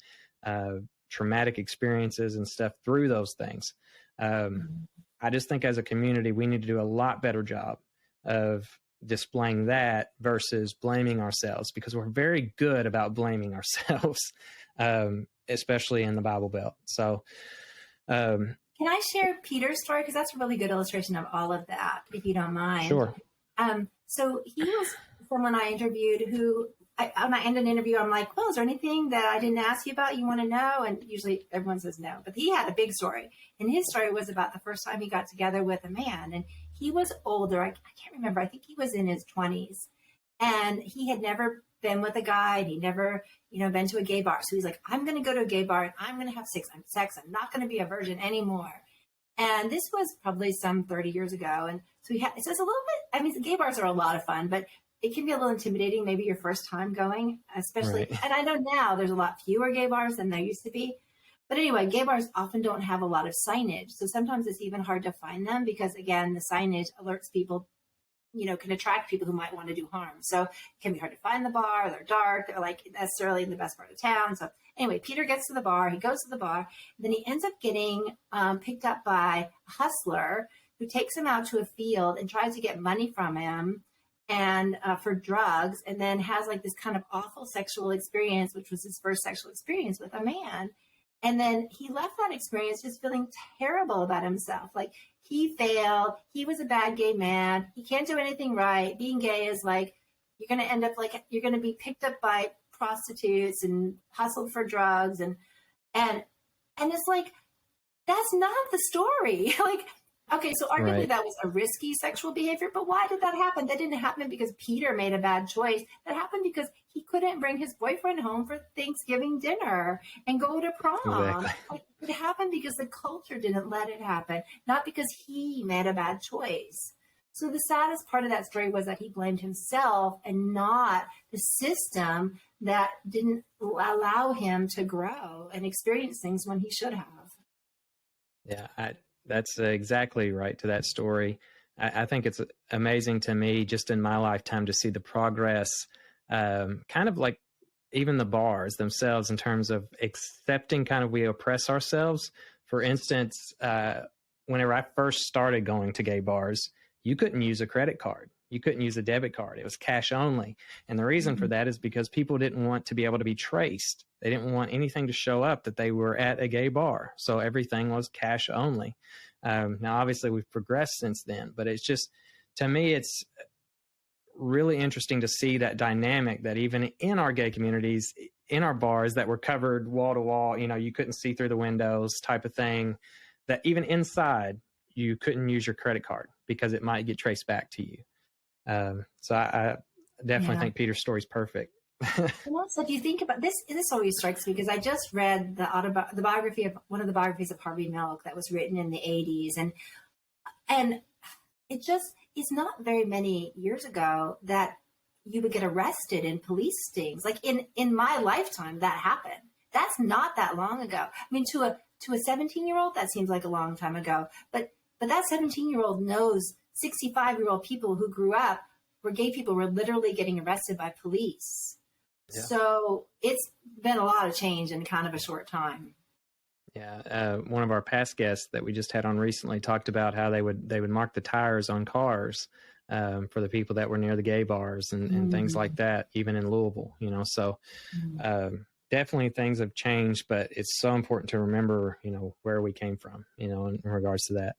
traumatic experiences and stuff through those things. I just think as a community, we need to do a lot better job of displaying that versus blaming ourselves, because we're very good about blaming ourselves, especially in the Bible Belt. So, can I share Peter's story? Because that's a really good illustration of all of that, if you don't mind. Sure. So he was someone I interviewed who, when I end an interview, I'm like, well, is there anything that I didn't ask you about you want to know? And usually everyone says no. But he had a big story. And his story was about the first time he got together with a man. And he was older. I can't remember. I think he was in his 20s. And he had never been with a guy. And he never, been to a gay bar. So he's like, I'm going to go to a gay bar and I'm going to have sex. I'm not going to be a virgin anymore. And this was probably some 30 years ago. And so so it's a little bit, the gay bars are a lot of fun, but it can be a little intimidating, maybe your first time going, especially. Right. And I know now there's a lot fewer gay bars than there used to be. But anyway, gay bars often don't have a lot of signage. So sometimes it's even hard to find them because, again, the signage alerts people, can attract people who might want to do harm. So it can be hard to find the bar. They're dark. They're like necessarily in the best part of town. So anyway, Peter gets to the bar. He goes to the bar. And then he ends up getting picked up by a hustler who takes him out to a field and tries to get money from him and for drugs, and then has like this kind of awful sexual experience, which was his first sexual experience with a man. And then he left that experience just feeling terrible about himself. Like he failed. He was a bad gay man. He can't do anything right. Being gay is like, you're going to end up like, you're going to be picked up by prostitutes and hustled for drugs. And it's like, that's not the story. Like, okay, so arguably Right. that was a risky sexual behavior, but why did that happen? That didn't happen because Peter made a bad choice. That happened because he couldn't bring his boyfriend home for Thanksgiving dinner and go to prom. Exactly. Like, it happened because the culture didn't let it happen, not because he made a bad choice. So the saddest part of that story was that he blamed himself and not the system that didn't allow him to grow and experience things when he should have. Yeah, that's exactly right to that story. I think it's amazing to me just in my lifetime to see the progress, kind of like even the bars themselves in terms of accepting kind of we oppress ourselves. For instance, whenever I first started going to gay bars, you couldn't use a credit card. You couldn't use a debit card. It was cash only. And the reason for that is because people didn't want to be able to be traced. They didn't want anything to show up that they were at a gay bar. So everything was cash only. Now, obviously, we've progressed since then, but it's just, to me, it's really interesting to see that dynamic that even in our gay communities, in our bars that were covered wall to wall, you couldn't see through the windows type of thing, that even inside, you couldn't use your credit card because it might get traced back to you. So I definitely think Peter's story is perfect. And also, if you think about this always strikes me because I just read the biography of one of the biographies of Harvey Milk that was written in the 80s. And it just is not very many years ago that you would get arrested in police stings. Like in my lifetime, that happened. That's not that long ago. I mean, to a 17-year-old, that seems like a long time ago. But that 17-year-old knows 65-year-old people who grew up where gay people were literally getting arrested by police. Yeah. So it's been a lot of change in kind of a short time. Yeah. One of our past guests that we just had on recently talked about how they would mark the tires on cars for the people that were near the gay bars and things like that, even in Louisville, So definitely things have changed, but it's so important to remember, where we came from, in regards to that.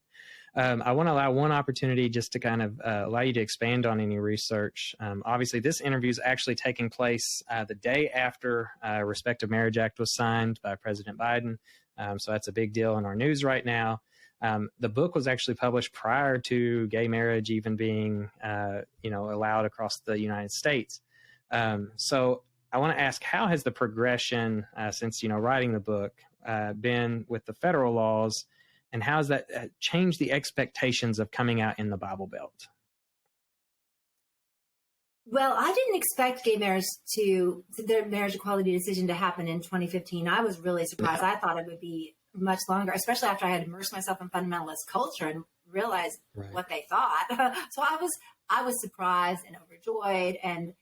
I want to allow one opportunity just to kind of allow you to expand on any research. Obviously, this interview is actually taking place the day after Respective Marriage Act was signed by President Biden. So that's a big deal in our news right now. The book was actually published prior to gay marriage even being, allowed across the United States. So I want to ask, how has the progression since, writing the book been with the federal laws? And how has that changed the expectations of coming out in the Bible Belt? Well, I didn't expect their marriage equality decision to happen in 2015. I was really surprised. Yeah. I thought it would be much longer, especially after I had immersed myself in fundamentalist culture and realized what they thought. So I was surprised and overjoyed. And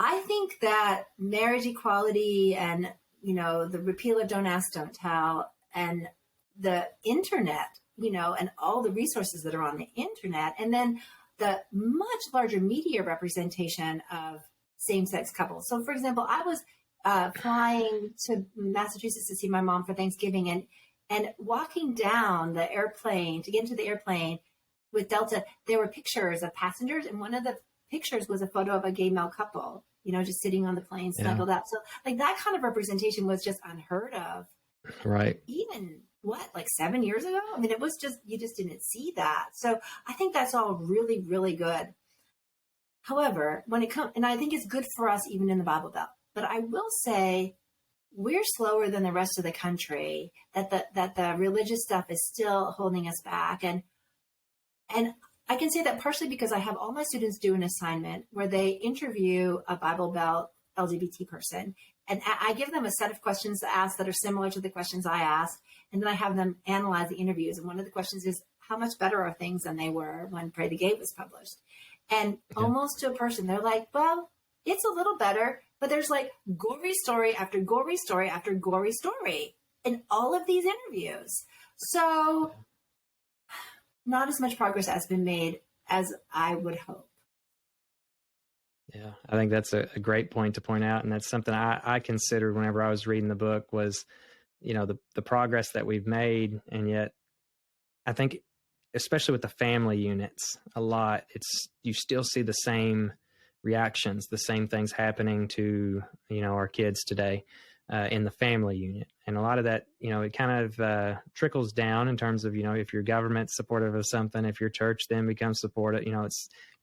I think that marriage equality and, the repeal of Don't Ask, Don't Tell, and the internet, and all the resources that are on the internet, and then the much larger media representation of same-sex couples. So, for example, I was flying to Massachusetts to see my mom for Thanksgiving, and walking down the airplane to get into the airplane with Delta, there were pictures of passengers, and one of the pictures was a photo of a gay male couple, just sitting on the plane, snuggled up. So, like, that kind of representation was just unheard of. Right. Even 7 years ago? I mean, it was you just didn't see that. So I think that's all really, really good. However, when it comes, and I think it's good for us even in the Bible Belt, but I will say we're slower than the rest of the country, that the religious stuff is still holding us back. And I can say that partially because I have all my students do an assignment where they interview a Bible Belt LGBT person. And I give them a set of questions to ask that are similar to the questions I asked. And then I have them analyze the interviews. And one of the questions is, how much better are things than they were when Pray the Gay was published? And almost to a person, they're like, well, it's a little better, but there's like gory story after gory story after gory story in all of these interviews. So not as much progress has been made as I would hope. Yeah, I think that's a great point to point out. And that's something I considered whenever I was reading the book was, the progress that we've made. And yet I think, especially with the family units, a lot, you still see the same reactions, the same things happening to, our kids today in the family unit. And a lot of that, it kind of trickles down in terms of, if your government's supportive of something, if your church then becomes supportive, you're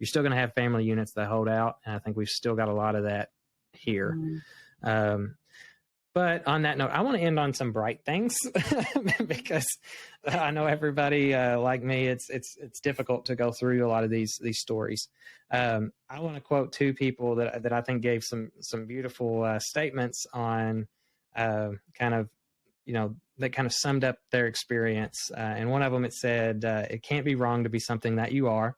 still going to have family units that hold out. And I think we've still got a lot of that here. But on that note, I want to end on some bright things because I know everybody like me, it's difficult to go through a lot of these stories. I want to quote two people that I think gave some beautiful statements on that kind of summed up their experience. And one of them, it said, it can't be wrong to be something that you are.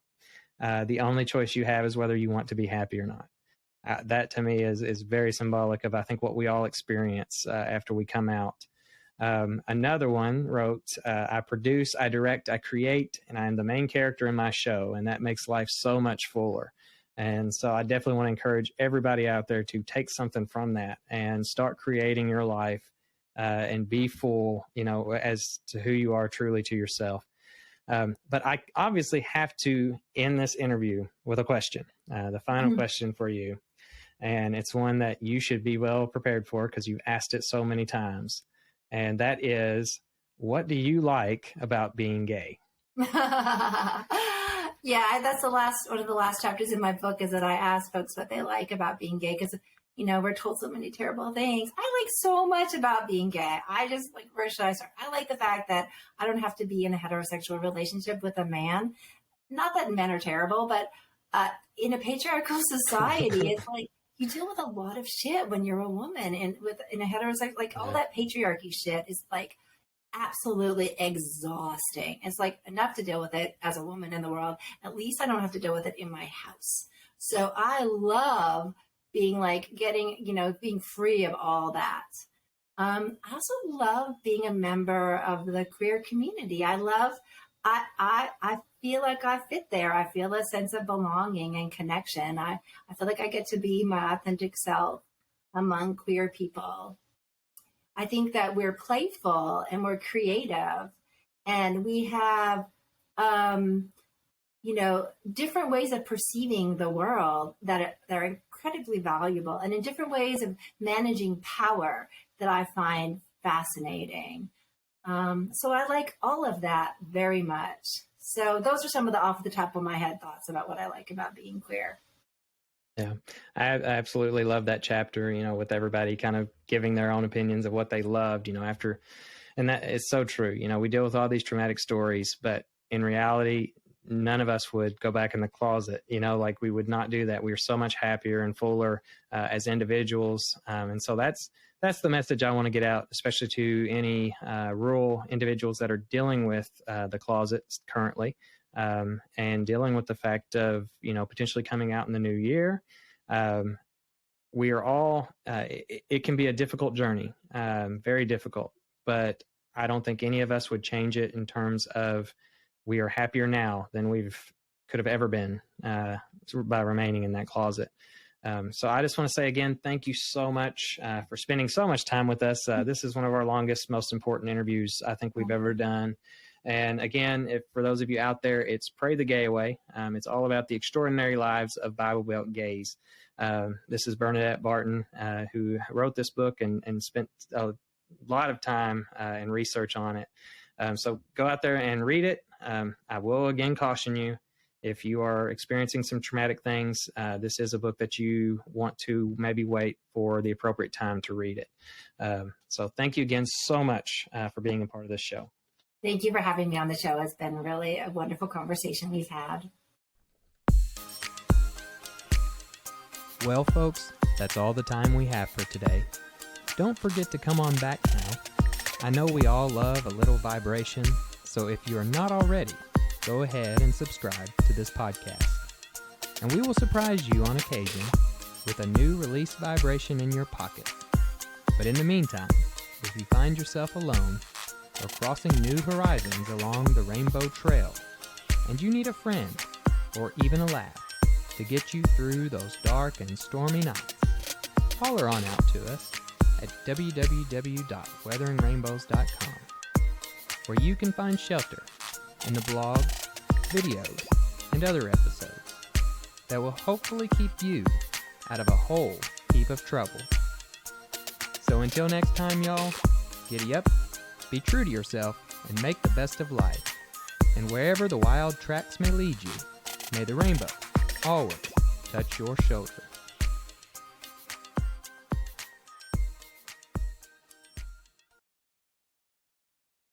The only choice you have is whether you want to be happy or not. That to me is very symbolic of, I think, what we all experience after we come out. Another one wrote, I produce, I direct, I create, and I am the main character in my show. And that makes life so much fuller. And so I definitely want to encourage everybody out there to take something from that and start creating your life and be full, as to who you are truly to yourself. But I obviously have to end this interview with a question, the final question for you. And it's one that you should be well prepared for because you've asked it so many times. And that is, what do you like about being gay? Yeah, that's one of the last chapters in my book is that I ask folks what they like about being gay because, we're told so many terrible things. I like so much about being gay. Where should I start? I like the fact that I don't have to be in a heterosexual relationship with a man. Not that men are terrible, but in a patriarchal society, it's like you deal with a lot of shit when you're a woman and in a heterosexual, all that patriarchy shit is absolutely exhausting. It's enough to deal with it as a woman in the world. At least I don't have to deal with it in my house. So I love being being free of all that. I also love being a member of the queer community. I feel like I fit there. I feel a sense of belonging and connection. I feel like I get to be my authentic self among queer people. I think that we're playful and we're creative, and we have, different ways of perceiving the world that are incredibly valuable, and in different ways of managing power that I find fascinating. So I like all of that very much. So those are some of the off the top of my head thoughts about what I like about being queer. Yeah, I absolutely love that chapter, with everybody kind of giving their own opinions of what they loved, after, and that is so true. We deal with all these traumatic stories, but in reality, none of us would go back in the closet, like we would not do that. We are so much happier and fuller as individuals. And so that's the message I want to get out, especially to any rural individuals that are dealing with the closet currently. And dealing with the fact of, potentially coming out in the new year. We are all, it can be a difficult journey, very difficult, but I don't think any of us would change it in terms of we are happier now than could have ever been by remaining in that closet. So I just want to say again, thank you so much for spending so much time with us. This is one of our longest, most important interviews I think we've ever done. And again, for those of you out there, it's Pray the Gay Away. It's all about the extraordinary lives of Bible Belt gays. This is Bernadette Barton, who wrote this book and spent a lot of time and research on it. So go out there and read it. I will again caution you, if you are experiencing some traumatic things, this is a book that you want to maybe wait for the appropriate time to read it. So thank you again so much for being a part of this show. Thank you for having me on the show. It's been really a wonderful conversation we've had. Well, folks, that's all the time we have for today. Don't forget to come on back now. I know we all love a little vibration, so if you are not already, go ahead and subscribe to this podcast. And we will surprise you on occasion with a new release vibration in your pocket. But in the meantime, if you find yourself alone or crossing new horizons along the rainbow trail, and you need a friend or even a laugh to get you through those dark and stormy nights, holler on out to us at www.weatheringrainbows.com, where you can find shelter in the blogs, videos, and other episodes that will hopefully keep you out of a whole heap of trouble. So until next time, y'all, giddy up, be true to yourself, and make the best of life. And wherever the wild tracks may lead you, may the rainbow always touch your shoulder.